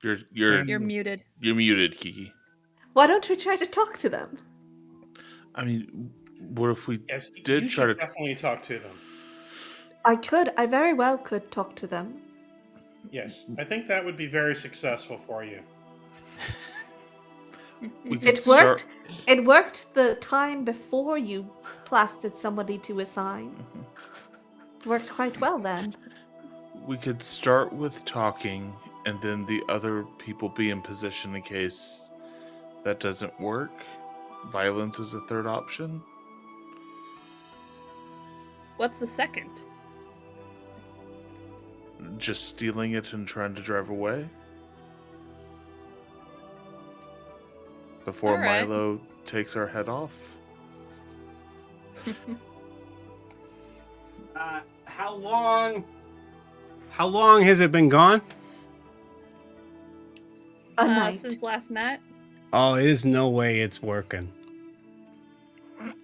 S3: You're muted.
S2: You're muted, Kiki.
S4: Why don't we try to talk to them?
S2: I mean, what if we
S6: Yes,
S2: did
S6: you
S2: try to?
S6: should definitely talk to them.
S4: I very well could talk to them.
S6: Yes, I think that would be very successful for you.
S2: We could
S4: It worked. It worked the time before you plastered somebody to a sign. It worked quite well then.
S2: We could start with talking, and then the other people be in position in case that doesn't work. Violence is a third option.
S3: What's the second?
S2: Just stealing it and trying to drive away. Before
S3: All right.
S2: Milo takes our head off.
S1: How long has it been gone?
S4: A night.
S3: Since last night.
S1: Oh, there's no way it's working.
S3: Fuck.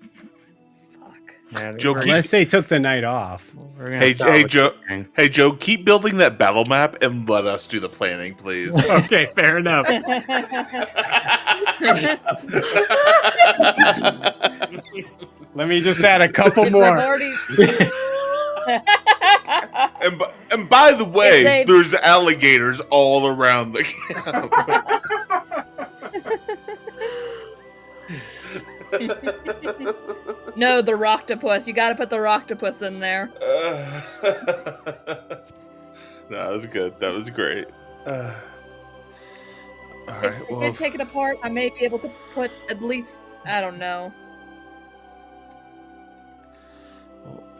S5: Yeah,
S2: Joe,
S5: we're,
S2: keep-
S1: Unless they took the night off.
S5: we're gonna
S2: Hey,
S5: salvage
S2: Joe.
S5: this thing.
S2: Hey, Joe, keep building that battle map and let us do the planning, please.
S1: Okay, fair enough. Let me just add a couple
S3: If
S1: more.
S3: they've already...
S2: And by the way,
S3: they-
S2: there's alligators all around the camp.
S3: No, the roctopus. You gotta put the roctopus in there.
S2: No, that was good. That was great. All right.
S3: If
S2: Well,
S3: we take it apart, I may be able to put at least, I don't know.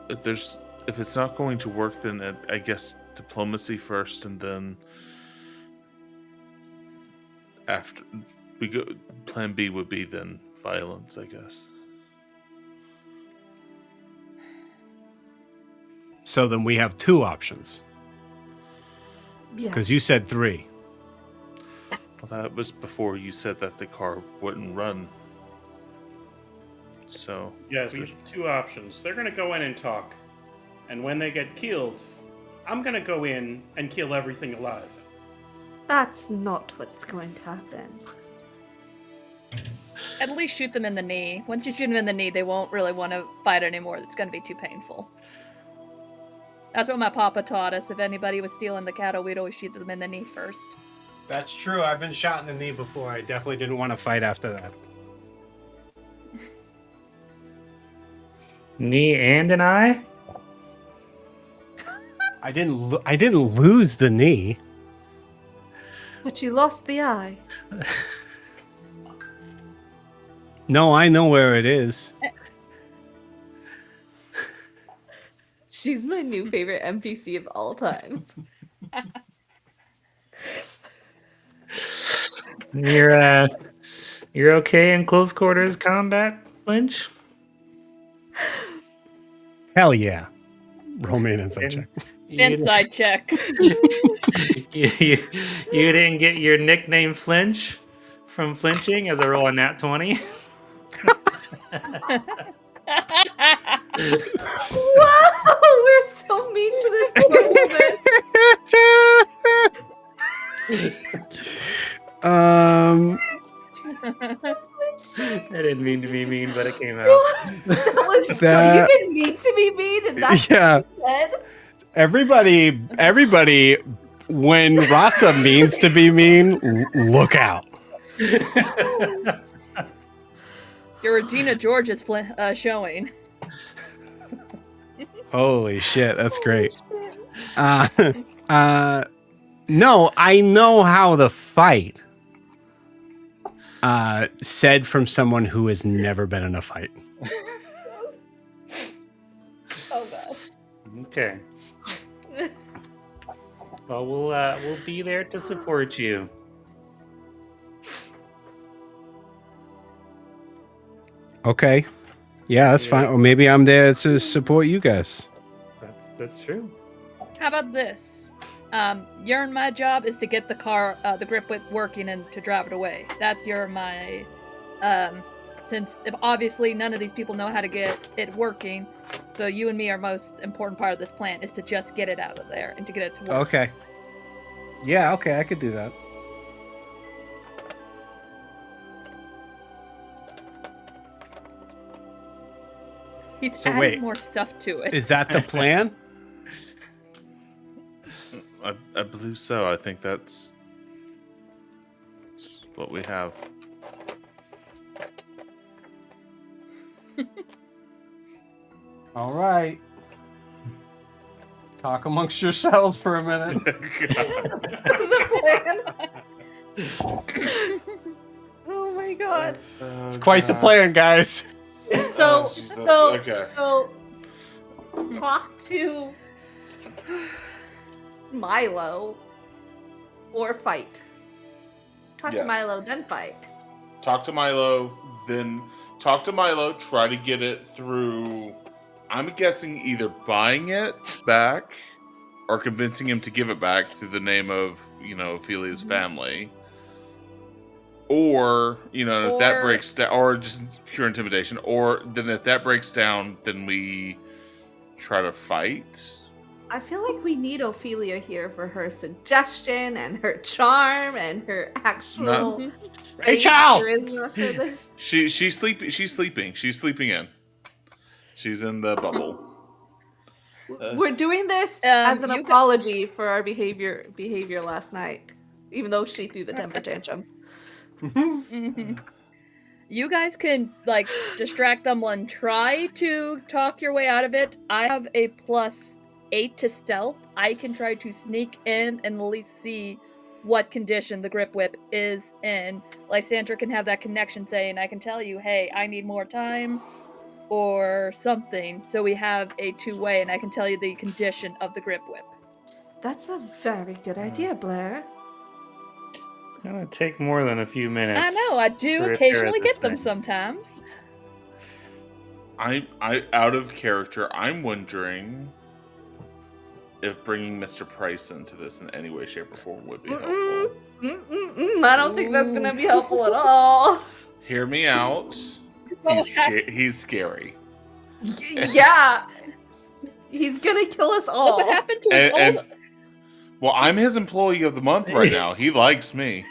S2: if it's not going to work, then I guess diplomacy first, and then after we go, Plan B would be then violence, I guess.
S1: So then we have two options. Because you said three.
S2: Well, that was before you said that the car wouldn't run. So
S6: Yes, we have two options. They're going to go in and talk. And when they get killed, I'm going to go in and kill everything alive.
S4: That's not what's going to happen.
S3: At least shoot them in the knee. Once you shoot them in the knee, they won't really want to fight anymore. It's going to be too painful. That's what my papa taught us. If anybody was stealing the cattle, we'd always shoot them in the knee first.
S1: That's true. I've been shot in the knee before. I definitely didn't want to fight after that.
S5: Knee and an eye?
S1: I didn't lose the knee.
S4: But you lost the eye.
S1: No, I know where it is.
S4: She's my new favorite NPC of all times.
S5: You're okay in close quarters combat, Flinch?
S1: Hell yeah. Roll me an insight check.
S3: Inside check.
S5: You didn't get your nickname Flinch from flinching as I roll a nat 20?
S4: Wow, we're so mean to this poor woman.
S5: I didn't mean to be mean, but it came out.
S4: That was so, you didn't mean to be mean, and that's
S1: Yeah.
S4: what you said.
S1: Everybody, when Rasa means to be mean, look out.
S3: Your Regina George is showing.
S1: Holy shit, that's great. No, I know how to fight. Said from someone who has never been in a fight.
S4: Oh god.
S5: Okay. Well, we'll be there to support you.
S1: Okay. Yeah, that's fine. Or maybe I'm there to support you guys.
S5: That's true.
S3: How about this? Your and my job is to get the car, the grip whip working and to drive it away. That's your and my. Since obviously none of these people know how to get it working, so you and me are most important part of this plan is to just get it out of there and to get it to work.
S1: Okay. Yeah, okay, I could do that.
S3: He's
S1: So
S3: adding
S1: wait.
S3: more stuff to it.
S1: Is that the plan?
S2: I believe so. I think that's what we have.
S1: All right. Talk amongst yourselves for a minute.
S4: The plan. Oh my god.
S1: It's quite the plan, guys.
S4: So,
S2: Jesus.
S4: so,
S2: Okay.
S4: so, talk to Milo or fight. Talk to
S2: Yes.
S4: Milo, then fight.
S2: Talk to Milo, then talk to Milo, try to get it through. I'm guessing either buying it back or convincing him to give it back through the name of, Ophelia's family. Or, if that
S3: Or-
S2: breaks down, or just pure intimidation. Or then if that breaks down, then we try to fight.
S4: I feel like we need Ophelia here for her suggestion and her charm and her actual
S1: Hey, child!
S4: charisma for this.
S2: She's sleeping. She's sleeping in. She's in the bubble.
S4: We're doing this as an apology for our behavior last night, even though she threw the temper tantrum.
S3: Mhm. You guys can distract them and try to talk your way out of it. I have a +8 to stealth. I can try to sneak in and at least see what condition the grip whip is in. Lysandra can have that connection saying, I can tell you, hey, I need more time or something. So we have a two-way and I can tell you the condition of the grip whip.
S4: That's a very good idea, Blair.
S5: It's gonna take more than a few minutes.
S3: I know, I do
S5: to repair
S3: occasionally
S5: this
S3: get them
S5: thing.
S3: sometimes.
S2: I out of character. I'm wondering if bringing Mr. Price into this in any way, shape, or form would be helpful.
S4: I don't think that's gonna be helpful at all.
S2: Hear me out. He's scary.
S4: Yeah, he's gonna kill us all.
S3: Look what happened to his
S2: And,
S3: old...
S2: well, I'm his employee of the month right now. He likes me.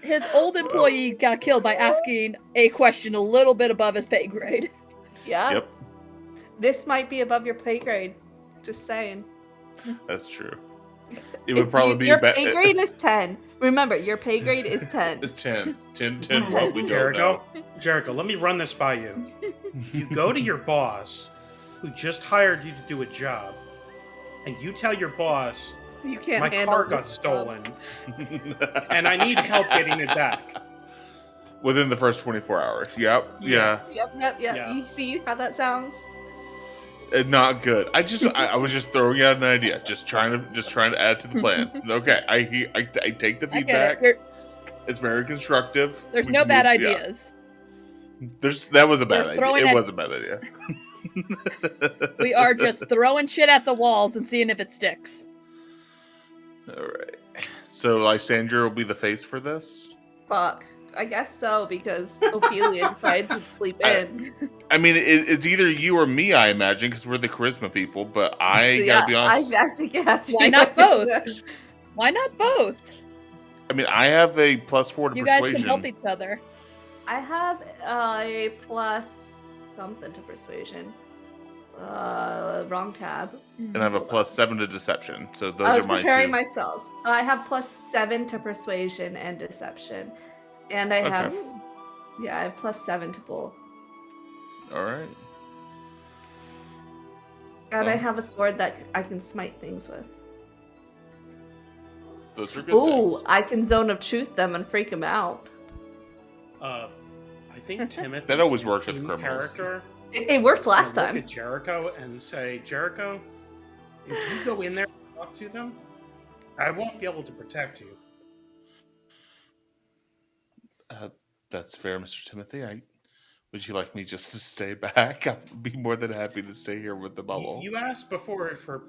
S3: His old employee got killed by asking a question a little bit above his pay grade.
S4: Yeah.
S2: Yep,
S4: This might be above your pay grade. Just saying.
S2: that's true. It would probably be
S4: your
S2: about.
S4: pay grade is 10. Remember, your pay grade is 10.
S2: It's 10. 10 what we don't know.
S6: Jericho, let me run this by you. You go to your boss, who just hired you to do a job, and you tell your boss,
S4: You can't
S6: my
S4: handle
S6: car
S4: this
S6: got
S4: job.
S6: stolen, and I need help getting it back.
S2: Within the first 24 hours. Yep. Yeah.
S4: Yep.
S6: Yeah.
S4: You see how that sounds?
S2: Not good. I was just throwing out an idea, just trying to add to the plan. Okay, I take the
S3: I get
S2: feedback.
S3: it.
S2: It's very constructive.
S3: There's
S2: We
S3: no
S2: can
S3: bad
S2: move- yeah.
S3: ideas.
S2: That was a bad
S3: We're
S2: idea.
S3: throwing
S2: It
S3: at-
S2: was a bad idea.
S3: We are just throwing shit at the walls and seeing if it sticks.
S2: All right. So Lysandra will be the face for this.
S4: Fuck. I guess so, because Ophelia decided to sleep in.
S2: I mean, it's either you or me, I imagine, because we're the charisma people. But I gotta be honest.
S4: I think it has to
S3: Why
S4: be
S3: not both?
S4: Lysandra.
S3: Why not both?
S2: I mean, I have a +4 to
S3: You guys
S2: persuasion.
S3: can help each other.
S4: I have a plus something to persuasion. Wrong tab.
S2: And I have a +7 to deception. So those
S4: I was
S2: are my
S4: preparing
S2: two.
S4: my spells. I have +7 to persuasion and deception. And I have, I have +7 to both.
S2: All right.
S4: And I
S2: Oh.
S4: have a sword that I can smite things with.
S2: Those are good
S4: Ooh,
S2: things.
S4: I can zone of truth them and freak them out.
S6: I think Timothy.
S2: That always works with
S6: in
S2: criminals.
S6: Character,
S4: It worked last
S6: look
S4: time.
S6: at Jericho and say, Jericho, if you go in there and talk to them, I won't be able to protect you.
S2: That's fair, Mr. Timothy. Would you like me just to stay back? I'd be more than happy to stay here with the bubble.
S6: You asked before for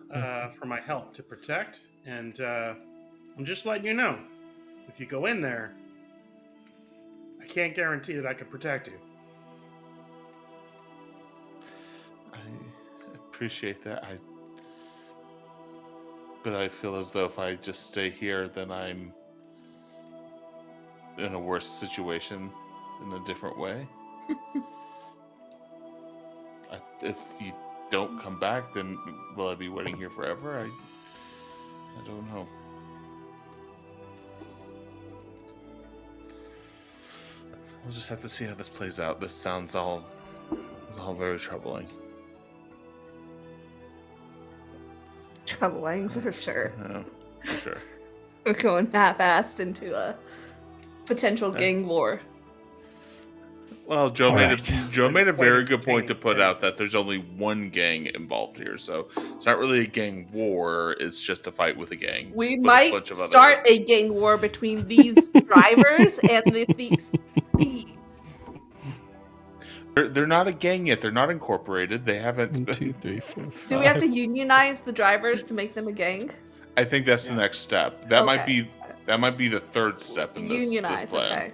S6: my help to protect, and I'm just letting you know. If you go in there, I can't guarantee that I can protect you.
S2: I appreciate that. But I feel as though if I just stay here, then I'm in a worse situation in a different way. If you don't come back, then will I be waiting here forever? I don't know. We'll just have to see how this plays out. This sounds all very troubling.
S4: Troubling for sure.
S2: Yeah, for sure.
S4: We're going half-assed into a potential gang war.
S2: Well, Joe made a very good point to
S6: Gang,
S2: put
S6: yeah.
S2: out that there's only one gang involved here, so it's not really a gang war. It's just a fight with a gang.
S4: We
S2: with a
S4: might
S2: bunch of other-
S4: start a gang war between these drivers and these thieves.
S2: They're not a gang yet. They're not incorporated. They haven't.
S1: 1, 2, 3, 4, 5.
S4: Do we have to unionize the drivers to make them a gang?
S2: I think that's the next step. That might
S4: Okay.
S2: be the third step in this
S4: Unionize,
S2: plan.
S4: okay.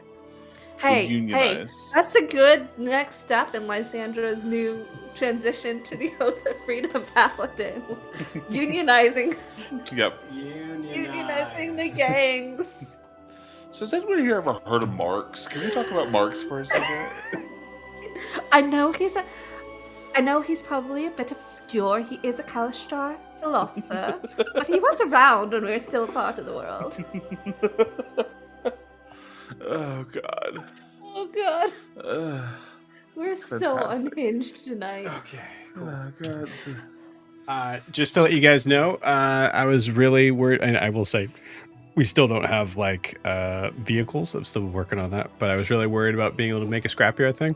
S4: Hey,
S2: unionize.
S4: that's a good next step in Lysandra's new transition to the Oath of Freedom Paladin. Unionizing
S2: Yep.
S4: unionizing the gangs.
S2: So has anybody here ever heard of Marx? Can we talk about Marx for a second?
S4: I know he's probably a bit obscure. He is a Kalashtar philosopher, but he was around when we were still a part of the world.
S2: Oh God.
S4: Oh god, we're so
S2: Fantastic.
S4: unhinged tonight.
S1: Okay.
S2: Oh God.
S1: Just to let you guys know, I was really worried, and I will say, we still don't have like vehicles. I'm still working on that, but I was really worried about being able to make a scrapyard thing.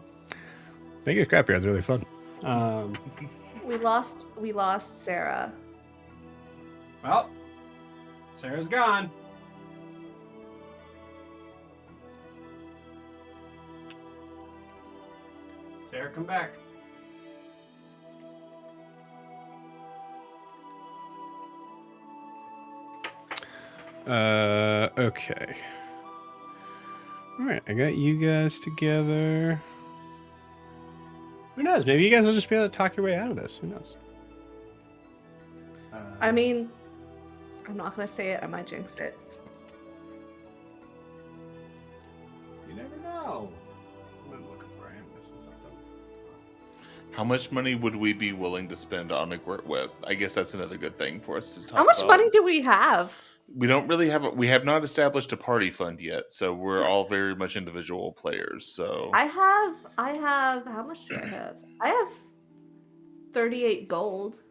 S1: Making a scrapyard is really fun.
S4: We lost Sarah.
S1: Well, Sarah's gone. Sarah, come back. Okay. All right, I got you guys together. Who knows? Maybe you guys will just be able to talk your way out of this. Who knows?
S4: I mean, I'm not gonna say it. I might jinx it.
S1: You never know. I'm looking for. I am missing something.
S2: How much money would we be willing to spend on a Grit Whip? I guess that's another good thing for us to talk about.
S4: How much money do we have?
S2: We don't really have. We have not established a party fund yet, so we're all very much individual players. So
S4: I have. How much do I have? I have 38 gold.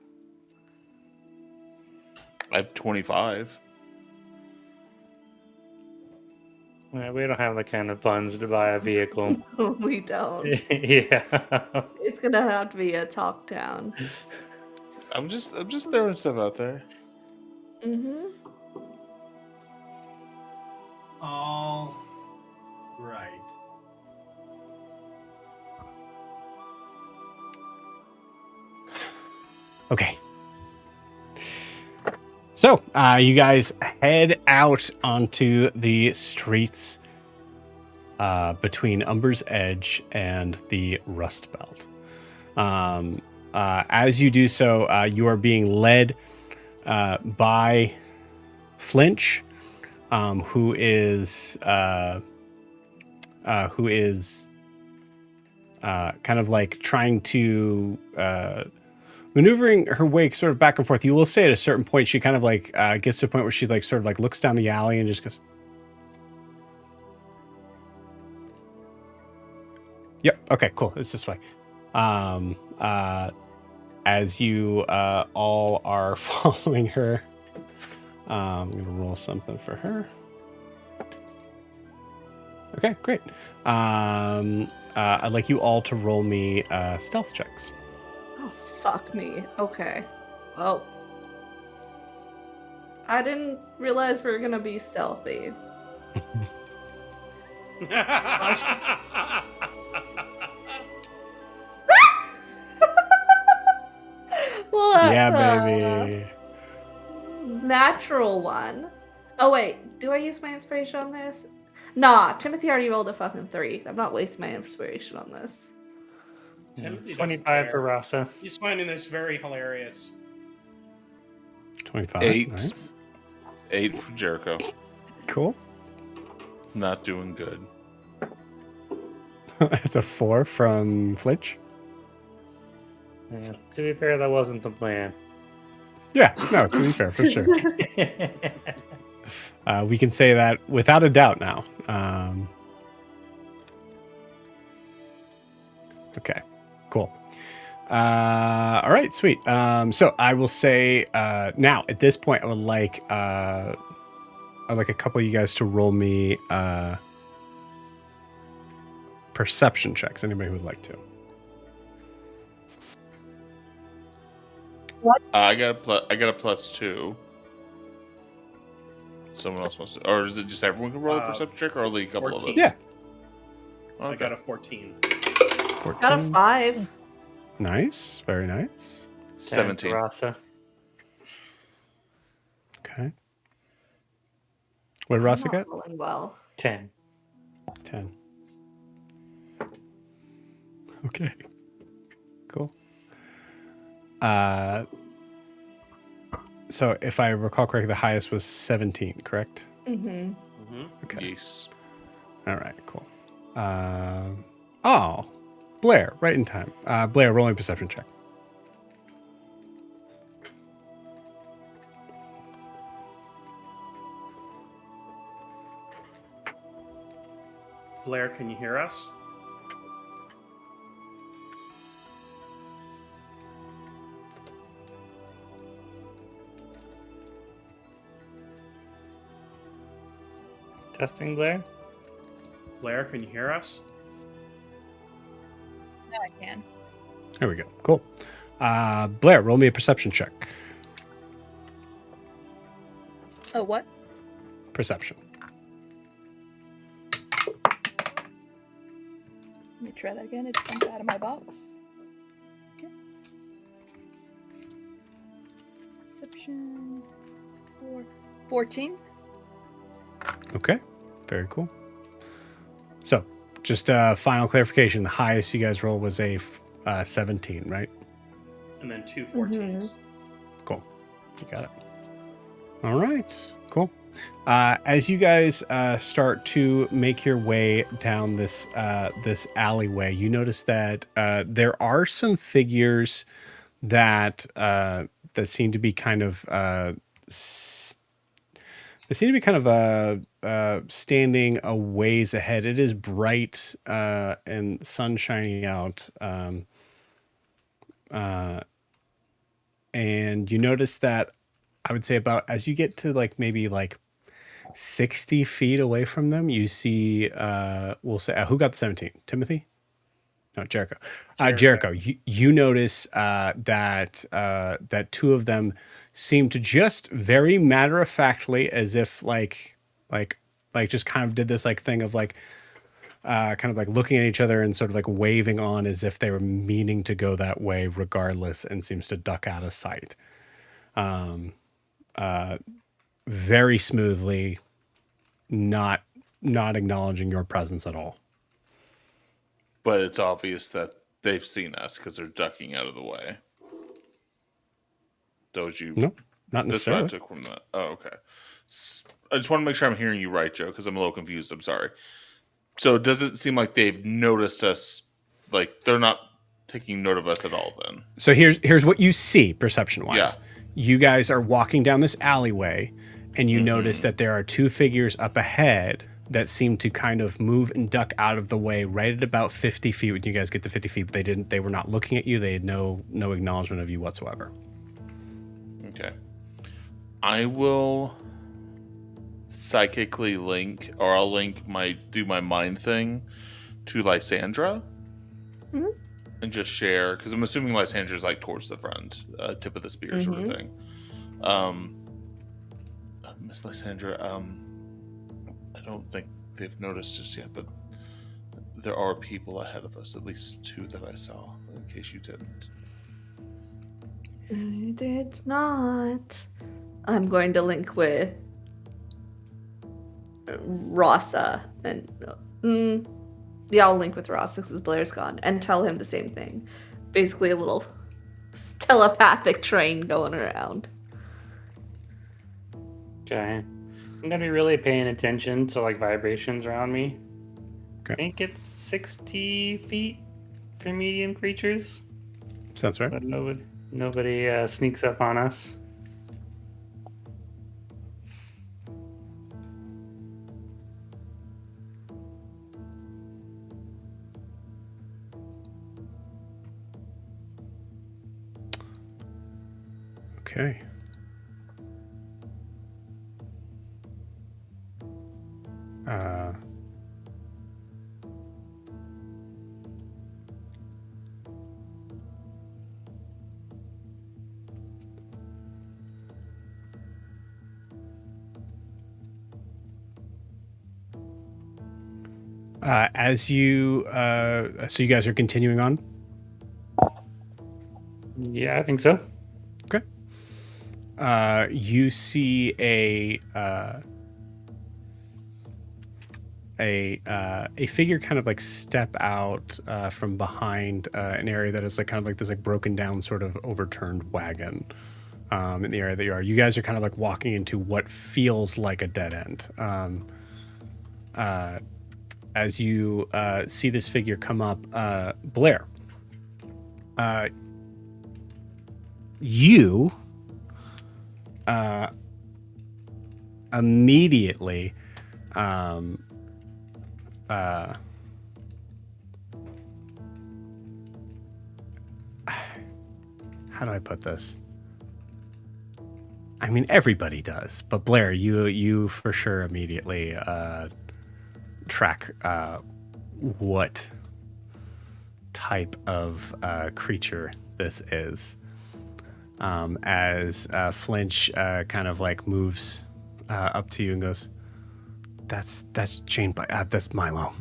S2: I have 25.
S5: Yeah, we don't have the kind of funds to buy a vehicle.
S4: We don't.
S5: Yeah.
S4: It's gonna have to be a talk town.
S2: I'm just throwing stuff out there.
S4: Mm-hmm.
S1: All right. Okay. So, you guys head out onto the streets between Umber's Edge and the Rust Belt. As you do so, you are being led by Flinch, who is kind of like trying to maneuvering her way sort of back and forth. You will say at a certain point she kind of like gets to a point where she like sort of like looks down the alley and just goes, "Yep, okay, cool. It's this way." As you all are following her, I'm gonna roll something for her. Okay, great. I'd like you all to roll me stealth checks.
S4: Oh, fuck me. Okay. Well, I didn't realize we were gonna be stealthy. Well, that's
S1: Yeah, baby.
S4: natural one. Oh wait, do I use my inspiration on this? Nah, Timothy already rolled a fucking 3. I'm not wasting my inspiration on this.
S6: Timothy doesn't
S5: 25 for
S6: care.
S5: Rasa.
S6: He's finding this very hilarious.
S1: 25.
S2: 8.
S1: Nice.
S2: 8 for Jericho.
S1: Cool.
S2: Not doing good.
S1: It's a 4 from Flinch.
S5: Yeah. To be fair, that wasn't the plan.
S1: Yeah, no, to be fair, for sure. We can say that without a doubt now. Okay, cool. All right, sweet. So I will say now at this point, I'd like a couple of you guys to roll me perception checks. Anybody who would like to?
S2: I got a +2. Someone else wants to, or is it just everyone can roll a perception check, or only a couple
S6: 14.
S2: of us?
S1: Yeah.
S2: Okay.
S6: I got a 14.
S1: 14.
S4: Got a 5.
S1: Nice, very nice.
S2: 17.
S5: Rasa.
S1: Okay. What did Rasa get?
S4: Rolling well.
S5: 10.
S1: 10. Okay. Cool. So if I recall correctly, the highest was 17, correct?
S4: Mm-hmm.
S6: Mm-hmm.
S1: Okay.
S2: Yes.
S1: All right, cool. Oh, Blair, right in time. Blair, rolling perception check.
S6: Blair, can you hear us?
S5: Testing, Blair?
S6: Blair, can you hear us?
S3: No, I can.
S1: There we go. Cool. Blair, roll me a perception check.
S3: Oh, what?
S1: Perception.
S3: Let me try that again. It jumped out of my box. Okay. Perception. 14.
S1: Okay. Very cool. So, just final clarification. The highest you guys rolled was a 17, right?
S6: And then 2 14s.
S1: Cool. You got it. All right. Cool. As you guys start to make your way down this this alleyway, you notice that there are some figures that that seem to be kind of standing a ways ahead. It is bright and sun shining out, and you notice that I would say about as you get to like maybe like 60 feet away from them, you see, we'll say, who got the 17? Timothy? No, Jericho. Jericho, you notice that two of them seem to just very matter of factly, as if like just kind of did this like thing of like kind of like looking at each other and sort of like waving on as if they were meaning to go that way regardless, and seems to duck out of sight. Very smoothly, not acknowledging your presence at all.
S2: But it's obvious that they've seen us because they're ducking out of the way. Those you?
S1: No, not
S2: That's what I
S1: necessarily.
S2: took from that. Oh, okay. I just want to make sure I'm hearing you right, Joe, because I'm a little confused. I'm sorry. So it doesn't seem like they've noticed us. Like they're not taking note of us at all. Then.
S1: So here's what you see perception wise.
S2: Yeah.
S1: You guys are walking down this alleyway, and you notice that there are two figures up ahead that seem to kind of move and duck out of the way right at about 50 feet when you guys get to 50 feet, but they were not looking at you. They had no acknowledgement of you whatsoever.
S2: Okay. I will psychically link, or I'll link do my mind thing to Lysandra.
S4: Mhm.
S2: And just share, because I'm assuming Lysandra's like towards the front, tip of the spear sort of thing. Miss Lysandra, I don't think they've noticed just yet, but there are people ahead of us, at least two that I saw, in case you didn't.
S4: I did not. I'm going to link with Rasa and yeah, I'll link with Rasa because Blair's gone and tell him the same thing. Basically, a little telepathic train going around.
S5: Okay. I'm gonna be really paying attention to like vibrations around me.
S1: Okay.
S5: I think it's 60 feet for medium creatures.
S1: Sounds right.
S5: But nobody sneaks up on us.
S1: Okay. As you, so you guys are continuing on?
S5: Yeah, I think so.
S1: Okay. You see a figure kind of like step out from behind an area that is like kind of like this like broken down sort of overturned wagon in the area that you are. You guys are kind of like walking into what feels like a dead end. As you see this figure come up, Blair, you immediately how do I put this? I mean, everybody does, but Blair, you for sure immediately track what type of creature this is. As Flinch kind of like moves up to you and goes, "That's Jane, that's Milo."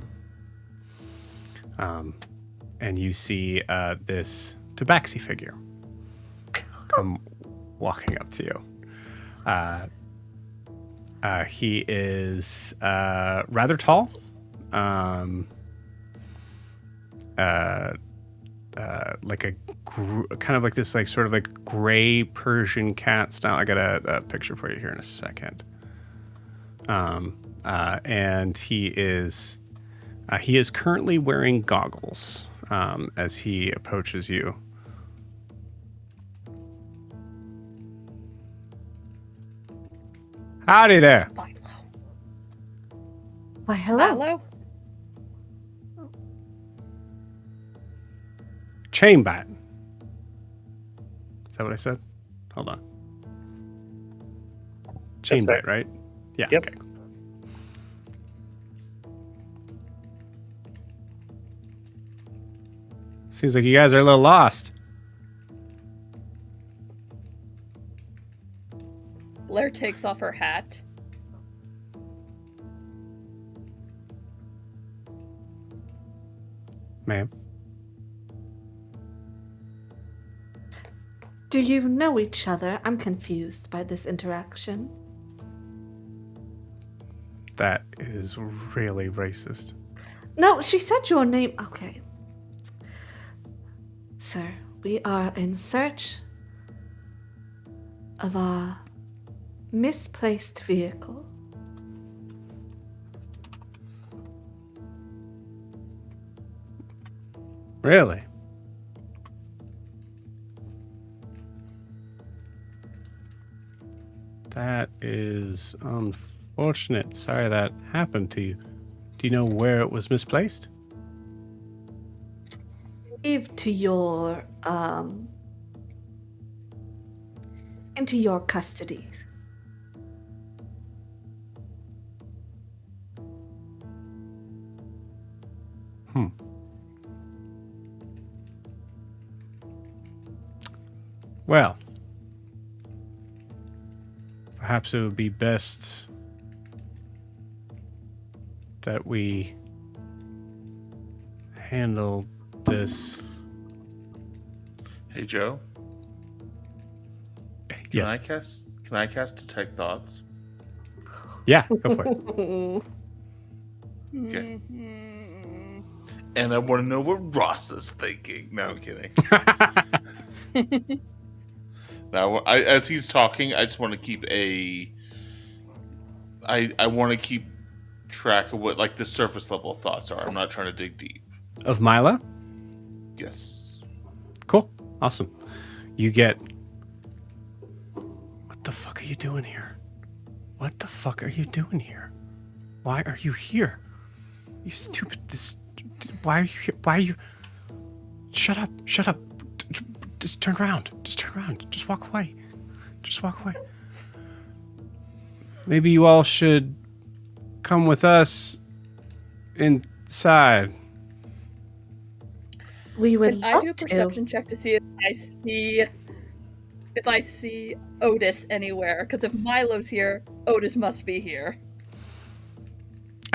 S1: And you see this tabaxi figure come walking up to you. He is rather tall. Like a kind of like this like sort of like gray Persian cat style. I got a picture for you here in a second. and he is currently wearing goggles as he approaches you. Howdy there.
S4: Why, hello.
S3: Hello?
S1: Chainbat. Is that what I said? Hold on.
S5: That's
S1: Chainbat, right? Yeah.
S5: Yep.
S1: Okay. Seems like you guys are a little lost.
S3: Blair takes off her hat.
S1: Ma'am.
S4: Do you know each other? I'm confused by this interaction.
S1: That is really racist.
S4: No, she said your name. Okay. Sir, we are in search of our misplaced vehicle.
S1: Really? That is unfortunate. Sorry that happened to you. Do you know where it was misplaced?
S4: Give to your into your custody.
S1: Well, perhaps it would be best that we handle this.
S2: Hey Joe,
S1: Yes.
S2: Can I cast detect thoughts?
S1: Yeah, go for it.
S2: Okay. And I want to know what Ross is thinking. No, I'm kidding. Now, as he's talking, I just want to keep I want to keep track of what like the surface level thoughts are. I'm not trying to dig deep.
S1: Of Mila?
S2: Yes.
S1: Cool. Awesome. You get... What the fuck are you doing here? What the fuck are you doing here? Why are you here? You stupid... Why are you here? Why are you... Shut up. Shut up. Just turn around. Just turn around. Just walk away. Just walk away. Maybe you all should come with us inside.
S4: We would
S3: Can I
S4: love
S3: do a
S4: to.
S3: perception check to see if I see Otis anywhere? Because if Milo's here, Otis must be here.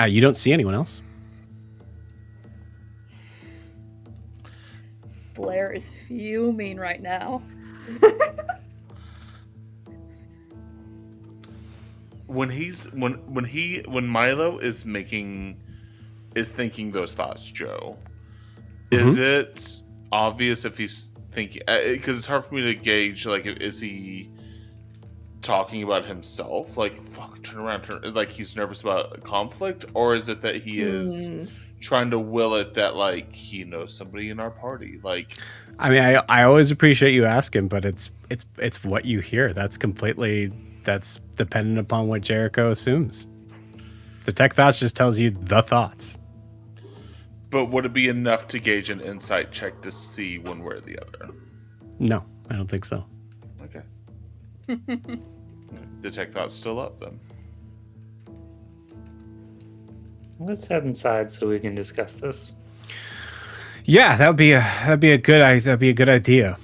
S1: You don't see anyone else.
S3: Blair is fuming right now.
S2: When Milo is thinking those thoughts, Joe, is it obvious if he's thinking? Because it's hard for me to gauge. Like, is he talking about himself? Like, fuck, turn around, like he's nervous about conflict, or is it that he is trying to will it that like he knows somebody in our party? Like,
S1: I mean, I always appreciate you asking, but it's what you hear. That's dependent upon what Jericho assumes. The tech thoughts just tells you the thoughts.
S2: but would it be enough to gauge an insight check to see one way or the other?
S1: No, I don't think so.
S2: Okay. Detect thoughts still up then.
S5: Let's head inside so we can discuss this.
S1: Yeah, that'd be a good idea.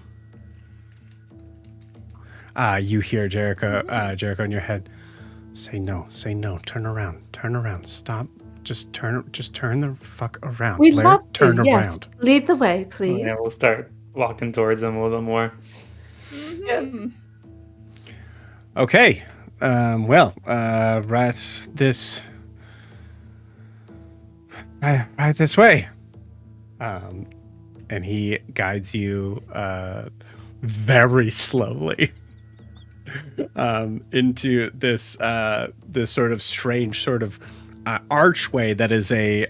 S1: You hear Jericho in your head. Say no, turn around, stop. Just turn the fuck around.
S4: We'd
S1: Blair,
S4: love to,
S1: turn
S4: yes.
S1: around.
S4: Lead the way, please.
S5: Yeah, we'll start walking towards them a little bit more.
S3: Mm-hmm.
S1: Okay. Right this way. And he guides you very slowly into this this sort of strange sort of archway that is an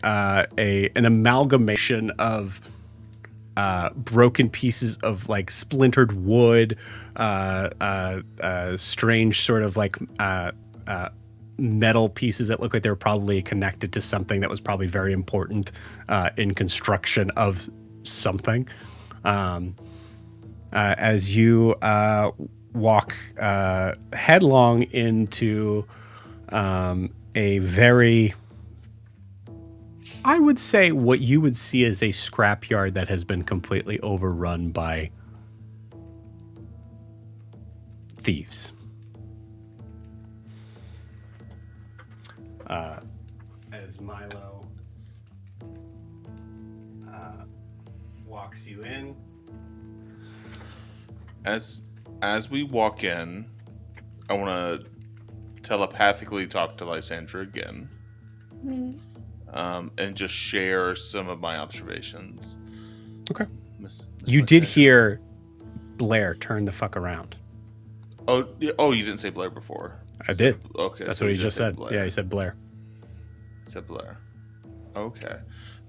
S1: amalgamation of broken pieces of like splintered wood, strange sort of like metal pieces that look like they're probably connected to something that was probably very important in construction of something. As you walk headlong into a very, I would say, what you would see as a scrapyard that has been completely overrun by thieves. As Milo walks you in.
S2: As we walk in, I want to telepathically talk to Lysandra again, and just share some of my observations.
S1: Okay.
S2: Miss
S1: You did
S2: Lysandra.
S1: hear Blair turn the fuck around.
S2: Oh, you didn't say Blair before.
S1: I did.
S2: Okay,
S1: That's
S2: so
S1: what
S2: you
S1: he just said.
S2: Blair.
S1: Yeah, he said Blair.
S2: Said Blair. Okay.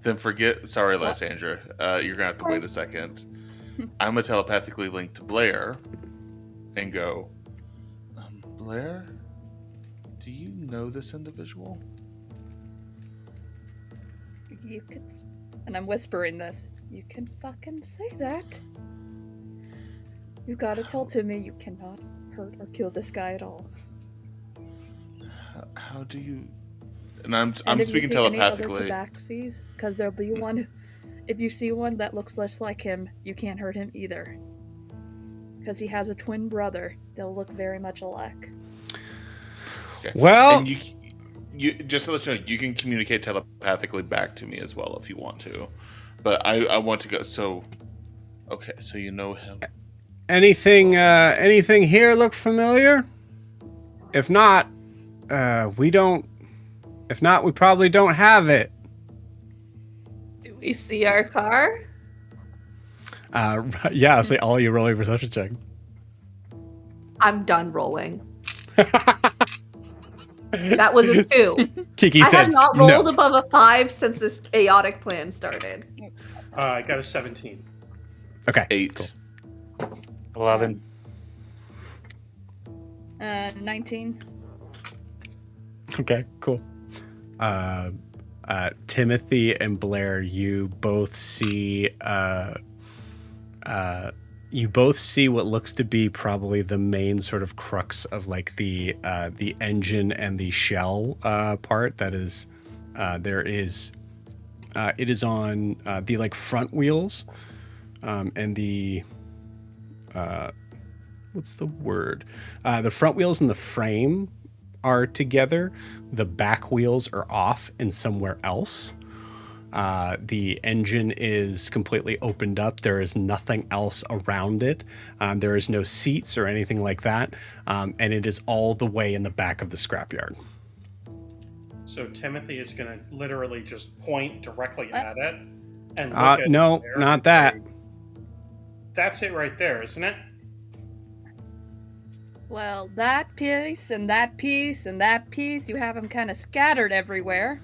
S2: Then forget. Sorry, Lysandra. You're gonna have to wait a second. I'm gonna telepathically link to Blair, and go. Blair, do you know this individual?
S3: You could, and I'm whispering this. You can fucking say that. You gotta tell Timmy you cannot hurt or kill this guy at all.
S2: How do you? And I'm
S3: And if you
S2: speaking
S3: see any other
S2: telepathically.
S3: tabaxis, because there'll be one. If you see one that looks less like him, you can't hurt him either. Because he has a twin brother. They'll look very much alike.
S2: Okay.
S1: Well,
S2: And you just to let you know, you can communicate telepathically back to me as well if you want to. But I want to go. So, okay, so you know him.
S1: anything here look familiar? If not, we don't. If not, we probably don't have it.
S4: Do we see our car?
S1: Yeah, so all you rolling perception check.
S4: I'm done rolling. That was a 2.
S1: Kiki
S4: I
S1: said
S4: have not rolled
S1: no.
S4: above a 5 since this chaotic plan started.
S6: I got a 17.
S1: Okay.
S2: 8.
S1: Cool.
S5: 11.
S3: 19.
S1: Okay, cool. Timothy and Blair, you both see what looks to be probably the main sort of crux of like the engine and the shell part. That is, it is on the like front wheels, and the what's the word? The front wheels and the frame are together. The back wheels are off and somewhere else. The engine is completely opened up. There is nothing else around it. There is no seats or anything like that. And it is all the way in the back of the scrapyard.
S6: So Timothy is going to literally just point directly at it and look at
S1: No,
S6: Blair
S1: not
S6: and
S1: that.
S6: say, "That's it right there, isn't it?"
S3: Well, that piece and that piece and that piece, you have them kind of scattered everywhere.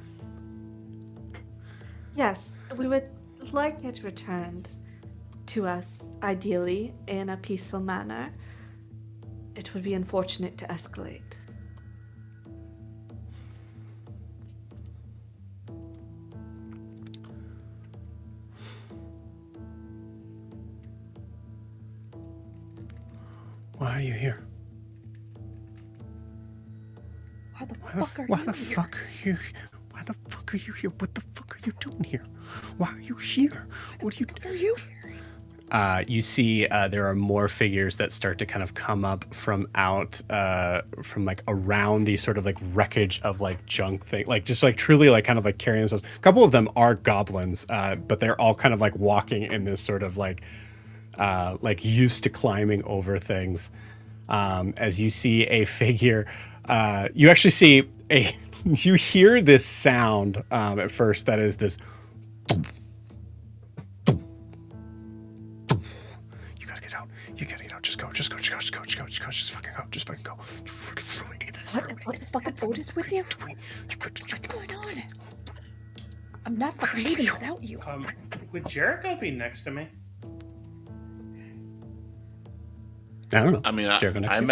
S4: Yes, we would like it returned to us, ideally, in a peaceful manner. It would be unfortunate to escalate.
S1: Why are you here?
S3: Why the
S1: Why
S3: fuck are
S1: why
S3: you
S1: the
S3: here?
S1: fuck are you? Why the fuck are you here? What the fuck are you doing here? Why are you here? What are you?
S3: Are you?
S1: You see there are more figures that start to kind of come up from out from like around the sort of like wreckage of like junk thing, like just like truly like kind of like carrying themselves. A couple of them are goblins, but they're all kind of like walking in this sort of like used to climbing over things. As you see a figure, you actually see a you hear this sound at first that is this. You gotta get out. You gotta get out. Just go. Just fucking go. Just fucking go.
S3: What is fucking Otis with you? What's going on? I'm not fucking leaving without you.
S6: Would Jericho be next to me?
S1: I don't know.
S2: I mean,
S1: Jericho next to you?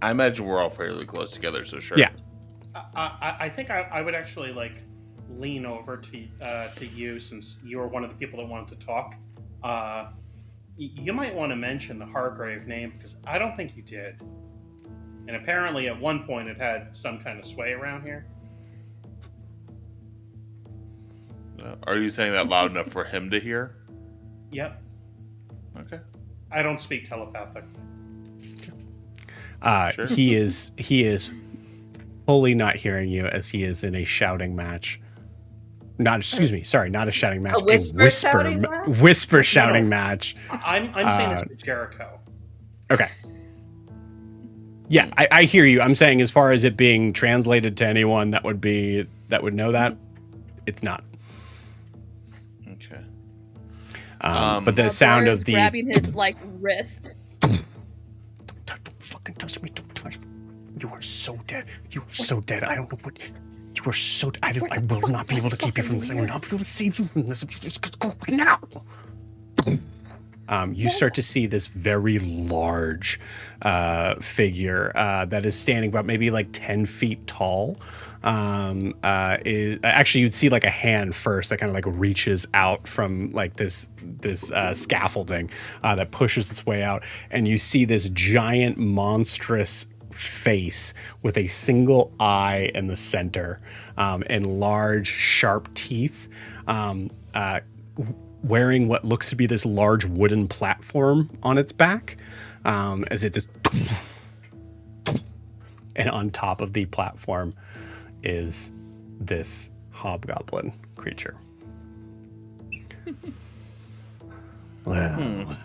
S2: I imagine we're all fairly close together, so sure.
S1: Yeah.
S6: I think I would actually like lean over to you, since you are one of the people that wanted to talk. You might want to mention the Hargrave name, because I don't think you did. And apparently at one point it had some kind of sway around here.
S2: Are you saying that loud enough for him to hear?
S6: Yep.
S2: Okay.
S6: I don't speak telepathic.
S2: Sure.
S1: He is fully not hearing you, as he is in a shouting match. Not a shouting match.
S4: A whisper shouting match?
S1: Whisper shouting match.
S6: I'm saying this to Jericho.
S1: Okay. Yeah, I hear you. I'm saying, as far as it being translated to anyone that would know that, it's not.
S2: Okay.
S1: But the sound
S3: Blair's
S1: of the
S3: grabbing his wrist.
S1: Don't fucking touch me. Don't touch me. You are so dead. You are so dead. I don't know what. You are so. I will not be able to keep you from this. I will not be able to save you from this. Just go now. You start to see this very large figure that is standing about maybe like 10 feet tall. Actually, you'd see like a hand first that kind of like reaches out from like this scaffolding that pushes its way out, and you see this giant monstrous face with a single eye in the center, and large sharp teeth, wearing what looks to be this large wooden platform on its back, as it just and on top of the platform is this hobgoblin creature. Well.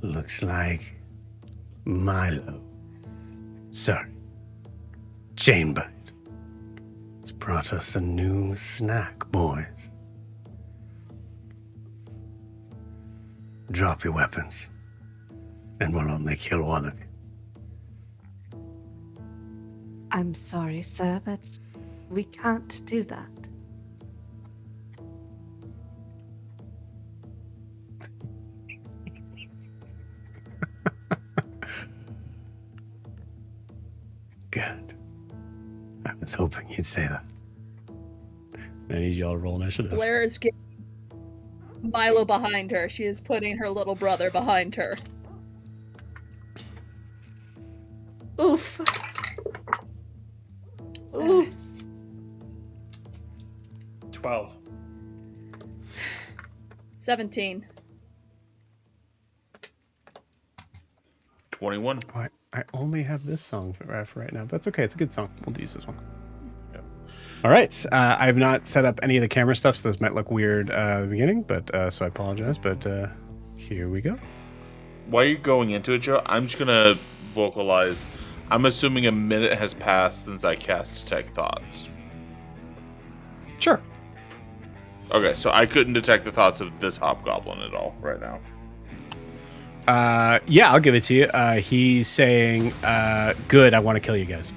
S1: Looks like Milo, Chainbite, has brought us a new snack, boys. Drop your weapons, and we'll only kill one of you.
S4: I'm sorry, sir, but we can't do that.
S1: Good. I was hoping you'd say that. I need y'all to roll initiative.
S3: Blair is getting Milo behind her. She is putting her little brother behind her.
S4: Oof. Oof.
S6: 12.
S3: 17.
S2: 21.
S1: I only have this song for right now, but that's okay. It's a good song. We'll use this one. Yep. All right. I have not set up any of the camera stuff, so this might look weird at the beginning, but so I apologize. But here we go.
S2: While you're going into it, Joe, I'm just gonna vocalize. I'm assuming a minute has passed since I cast Detect Thoughts.
S1: Sure.
S2: Okay, so I couldn't detect the thoughts of this hobgoblin at all right now.
S1: Yeah, I'll give it to you. He's saying, good, I want to kill you guys.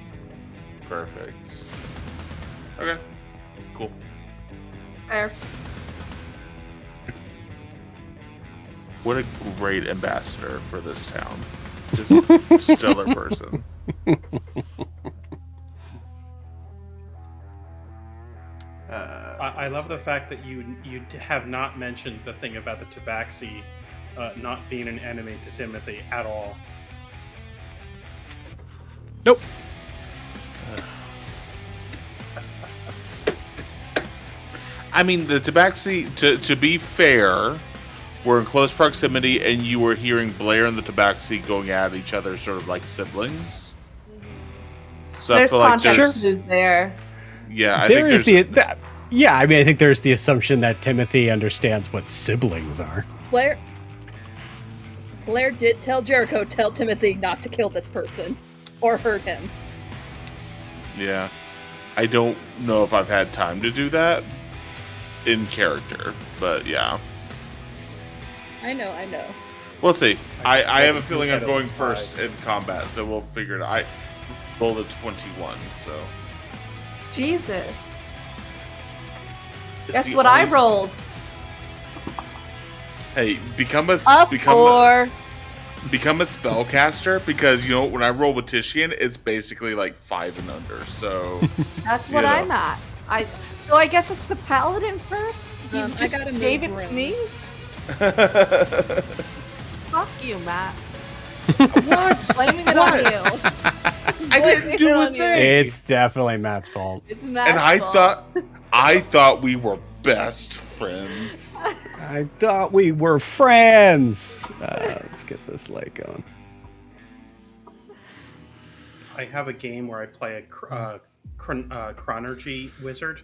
S2: Perfect. Okay, cool.
S4: Fair.
S2: What a great ambassador for this town. Just stellar person.
S6: I love the fact that you have not mentioned the thing about the tabaxi not being an enemy to Timothy at all.
S1: Nope.
S2: I mean, the tabaxi, to be fair, were in close proximity, and you were hearing Blair and the tabaxi going at each other sort of like siblings. So
S4: There's
S2: I feel like
S4: context clues there.
S2: Yeah, I
S1: There
S2: think
S1: is the... Yeah, I mean, I think there's the assumption that Timothy understands what siblings are.
S3: Blair did tell Jericho, tell Timothy not to kill this person or hurt him.
S2: Yeah. I don't know if I've had time to do that in character, but yeah.
S3: I know.
S2: We'll see. I have a
S6: You
S2: feeling
S6: said
S2: I'm
S6: it
S2: going
S6: was
S2: first
S6: 5.
S2: in combat, so we'll figure it out. I rolled a 21, so.
S4: Jesus.
S2: It's
S4: Guess
S2: the
S4: what I
S2: only-
S4: rolled?
S2: Hey, become a
S4: A
S2: become
S4: 4.
S2: become a spellcaster, because you know when I roll with Tishian, it's basically like 5 and under. So
S4: That's
S2: you
S4: what
S2: know.
S4: I'm at. So I guess it's the paladin first. You
S3: I
S4: just
S3: gotta
S4: gave it
S3: move
S4: to me.
S3: rooms.
S4: Fuck you, Matt.
S2: What?
S4: Blaming it on you.
S2: I didn't do a
S4: Blaming it on you.
S2: thing.
S1: It's definitely Matt's fault.
S4: It's Matt's
S2: And I
S4: fault.
S2: thought we were best friends.
S1: I thought we were friends. Let's get this light going.
S6: I have a game where I play a chronergy wizard.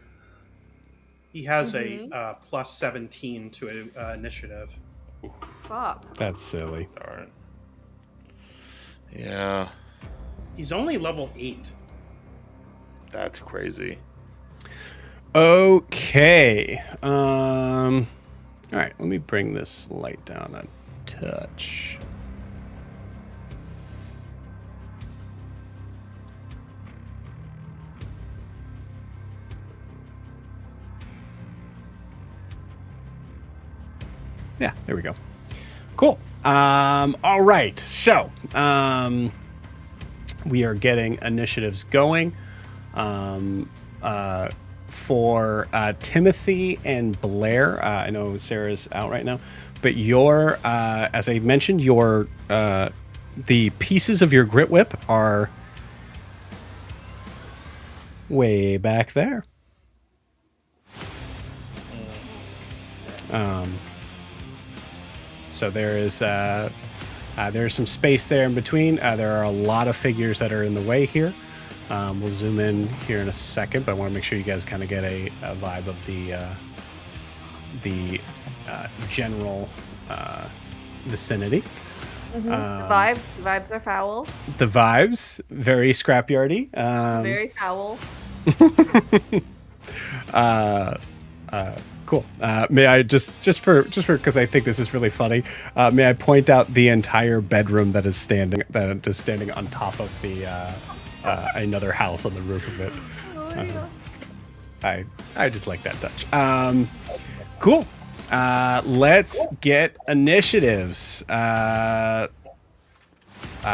S6: He has a plus 17 to initiative.
S4: Fuck.
S1: That's silly.
S2: Darn. Yeah,
S6: He's only level 8.
S2: that's crazy.
S1: Okay. All right. Let me bring this light down a touch. Yeah, there we go. Cool. All right. So, we are getting initiatives going. For Timothy and Blair, I know Sarah's out right now, but your, as I mentioned, your the pieces of your grit whip are way back there. So there's some space there in between. There are a lot of figures that are in the way here. We'll zoom in here in a second, but I want to make sure you guys kind of get a vibe of the general vicinity.
S4: The vibes are foul.
S1: The vibes, very scrapyardy.
S4: Very foul.
S1: Cool. May I just for because I think this is really funny. May I point out the entire bedroom that is standing on top of the another house on the roof of it. I just like that touch. Cool. Let's get initiatives. I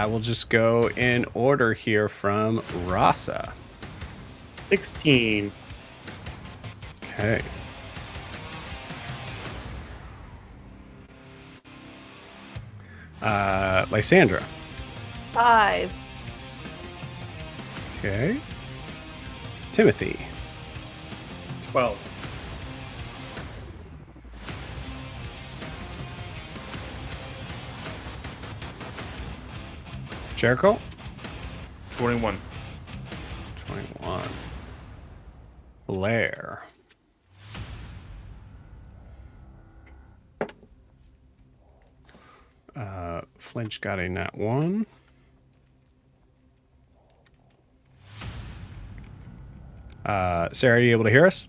S1: will just go in order here from Rasa.
S5: 16.
S1: Okay. Lysandra.
S4: 5.
S1: Okay. Timothy.
S6: 12.
S1: Jericho.
S2: 21.
S1: 21. Blair. Flinch got a nat 1. Sarah, are you able to hear us?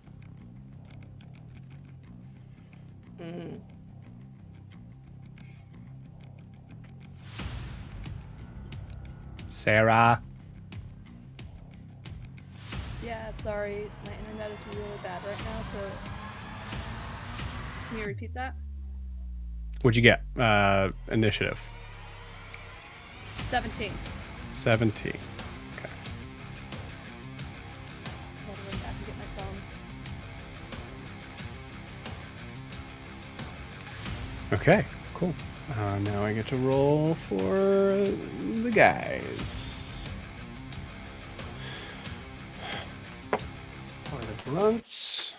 S1: Sarah.
S3: Yeah, sorry, my internet is really bad right now. So, can you repeat that?
S1: What'd you get? Initiative.
S3: 17.
S1: 17. Okay.
S3: Hold on, I can get my phone.
S1: Okay, cool. Now I get to roll for the guys. For the grunts.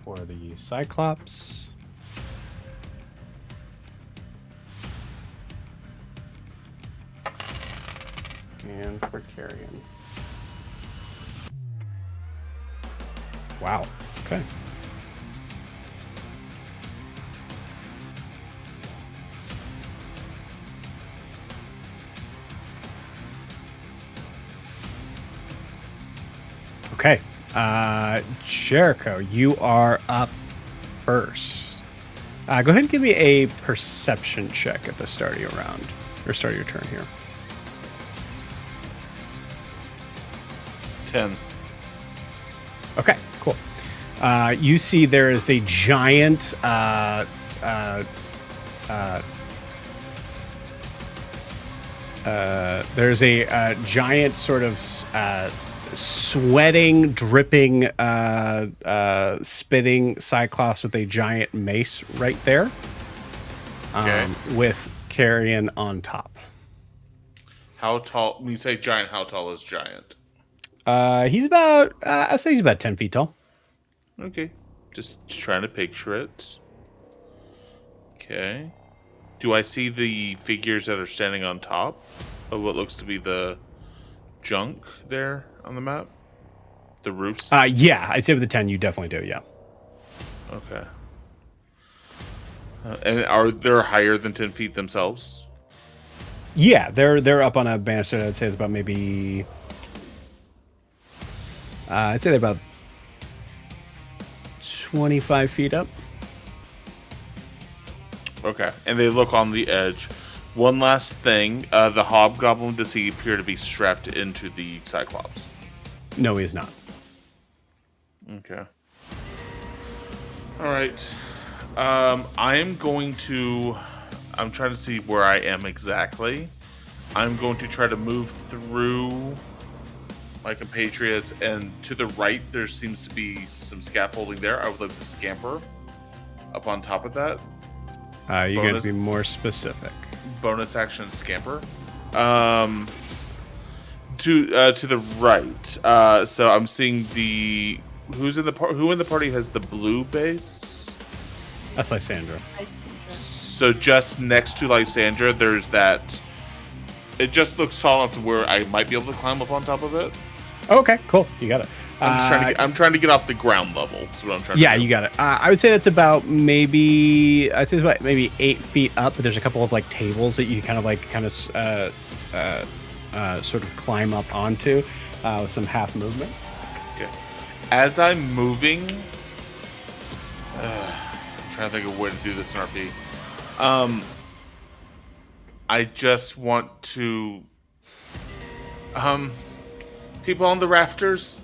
S1: For the Cyclops. And for Carrion. Wow. Okay. Okay. Jericho, you are up first. Go ahead and give me a perception check at the start of your round, or start of your turn here.
S2: 10.
S1: Okay, cool. You see there is a giant there's a giant sort of sweating, dripping, spitting Cyclops with a giant mace right there.
S2: Okay.
S1: With Carrion on top.
S2: How tall? When you say giant, how tall is giant?
S1: He's about, I'd say he's about 10 feet tall.
S2: Okay. Just trying to picture it. Okay. Do I see the figures that are standing on top of what looks to be the junk there on the map? The roofs?
S1: Yeah, I'd say with the 10, you definitely do, yeah.
S2: Okay. And are they higher than 10 feet themselves?
S1: Yeah, they're up on a banister. I'd say it's about maybe, I'd say they're about 25 feet up.
S2: Okay, and they look on the edge. One last thing, the hobgoblin, does he appear to be strapped into the Cyclops?
S1: No, he is not.
S2: Okay. All right. I'm trying to see where I am exactly. I'm going to try to move through my compatriots, and to the right there seems to be some scaffolding there. I would like to scamper up on top of that.
S1: You're going to be more specific.
S2: Bonus action scamper. To the right. So I'm seeing who in the party has the blue base?
S1: That's Lysandra.
S2: So just next to Lysandra, there's that. It just looks tall enough to where I might be able to climb up on top of it.
S1: Okay, cool. You got it.
S2: I'm trying to get off the ground level. That's what I'm trying to do.
S1: Yeah, you got it. I would say that's about maybe 8 feet up, but there's a couple of like tables that you kind of sort of climb up onto with some half movement.
S2: Okay. As I'm moving, I'm trying to think of a way to do this in RP. I just want to people on the rafters.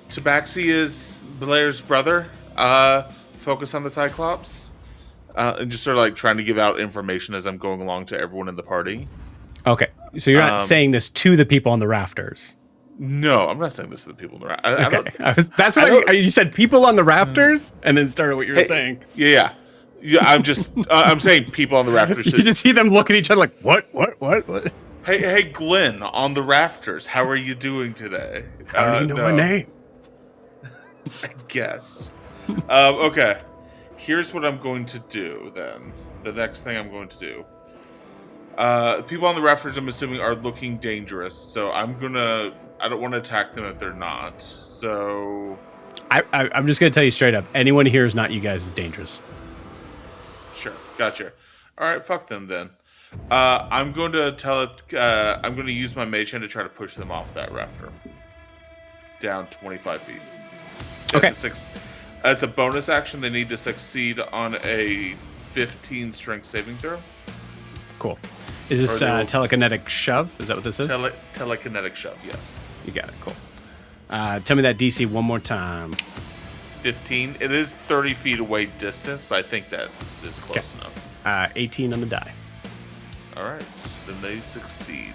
S2: Tabaxi is Blair's brother. Focus on the Cyclops. And just sort of like trying to give out information as I'm going along to everyone in the party.
S1: Okay. So you're not saying this to the people on the rafters?
S2: No, I'm not saying this to the people in the rafters.
S1: Okay. That's why you said people on the rafters and then started what you were saying.
S2: Yeah. I'm just, I'm saying people on the rafters.
S1: You just see them look at each other like, what?
S2: Hey, Glenn, on the rafters, how are you doing today?
S1: How do you know my name?
S2: I guess. Okay. Here's what I'm going to do then. The next thing I'm going to do. People on the rafters, I'm assuming, are looking dangerous, so I don't want to attack them if they're not. So
S1: I'm just going to tell you straight up, anyone here is not you guys is dangerous.
S2: Sure, gotcha. All right, fuck them then. I'm going to I'm going to use my mage hand to try to push them off that rafter. Down 25 feet.
S1: Okay.
S2: It's a bonus action. They need to succeed on a 15 strength saving throw.
S1: Cool. Is this telekinetic shove? Is that what this is?
S2: Telekinetic shove, yes.
S1: You got it. Cool. Tell me that DC one more time.
S2: 15. It is 30 feet away distance, but I think that is close enough.
S1: 18 on the die.
S2: All right. Then they succeed.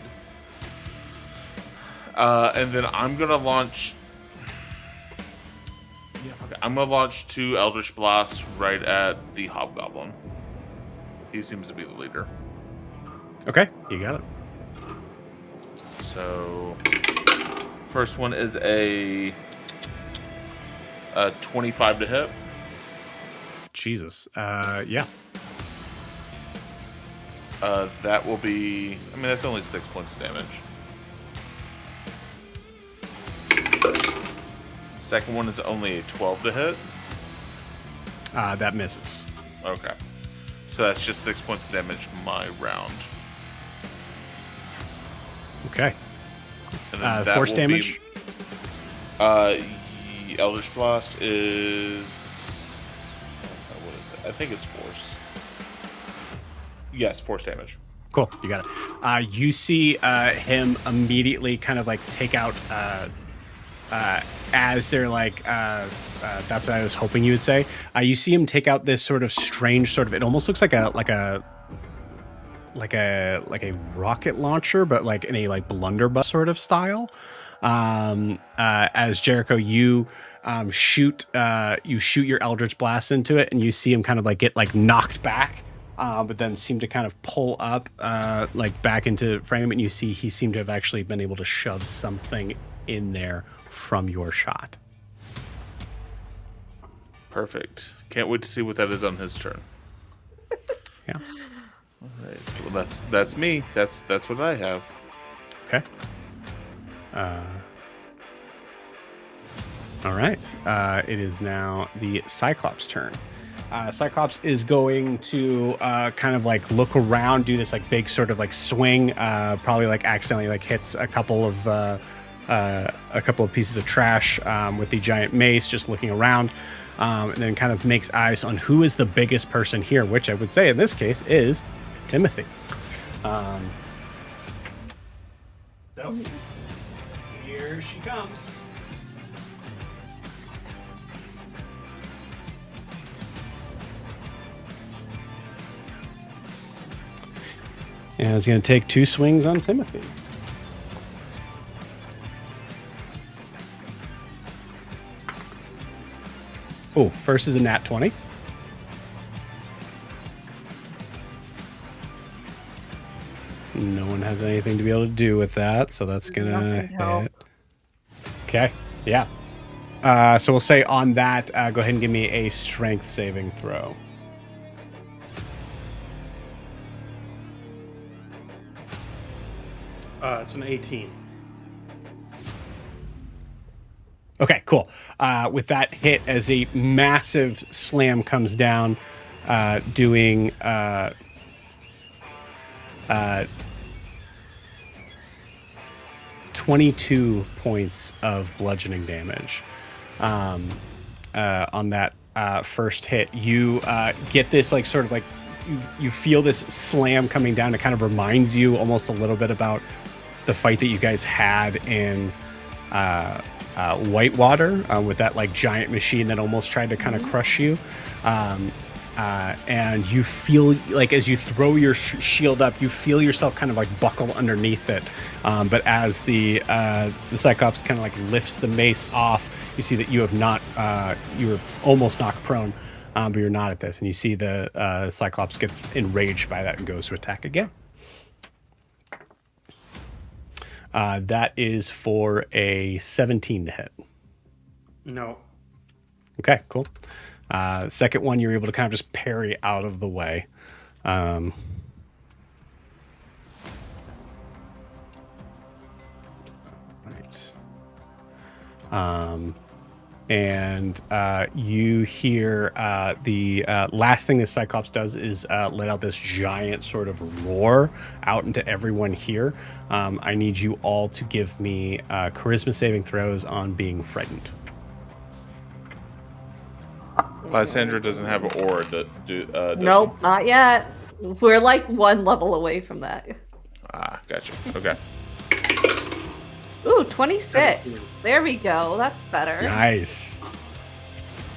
S2: And then I'm going to launch... Yeah, okay. I'm going to launch 2 Eldritch Blasts right at the Hobgoblin. He seems to be the leader.
S1: Okay, you got it.
S2: So, first one is a 25 to hit.
S1: Jesus. Yeah.
S2: That will be... I mean, that's only 6 points of damage. Second one is only a 12 to hit.
S1: That misses.
S2: Okay. So that's just 6 points of damage my round.
S1: Okay.
S2: And then
S1: Force damage?
S2: Eldritch Blast is what is it? I think it's force. Yes, force damage.
S1: Cool, you got it. You see him immediately kind of like take out as they're like that's what I was hoping you would say. You see him take out this sort of strange sort of, it almost looks like a rocket launcher, but like in a like blunderbuss sort of style. As Jericho, you shoot your Eldritch Blast into it, and you see him kind of like get like knocked back, but then seem to kind of pull up like back into frame, and you see he seemed to have actually been able to shove something in there from your shot.
S2: Perfect. Can't wait to see what that is on his turn.
S1: Yeah.
S2: All right. Well, that's me. That's what I have.
S1: Okay. All right. It is now the Cyclops' turn. Cyclops is going to kind of like look around, do this like big sort of like swing, probably like accidentally like hits a couple of pieces of trash with the giant mace, just looking around, and then kind of makes eyes on who is the biggest person here, which I would say in this case is Timothy. So here she comes. And it's going to take 2 swings on Timothy. Oh, first is a nat 20. No one has anything to be able to do with that, so that's going to hit. Okay, yeah. So we'll say on that, go ahead and give me a strength saving throw.
S6: It's an 18.
S1: Okay, cool. With that hit, as a massive slam comes down, doing 22 points of bludgeoning damage on that first hit. You get this like sort of like you feel this slam coming down. It kind of reminds you almost a little bit about the fight that you guys had in Whitewater with that like giant machine that almost tried to kind of crush you. And you feel like as you throw your shield up, you feel yourself kind of like buckle underneath it. But as the Cyclops kind of like lifts the mace off, you see that you have not, you were almost knocked prone, but you're not at this. And you see the Cyclops gets enraged by that and goes to attack again. That is for a 17 to hit.
S6: No.
S1: Okay, cool. Second one, you're able to kind of just parry out of the way. Right. And you hear the last thing this Cyclops does is let out this giant sort of roar out into everyone here. I need you all to give me charisma saving throws on being frightened.
S2: Lysandra doesn't have an aura. Does
S4: Nope, not yet. We're like 1 level away from that.
S2: Gotcha. Okay.
S4: Ooh, 26. There we go. That's better.
S1: Nice.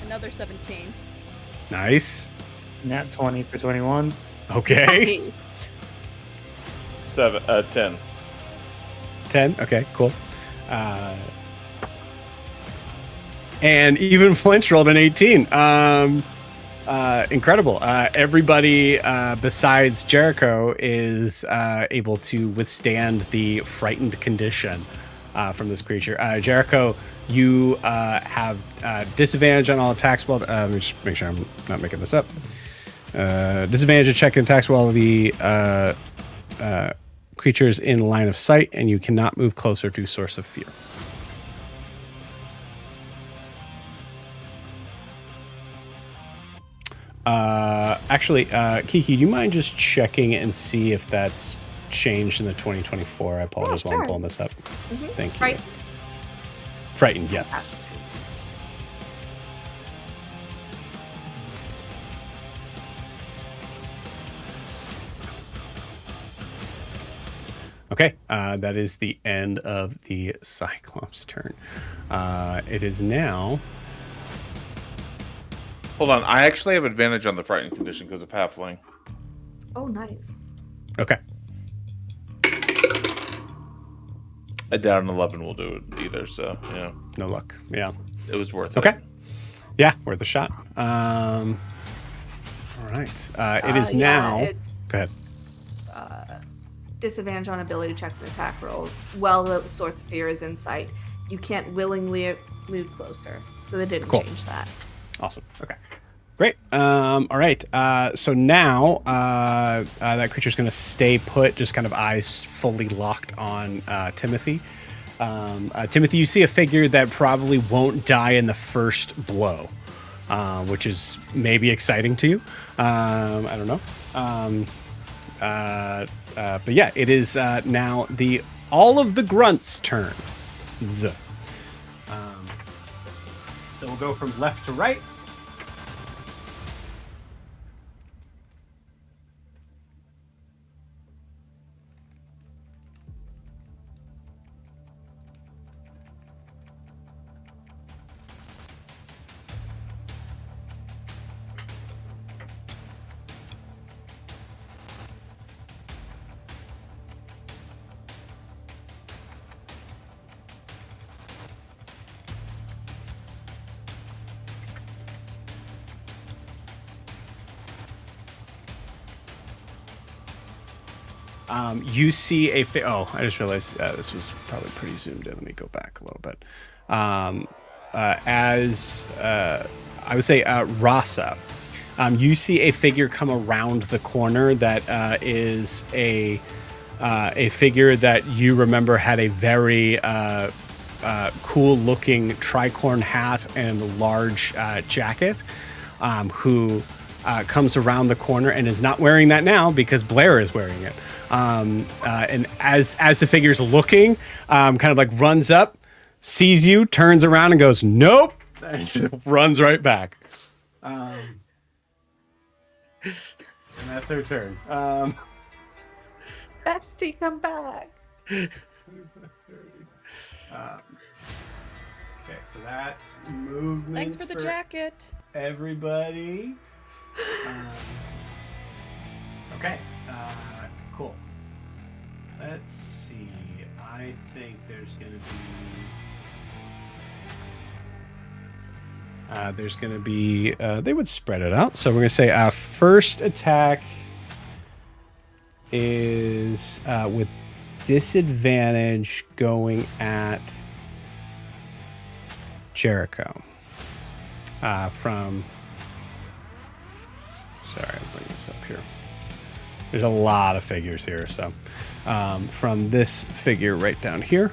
S3: Another 17.
S1: Nice.
S5: Nat 20 for 21.
S1: Okay.
S2: 10.
S1: 10. Okay, cool. And even Flinch rolled an 18. Incredible. Everybody besides Jericho is able to withstand the frightened condition from this creature. Jericho, you have disadvantage on all attacks. Well, let me just make sure I'm not making this up. Disadvantage to check attacks while the creature is in line of sight, and you cannot move closer to source of fear. Actually, Kiki, do you mind just checking and see if that's changed in the 2024? I apologize while I'm pulling this up. Thank you.
S4: Right.
S1: Frightened, yes. Okay, that is the end of the Cyclops turn. It is now.
S2: Hold on, I actually have advantage on the frightened condition because of halfling.
S4: Oh, nice.
S1: Okay.
S2: A down 11 will do it either, so yeah.
S1: No luck. Yeah.
S2: It was worth
S1: Okay.
S2: it.
S1: Yeah, worth a shot. All right. It is now.
S4: It's,
S1: Go ahead.
S4: disadvantage on ability checks and attack rolls. While the source of fear is in sight, you can't willingly move closer. So they didn't
S1: Cool.
S4: change that.
S1: Awesome. Okay. Great. All right. So now that creature's going to stay put, just kind of eyes fully locked on Timothy. Timothy, you see a figure that probably won't die in the first blow, which is maybe exciting to you. I don't know. But yeah, it is now all of the grunts' turn. So we'll go from left to right. You see a I just realized this was probably pretty zoomed in. Let me go back a little bit. As I would say, Rasa, you see a figure come around the corner that is a figure that you remember had a very cool-looking tricorn hat and large jacket. Who comes around the corner and is not wearing that now because Blair is wearing it. And as the figure's looking, kind of like runs up, sees you, turns around and goes, "Nope," and just runs right back. And that's her turn.
S4: Bestie, come back.
S1: Okay, so that's movement.
S3: Thanks for the jacket.
S1: Everybody. Okay. Cool. Let's see. I think there's going to be they would spread it out. So we're going to say first attack is with disadvantage going at Jericho. Sorry, I'm bringing this up here. There's a lot of figures here. So from this figure right down here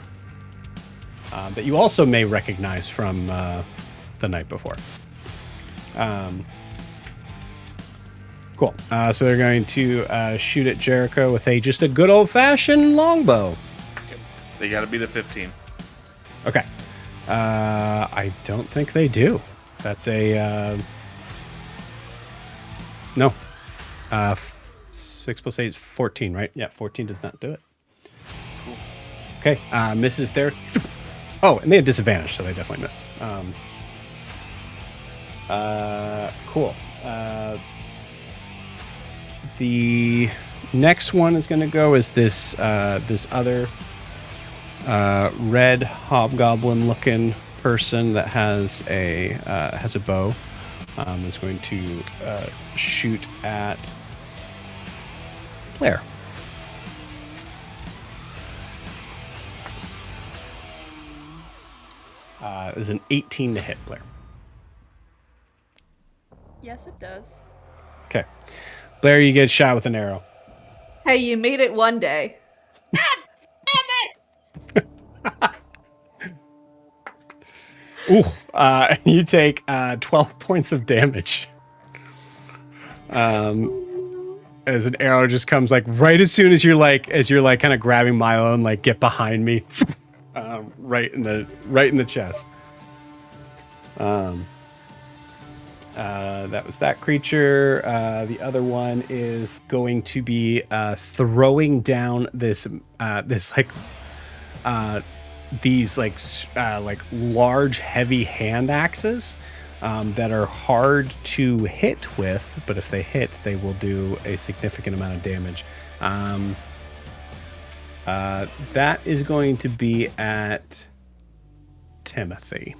S1: that you also may recognize from the night before. Cool. So they're going to shoot at Jericho with just a good old-fashioned longbow.
S2: They got to beat a 15.
S1: Okay. I don't think they do. That's a... no. 6 plus 8 is 14, right? Yeah, 14 does not do it.
S2: Cool.
S1: Okay, misses there. Oh, and they had disadvantage, so they definitely missed. Cool. The next one is going to go is this other red hobgoblin-looking person that has a bow. Is going to shoot at Blair. Is an 18 to hit, Blair.
S3: Yes, it does.
S1: Okay. Blair, you get shot with an arrow.
S4: Hey, you made it one day.
S1: Ooh, you take 12 points of damage. As an arrow just comes like right as soon as you're like kind of grabbing Milo and like get behind me. right in the chest. That was that creature. The other one is going to be throwing down these large, heavy hand axes that are hard to hit with, but if they hit, they will do a significant amount of damage. That is going to be at Timothy.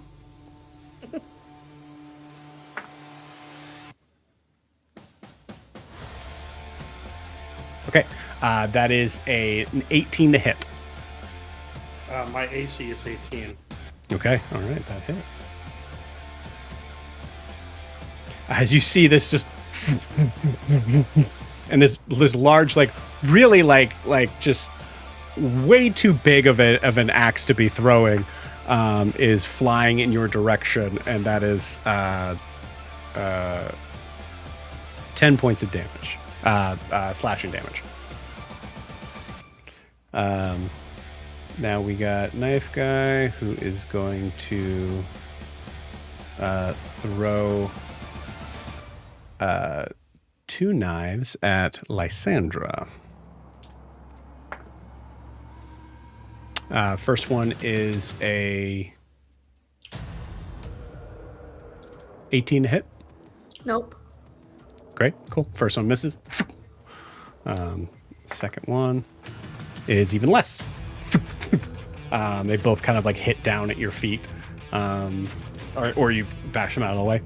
S1: Okay, that is an 18 to hit.
S6: My AC is 18.
S1: Okay, all right, that hits. As you see this just and this large, really just way too big of an axe to be throwing is flying in your direction, and that is 10 points of damage, slashing damage. Now we got Knife Guy, who is going to throw 2 knives at Lysandra. First one is a 18 to hit.
S4: Nope.
S1: Great, cool. First one misses. Second one is even less. They both kind of hit down at your feet, or you bash them out of the way.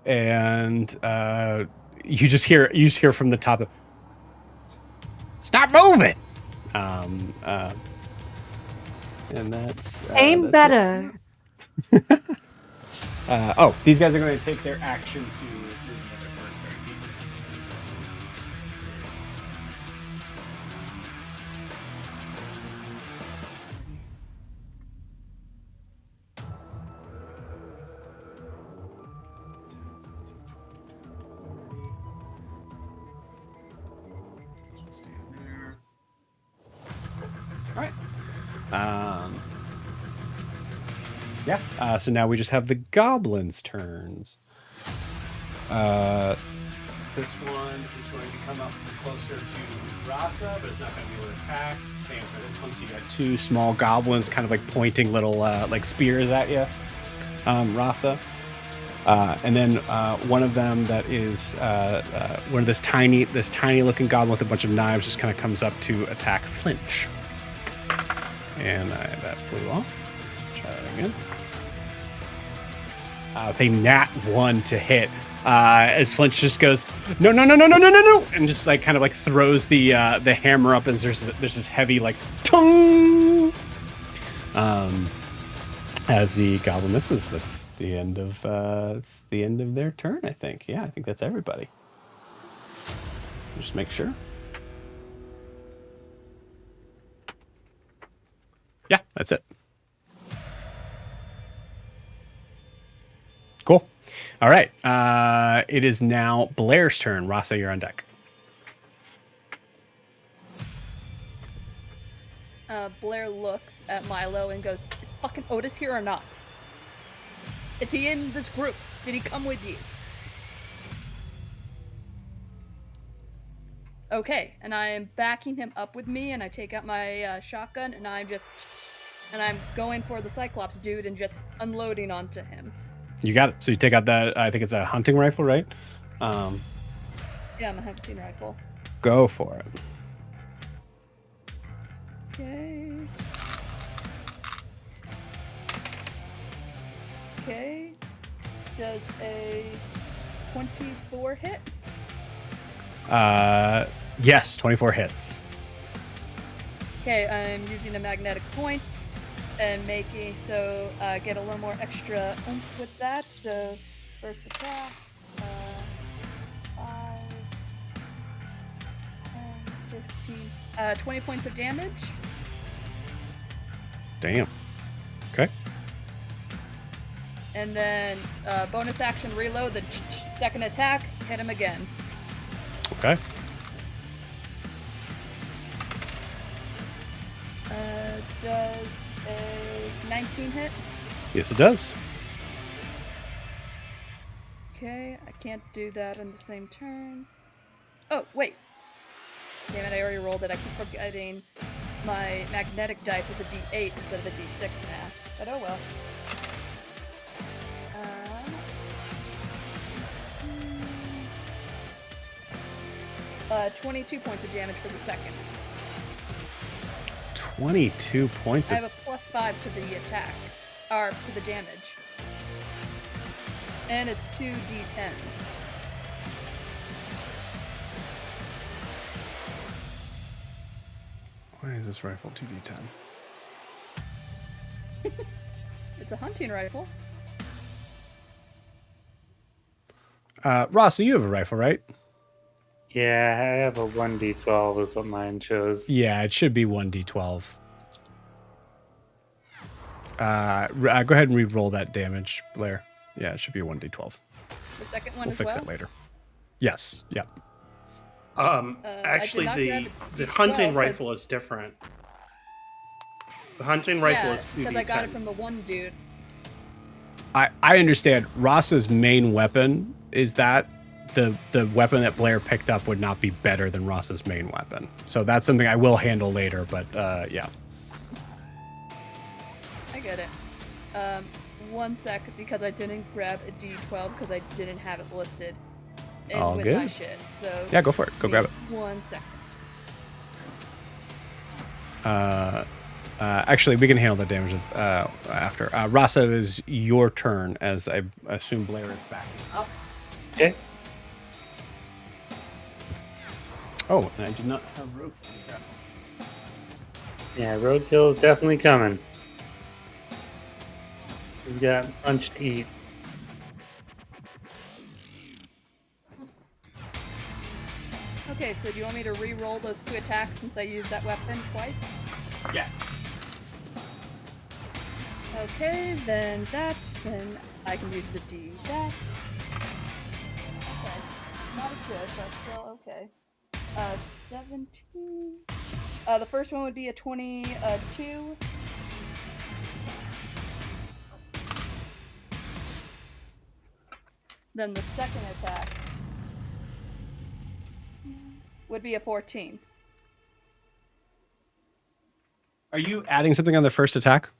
S1: And you just hear from the top of, "Stop moving!" And that's
S4: Aim
S1: that's
S4: better.
S1: These guys are going to take their action to move another 30 feet. All right. So now we just have the goblins' turns. This one is going to come up closer to Rasa, but it's not going to be able to attack. Same for this one. So you got 2 small goblins kind of pointing little spears at you, Rasa. And then one of them that is one of this tiny looking goblin with a bunch of knives just kind of comes up to attack Flinch. And that flew off. Try that again. They nat 1 to hit. As Flinch just goes, no, and just throws the hammer up, and there's this heavy tung. As the goblin misses, that's the end of their turn. I think. Yeah, I think that's everybody. Just make sure. Yeah, that's it. Cool. All right. It is now Blair's turn. Rasa, you're on deck.
S3: Blair looks at Milo and goes, "Is fucking Otis here or not? Is he in this group? Did he come with you?" Okay, and I am backing him up with me, and I take out my shotgun, and I'm going for the Cyclops dude and just unloading onto him. You got it. So you take out that, I think it's a hunting rifle, right? Yeah, I'm a hunting rifle.
S1: Go for it.
S3: Okay. Does a 24 hit?
S1: Yes, 24 hits.
S3: Okay, I'm using a magnetic point and get a little more extra oomph with that. So first attack, 5, 10, 15, 20 points of damage.
S1: Damn. Okay.
S3: And then bonus action reload, the second attack, hit him again.
S1: Okay.
S3: Does a 19 hit?
S1: Yes, it does.
S3: Okay, I can't do that in the same turn. Oh, wait. Damn it, I already rolled it. I keep forgetting my magnetic dice is a d8 instead of a d6 now. But oh well. 22 points of damage for the second.
S1: 22 points
S3: I
S1: of...
S3: have a +5 to the attack, or to the damage. And it's 2 d10s.
S1: Why is this rifle 2d10?
S3: It's a hunting rifle.
S1: Ross, you have a rifle, right?
S5: Yeah, I have a 1d12 is what mine shows.
S1: Yeah, it should be 1d12. Go ahead and re-roll that damage, Blair. Yeah, it should be 1d12.
S3: The second one
S1: We'll
S3: as
S1: fix
S3: well.
S1: it later. Yes, yeah.
S6: Actually,
S3: I did not
S6: the
S3: grab
S6: hunting
S3: D12
S6: rifle
S3: 'cause-
S6: is different. The hunting rifle
S3: Yeah,
S6: is 2d10.
S3: because I got it from the one dude.
S1: I understand. Ross's main weapon is that the weapon that Blair picked up would not be better than Ross's main weapon. So that's something I will handle later, but yeah.
S3: I get it. 1 sec, because I didn't grab a d12 because I didn't have it listed
S1: All
S3: with my
S1: good.
S3: shit. So
S1: Yeah, go for it. Go grab it.
S3: 1 second.
S1: Actually, we can handle the damage after. Rasa, it is your turn, as I assume Blair is backing up.
S5: Okay.
S1: Oh, and I did not have rope.
S5: Yeah, roadkill is definitely coming. We've got punch to eat.
S3: Okay, so do you want me to re-roll those 2 attacks since I used that weapon twice?
S1: Yes.
S3: Okay, then I can use the D. That. Okay. Not as good, but still okay. 17. The first one would be a 22. Then the second attack would be a 14.
S1: Are you adding something on the first attack?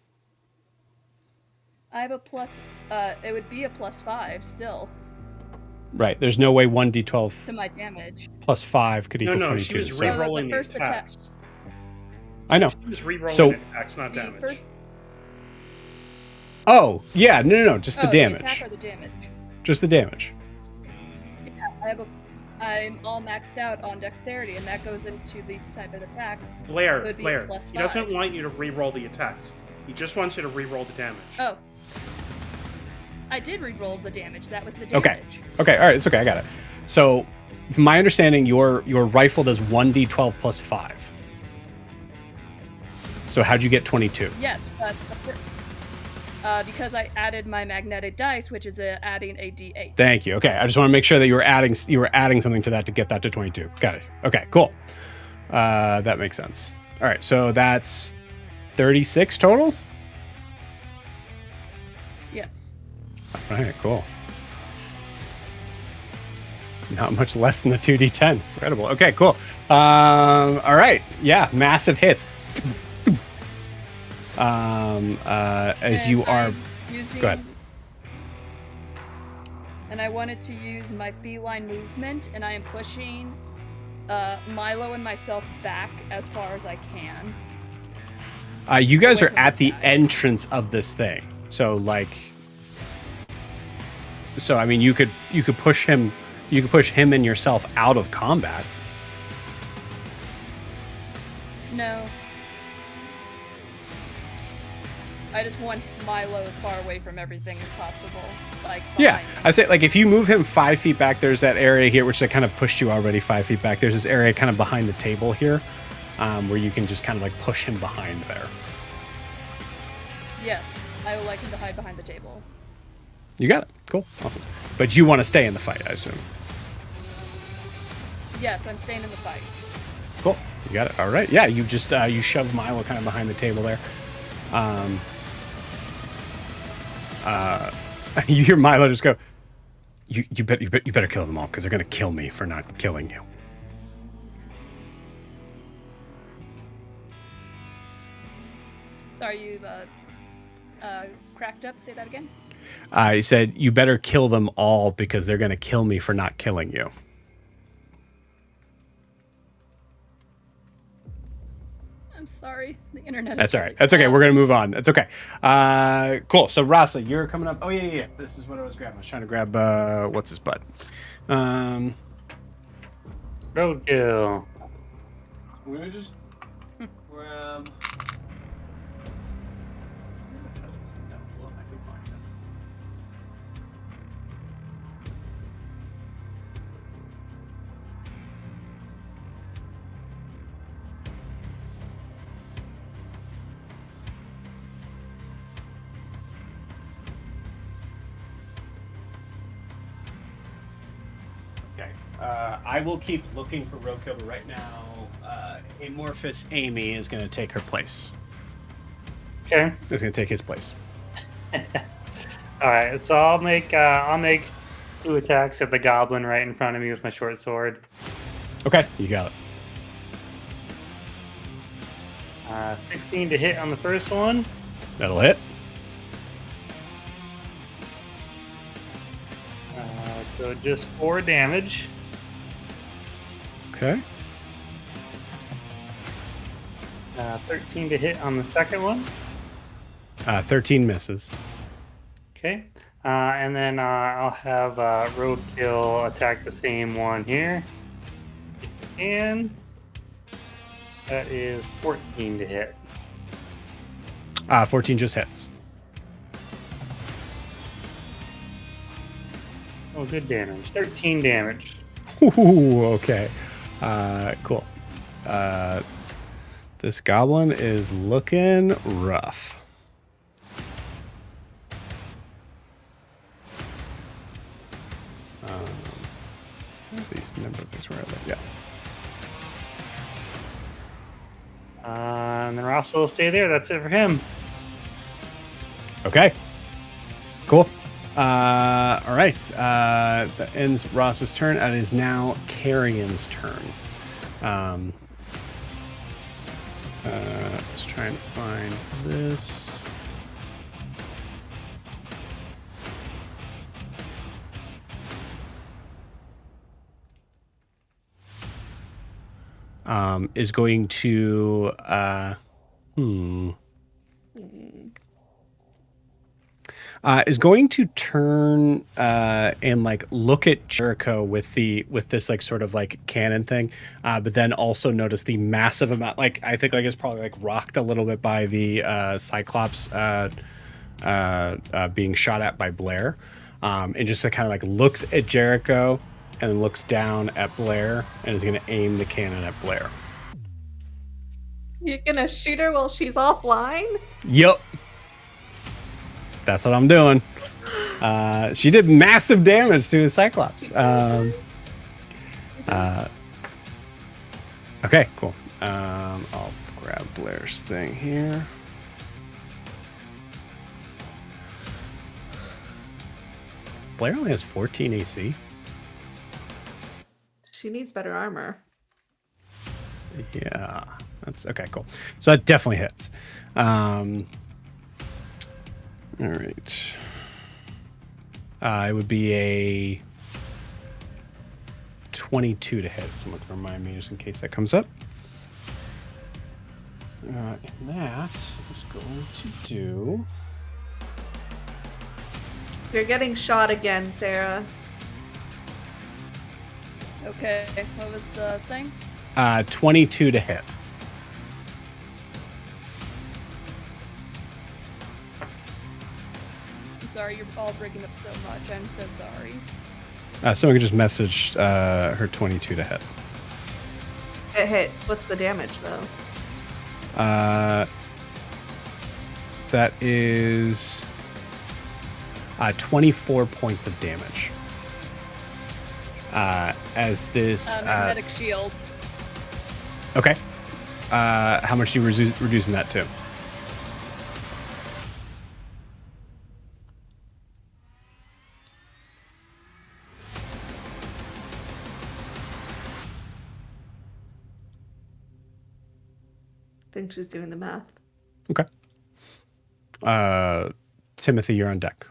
S3: I have a plus. It would be a +5 still
S1: Right. There's no way 1d12
S3: to my damage.
S1: plus 5 could equal
S6: No,
S1: 22.
S6: she was
S1: so-
S6: re-rolling
S3: the
S6: the
S3: first attack-
S6: attacks.
S1: I know.
S6: She was re-rolling
S1: So-
S6: attacks, not
S3: The
S6: damage.
S3: first.
S1: Oh, yeah. No. Just the
S3: Oh,
S1: damage.
S3: The attack or the damage?
S1: Just the damage.
S3: Yeah, I'm all maxed out on dexterity, and that goes into these type of attacks.
S6: Blair,
S3: would be a
S6: Blair,
S3: +5.
S6: he doesn't want you to re-roll the attacks. He just wants you to re-roll the damage.
S3: Oh. I did re-roll the damage. That was the
S1: Okay.
S3: damage.
S1: Okay. All right. It's okay. I got it. So, from my understanding, your rifle does 1d12 plus 5. So how'd you get 22?
S3: Yes, but because I added my magnetic dice, which is adding a d8.
S1: Thank you. Okay. I just want to make sure that you were adding something to that to get that to 22. Got it. Okay. Cool. That makes sense. All right. So that's 36 total.
S3: Yes.
S1: All right. Cool. Not much less than the 2d10. Incredible. Okay, cool. All right. Yeah, massive hits. As
S3: And
S1: you are...
S3: I'm using,
S1: Go ahead.
S3: And I wanted to use my feline movement, and I am pushing Milo and myself back as far as I can.
S1: You guys
S3: away
S1: are
S3: from
S1: at
S3: this
S1: the
S3: guy.
S1: entrance of this thing. So, I mean, you could push him... You could push him and yourself out of combat.
S3: No. I just want Milo as far away from everything as possible. Like,
S1: Yeah,
S3: behind me.
S1: I say, like, if you move him 5 feet back, there's that area here, which I kind of pushed you already 5 feet back. There's this area kind of behind the table here, where you can just kind of, like, push him behind there.
S3: Yes, I would like him to hide behind the table.
S1: You got it. Cool. Awesome. But you want to stay in the fight, I assume.
S3: Yes, I'm staying in the fight.
S1: Cool. You got it. All right. Yeah, you just you shove Milo kind of behind the table there. You hear Milo just go, you better kill them all because they're gonna kill me for not killing you.
S3: Sorry, you cracked up. Say that again.
S1: He said, you better kill them all because they're gonna kill me for not killing you.
S3: I'm sorry. The internet.
S1: That's
S3: is
S1: all
S3: really
S1: right. That's okay.
S3: bad.
S1: We're gonna move on. That's okay. Cool. So Rasa, you're coming up. Oh yeah. This is what I was grabbing. I was trying to grab what's his butt.
S5: Roadkill.
S1: We're gonna just grab. Okay. I will keep looking for roadkill, but right now, Amorphous Amy is going to take her place.
S5: Okay.
S1: Is going to take his place.
S5: All right. So I'll make 2 attacks at the goblin right in front of me with my short sword.
S1: Okay, you got it.
S5: 16 to hit on the first one.
S1: That'll hit.
S5: So just 4 damage.
S1: Okay.
S5: 13 to hit on the second one.
S1: 13 misses.
S5: Okay. And then I'll have Roadkill attack the same one here. And that is 14 to hit.
S1: 14 just hits.
S5: Oh, good damage. 13 damage.
S1: Ooh, okay. Cool. This goblin is looking rough. These number things were there. Yeah.
S5: And then Ross will stay there. That's it for him.
S1: Okay. Cool. All right. That ends Ross's turn. It is now Carrion's turn. Let's try and find this. Is going to is going to turn and like look at Jericho with this like sort of like cannon thing, but then also notice the massive amount. Like I think like it's probably like rocked a little bit by the Cyclops being shot at by Blair, and just kind of like looks at Jericho and then looks down at Blair and is going to aim the cannon at Blair.
S4: You're gonna shoot her while she's offline?
S1: Yep. That's what I'm doing. She did massive damage to the Cyclops. Okay, cool. I'll grab Blair's thing here. Blair only has 14 AC.
S4: She needs better armor.
S1: Yeah, that's okay. Cool. So that definitely hits. All right. It would be a 22 to hit. Someone can remind me just in case that comes up. And that is going to do.
S4: You're getting shot again, Sarah.
S3: Okay, what was the thing?
S1: 22 to hit.
S3: I'm sorry, you're all breaking up so much. I'm so sorry.
S1: Someone could just message her 22 to hit.
S4: It hits. What's the damage, though?
S1: That is 24 points of damage. As this...
S3: Magnetic shield.
S1: Okay. how much you reducing that to?
S4: I think she's doing the math.
S1: Okay. Timothy, you're on deck.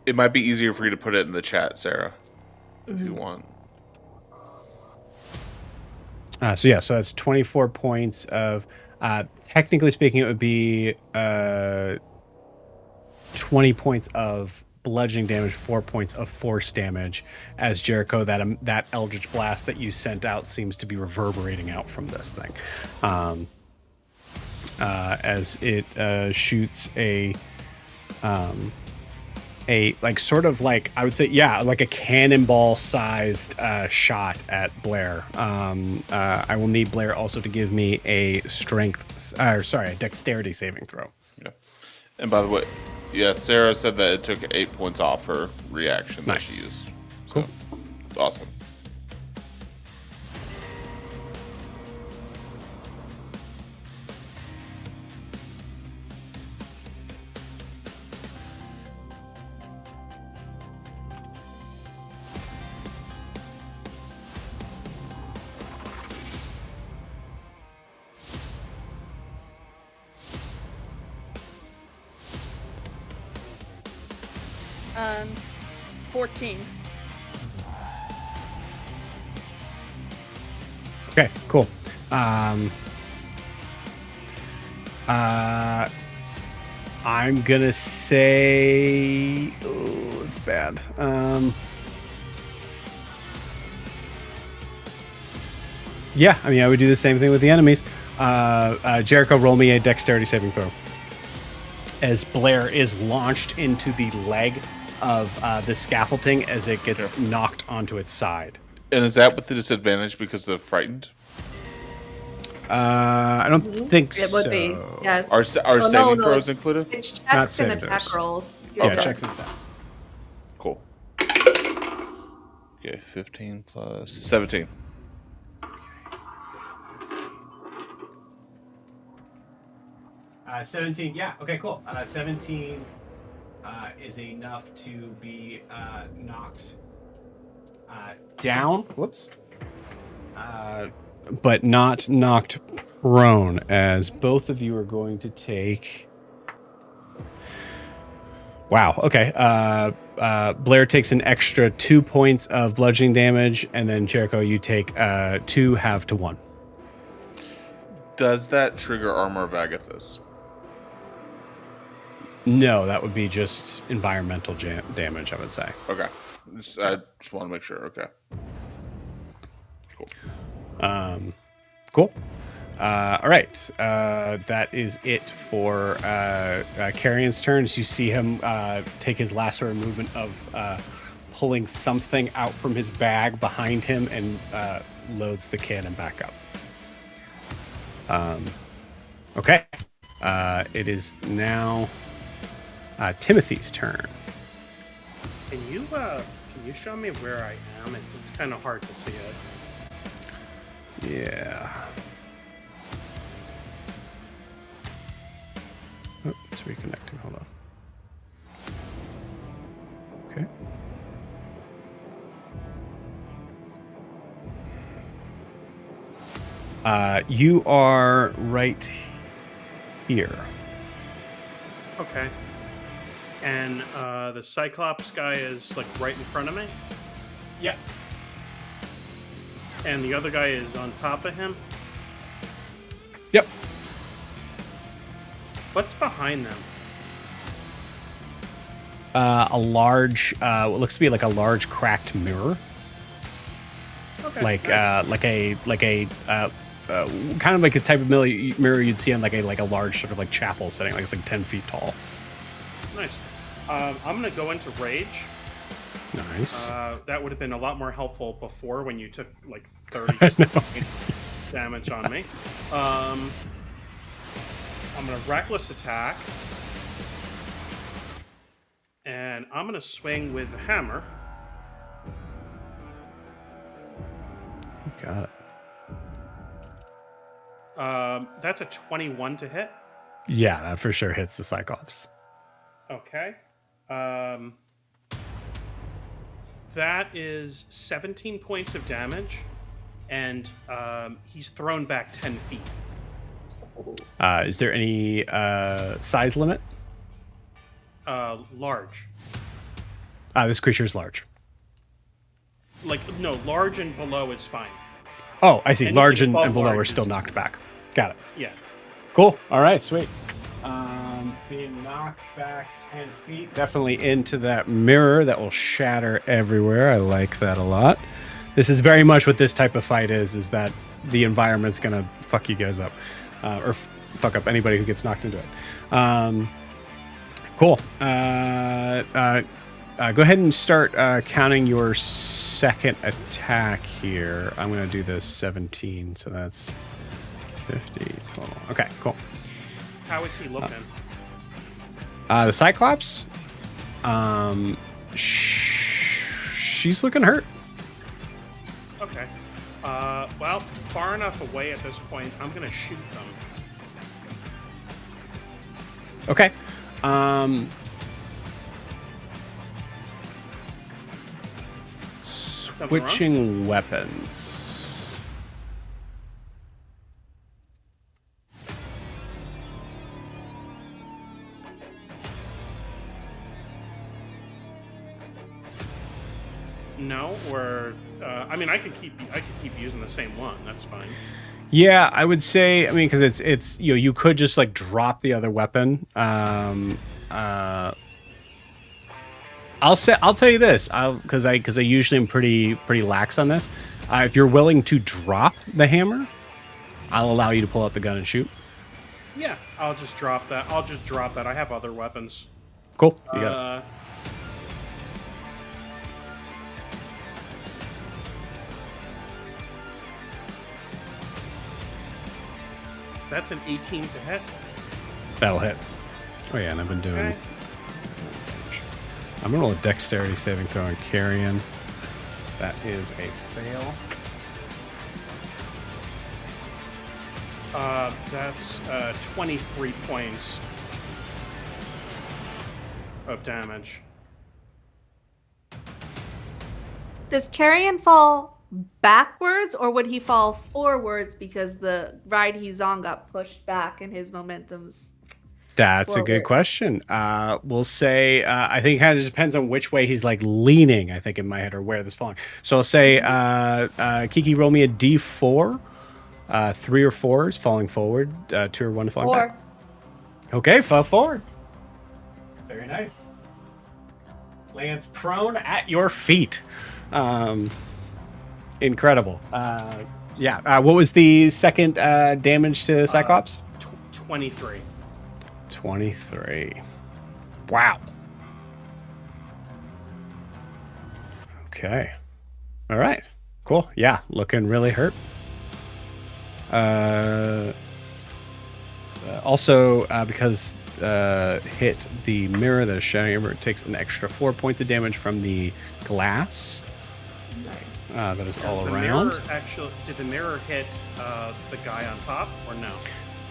S2: It might be easier for you to put it in the chat, Sarah, if you want.
S1: So that's 24 points of, technically speaking, it would be 20 points of bludgeoning damage, 4 points of force damage, as Jericho, that Eldritch Blast that you sent out seems to be reverberating out from this thing. As it shoots a like sort of like, I would say, like a cannonball sized shot at Blair. I will need Blair also to give me a a dexterity saving throw.
S2: Yeah. And by the way, Sarah said that it took 8 points off her reaction that she used.
S1: Cool.
S2: So, awesome.
S3: Um, 14.
S1: Okay, cool. I'm gonna say, oh, it's bad. Yeah, I mean, I would do the same thing with the enemies. Jericho, roll me a dexterity saving throw. As Blair is launched into the leg of the scaffolding as it gets knocked onto its side.
S2: And is that with the disadvantage because of frightened?
S1: I don't think so.
S4: It would be, yes.
S2: Are saving throws included?
S4: It's
S1: Not
S4: checks and
S1: saving
S4: attack
S1: throws.
S4: rolls.
S1: Yeah, checks and attacks.
S2: Cool. Okay, 15 plus 17.
S1: Uh, 17, yeah, okay, cool. 17 is enough to be knocked down. Whoops. But not knocked prone, as both of you are going to take... Wow, okay. Blair takes an extra 2 points of bludgeoning damage, and then Jericho, you take 2 half to 1.
S2: Does that trigger armor of Agathis?
S1: No, that would be just environmental damage, I would say.
S2: Okay. I just want to make sure. Okay. Cool.
S1: Cool. All right. That is it for Carrion's turn. As you see him take his last sort of movement of pulling something out from his bag behind him and loads the cannon back up. Okay. It is now Timothy's turn.
S6: Can you show me where I am? It's kind of hard to see it.
S1: Yeah. Oh, it's reconnecting. Hold on. Okay. You are right here.
S6: Okay. And the Cyclops guy is like right in front of me?
S1: Yeah.
S6: And the other guy is on top of him?
S1: Yep.
S6: What's behind them?
S1: A large, what looks to be like a large cracked mirror.
S6: Okay.
S1: Like,
S6: nice.
S1: kind of like a type of mirror you'd see on like a large sort of like chapel setting, like it's like 10 feet tall.
S6: Nice. I'm gonna go into rage.
S1: Nice.
S6: That would have been a lot more helpful before when you took like 30 damage on me. I'm gonna reckless attack. And I'm gonna swing with the hammer.
S1: Got it.
S6: That's a 21 to hit.
S1: Yeah, that for sure hits the Cyclops.
S6: Okay. That is 17 points of damage, and he's thrown back 10 feet.
S1: Is there any size limit?
S6: Large.
S1: This creature is large.
S6: Like, no, large and below is fine.
S1: Oh, I see.
S6: Anything
S1: Large and
S6: above
S1: below are
S6: large
S1: still
S6: is-
S1: knocked back. Got it.
S6: Yeah.
S1: Cool. All right, sweet. Being knocked back 10 feet, definitely into that mirror that will shatter everywhere. I like that a lot. This is very much what this type of fight is that the environment's going to fuck you guys up. Or fuck up anybody who gets knocked into it. Cool. Go ahead and start counting your second attack here. I'm going to do this 17, so that's 50 total. Okay, cool.
S6: How is he looking?
S1: The Cyclops, she's looking hurt.
S6: Okay. Well, far enough away at this point, I'm going to shoot them.
S1: Okay. Switching weapons.
S6: No, or I mean, I could keep using the same one. That's fine.
S1: Yeah, I would say. I mean, because it's you could just like drop the other weapon. I'll tell you this, because I usually am pretty lax on this. If you're willing to drop the hammer, I'll allow you to pull out the gun and shoot.
S6: Yeah, I'll just drop that. I have other weapons.
S1: Cool. You got it.
S6: That's an 18 to hit.
S1: That'll hit. Oh yeah, and I've been doing.
S6: Okay.
S1: I'm gonna roll a dexterity saving throw on Carrion. That is a fail.
S6: That's 23 points of damage.
S4: Does Carrion fall backwards, or would he fall forwards because the ride he's on got pushed back and his momentum's
S1: That's a good
S4: forward?
S1: question. We'll say I think it kind of depends on which way he's like leaning. I think in my head or where this falling. So I'll say Kiki, roll me a D4. 3 or 4 is falling forward. 2 or 1 is falling
S4: Or
S1: back. Okay, fall forward. Very nice. Lands prone at your feet. Incredible. Yeah. What was the second damage to Cyclops?
S6: 23.
S1: 23. Wow. Okay. All right. Cool. Yeah, looking really hurt. Also, because hit the mirror that is showing over, it takes an extra 4 points of damage from the glass.
S4: nice.
S1: That is all
S6: Does the
S1: around.
S6: mirror did the mirror hit the guy on top or no?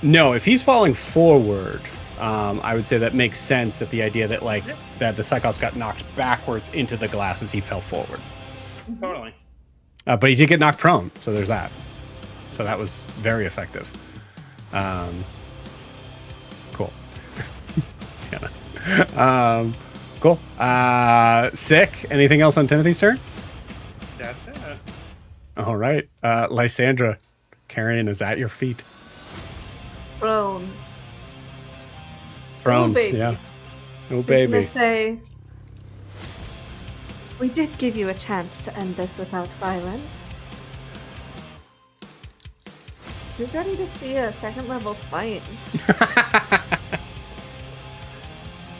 S1: No, if he's falling forward, I would say that makes sense. That the idea that that the Cyclops got knocked backwards into the glass as he fell forward.
S6: Totally.
S1: But he did get knocked prone, so there's that. So that was very effective. Cool. Yeah. Cool. Sick. Anything else on Timothy's turn?
S6: That's it.
S1: All right. Lysandra, Carrion is at your feet.
S4: Prone.
S1: Prone.
S4: Oh, baby.
S1: Yeah. Oh,
S4: Just
S1: baby.
S4: gonna say, we did give you a chance to end this without violence. Who's ready to see a second level smite?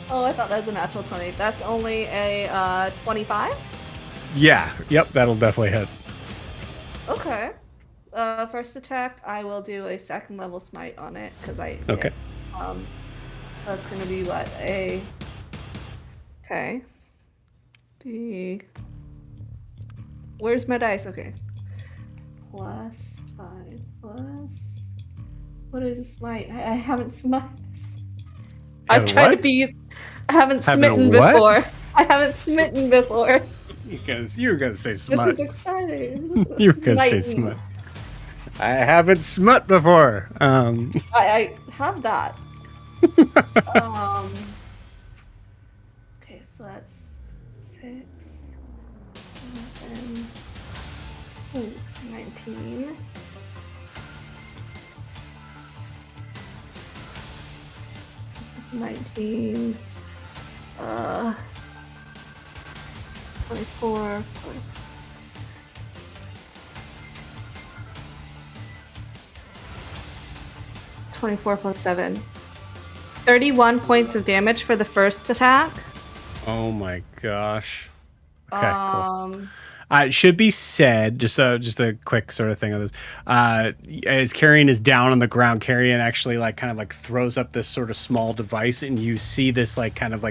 S4: Oh, I thought that was a natural 20. That's only a 25?
S1: Yeah. Yep. That'll definitely hit.
S4: Okay. First attack, I will do a second level smite on it because I.
S1: Okay.
S4: Yeah. That's gonna be what Okay. Where's my dice? Okay. +5 +. What is a smite? I haven't smite. I've
S1: Haven't
S4: tried
S1: what?
S4: to be. I haven't
S1: Haven't
S4: smitten
S1: what?
S4: before. I haven't smitten before.
S1: You were gonna say
S4: It's
S1: smut.
S4: exciting.
S1: You were gonna say smut. I haven't smut before.
S4: I have that. Okay, so that's 6, 11, 19. $19, 24 plus 24 plus 7. 31 points of damage for the first attack.
S1: Oh my gosh. Okay, cool. It should be said, just a quick sort of thing on this. As Carrion is down on the ground, Carrion actually kind of throws up this sort of small device, and you see this kind of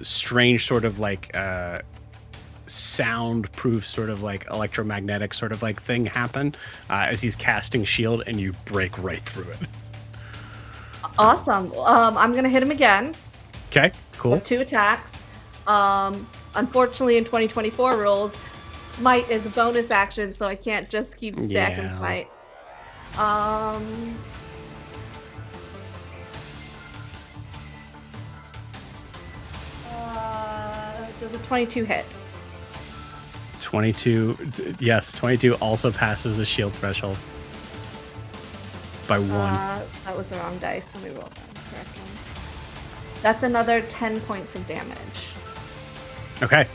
S1: strange sort of soundproof sort of electromagnetic sort of thing happen as he's casting shield, and you break right through it.
S4: Awesome. I'm gonna hit him again.
S1: Okay, cool.
S4: With 2 attacks. Unfortunately, in 2024 rules, smite is a bonus action, so I can't just keep stacking smites. Does a 22 hit?
S1: 22, yes, 22 also passes the shield threshold by 1.
S4: That was the wrong dice. Let me roll that correctly. That's another 10 points of damage.
S1: Okay.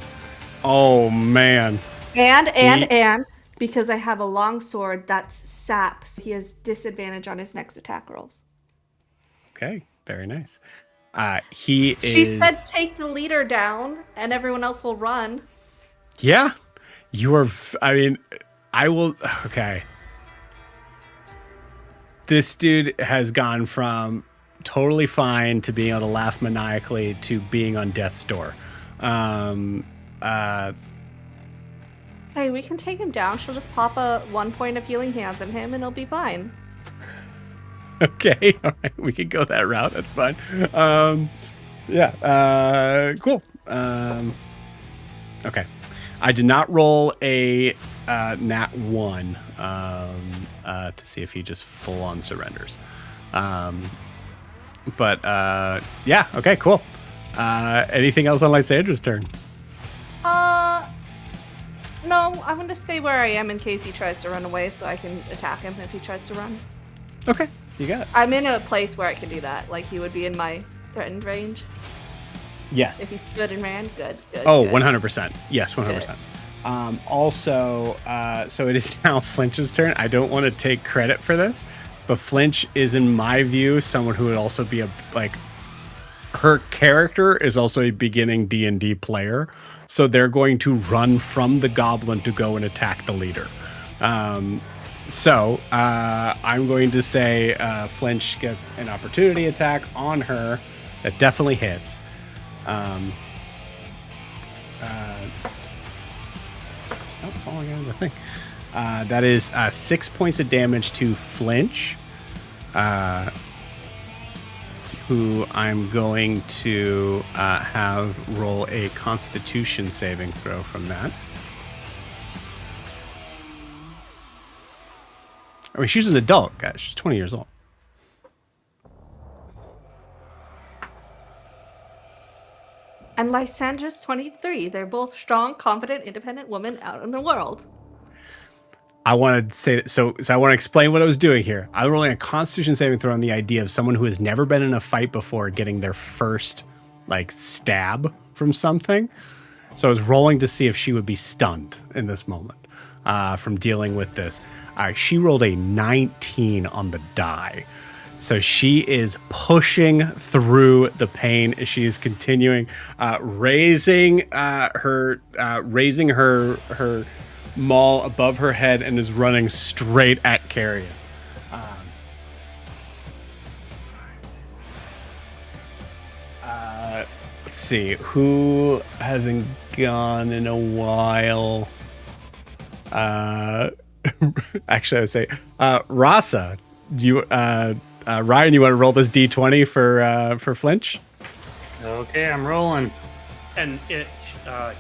S1: Oh man.
S4: And because I have a long sword, that's sap, so he has disadvantage on his next attack rolls.
S1: Okay, very nice.
S4: She said take the leader down and everyone else will run.
S1: Yeah. You are I will okay. This dude has gone from totally fine to being able to laugh maniacally to being on death's door.
S4: Hey, we can take him down. She'll just pop a 1 point of healing hands in him and he'll be fine.
S1: Okay, all right, we could go that route. That's fine. Cool. Okay. I did not roll a nat 1 to see if he just full on surrenders. Okay, cool. Anything else on Lysandra's turn?
S4: No, I'm going to stay where I am in case he tries to run away so I can attack him if he tries to run.
S1: Okay, you got it.
S4: I'm in a place where I can do that. Like, he would be in my threatened range.
S1: Yes.
S4: If he stood and ran, good.
S1: Oh,
S4: good.
S1: 100%. Yes, 100%. So it is now Flinch's turn. I don't want to take credit for this, but Flinch is, in my view, someone who would also be her character is also a beginning D&D player. So they're going to run from the goblin to go and attack the leader. I'm going to say Flinch gets an opportunity attack on her that definitely hits. Falling out of the thing. That is 6 points of damage to Flinch, who I'm going to have roll a Constitution saving throw from that. I mean, she's an adult, guys. She's 20 years old.
S4: And Lysandra's 23. They're both strong, confident, independent women out in the world.
S1: I want to say so I want to explain what I was doing here. I was rolling a Constitution saving throw on the idea of someone who has never been in a fight before getting their first stab from something. So I was rolling to see if she would be stunned in this moment from dealing with this. She rolled a 19 on the die. So she is pushing through the pain. She is continuing, raising her maul above her head and is running straight at Carrion. Let's see, who hasn't gone in a while? Actually, I would say, Rasa, do you, Ryan, you want to roll this d20 for flinch?
S5: Okay, I'm rolling.
S6: And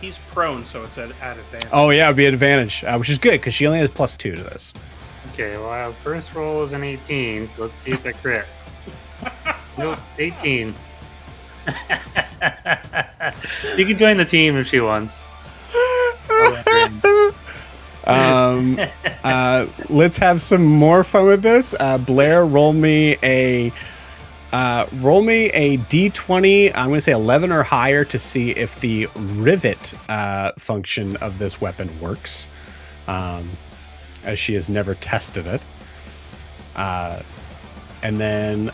S6: he's prone, so it's at advantage.
S1: Oh yeah, it'd be an advantage, which is good because she only has +2 to this.
S5: Okay, well, first roll is an 18, so let's see if I crit. Nope, 18. You can join the team if she wants.
S1: Let's have some more fun with this. Blair, roll me a d20. I'm going to say 11 or higher to see if the rivet function of this weapon works, as she has never tested it. And then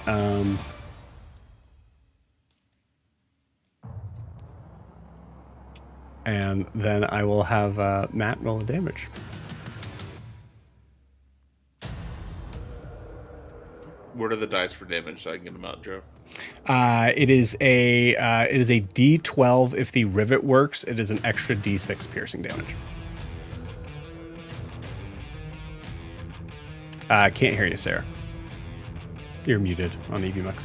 S1: I will have Matt roll a damage.
S2: What are the dice for damage so I can get them out, Joe?
S1: It is a D12 if the rivet works. It is an extra D6 piercing damage. I can't hear you, Sarah. You're muted on EVMux.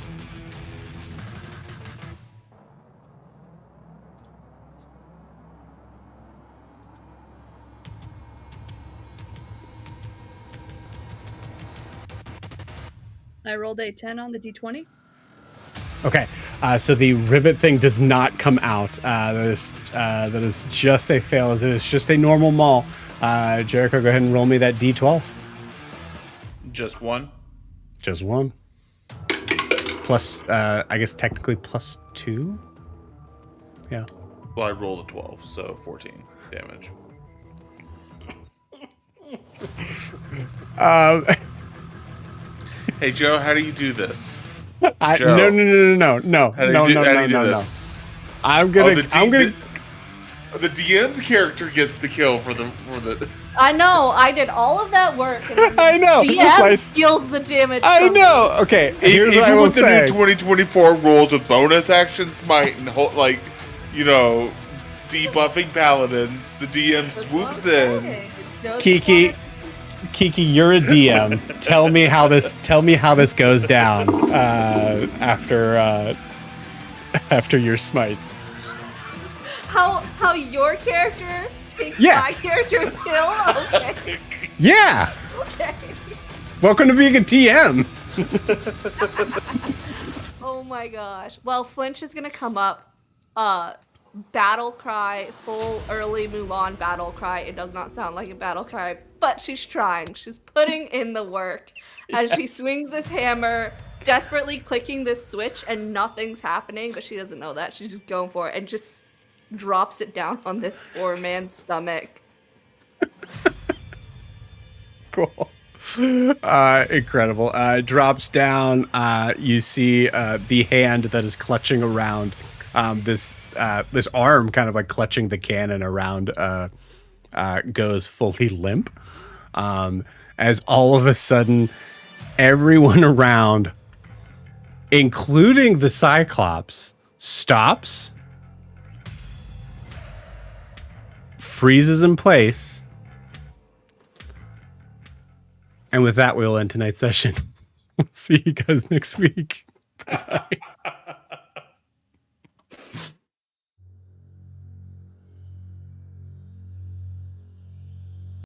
S3: I rolled a 10 on the d20.
S1: Okay, so the rivet thing does not come out. That is just a fail. It is just a normal maul. Jericho, go ahead and roll me that D12.
S2: Just one?
S1: Just one. Plus, I guess technically +2? Yeah.
S2: Well, I rolled a 12, so 14 damage. Hey, Joe, how do you do this?
S1: No.
S2: How do you do
S1: No.
S2: this?
S1: I'm gonna.
S2: The DM's character gets the kill for the.
S4: I know. I did all of that work. And then
S1: I know.
S4: DM steals the damage.
S1: I
S4: from
S1: know.
S4: me.
S1: Okay. Here's what I
S2: Even
S1: will
S2: with the
S1: say.
S2: new 2024 rules with bonus action smite and debuffing paladins, the DM swoops in.
S1: Kiki, you're a DM. Tell me how this goes down after your smites.
S4: How your character takes
S1: Yeah.
S4: my character's kill? Okay.
S1: Yeah.
S4: Okay.
S1: Welcome to being a TM.
S4: Oh my gosh. Well, Flinch is gonna come up. Battle cry, full early Mulan battle cry. It does not sound like a battle cry, but she's trying. She's putting in the work as she swings this hammer, desperately clicking this switch, and nothing's happening, but she doesn't know that. She's just going for it and just drops it down on this poor man's stomach.
S1: Cool. Incredible. Drops down. You see the hand that is clutching around this arm, kind of like clutching the cannon around, goes fully limp. As all of a sudden, everyone around, including the Cyclops, stops, freezes in place. And with that, we'll end tonight's session. We'll see you guys next week. Bye.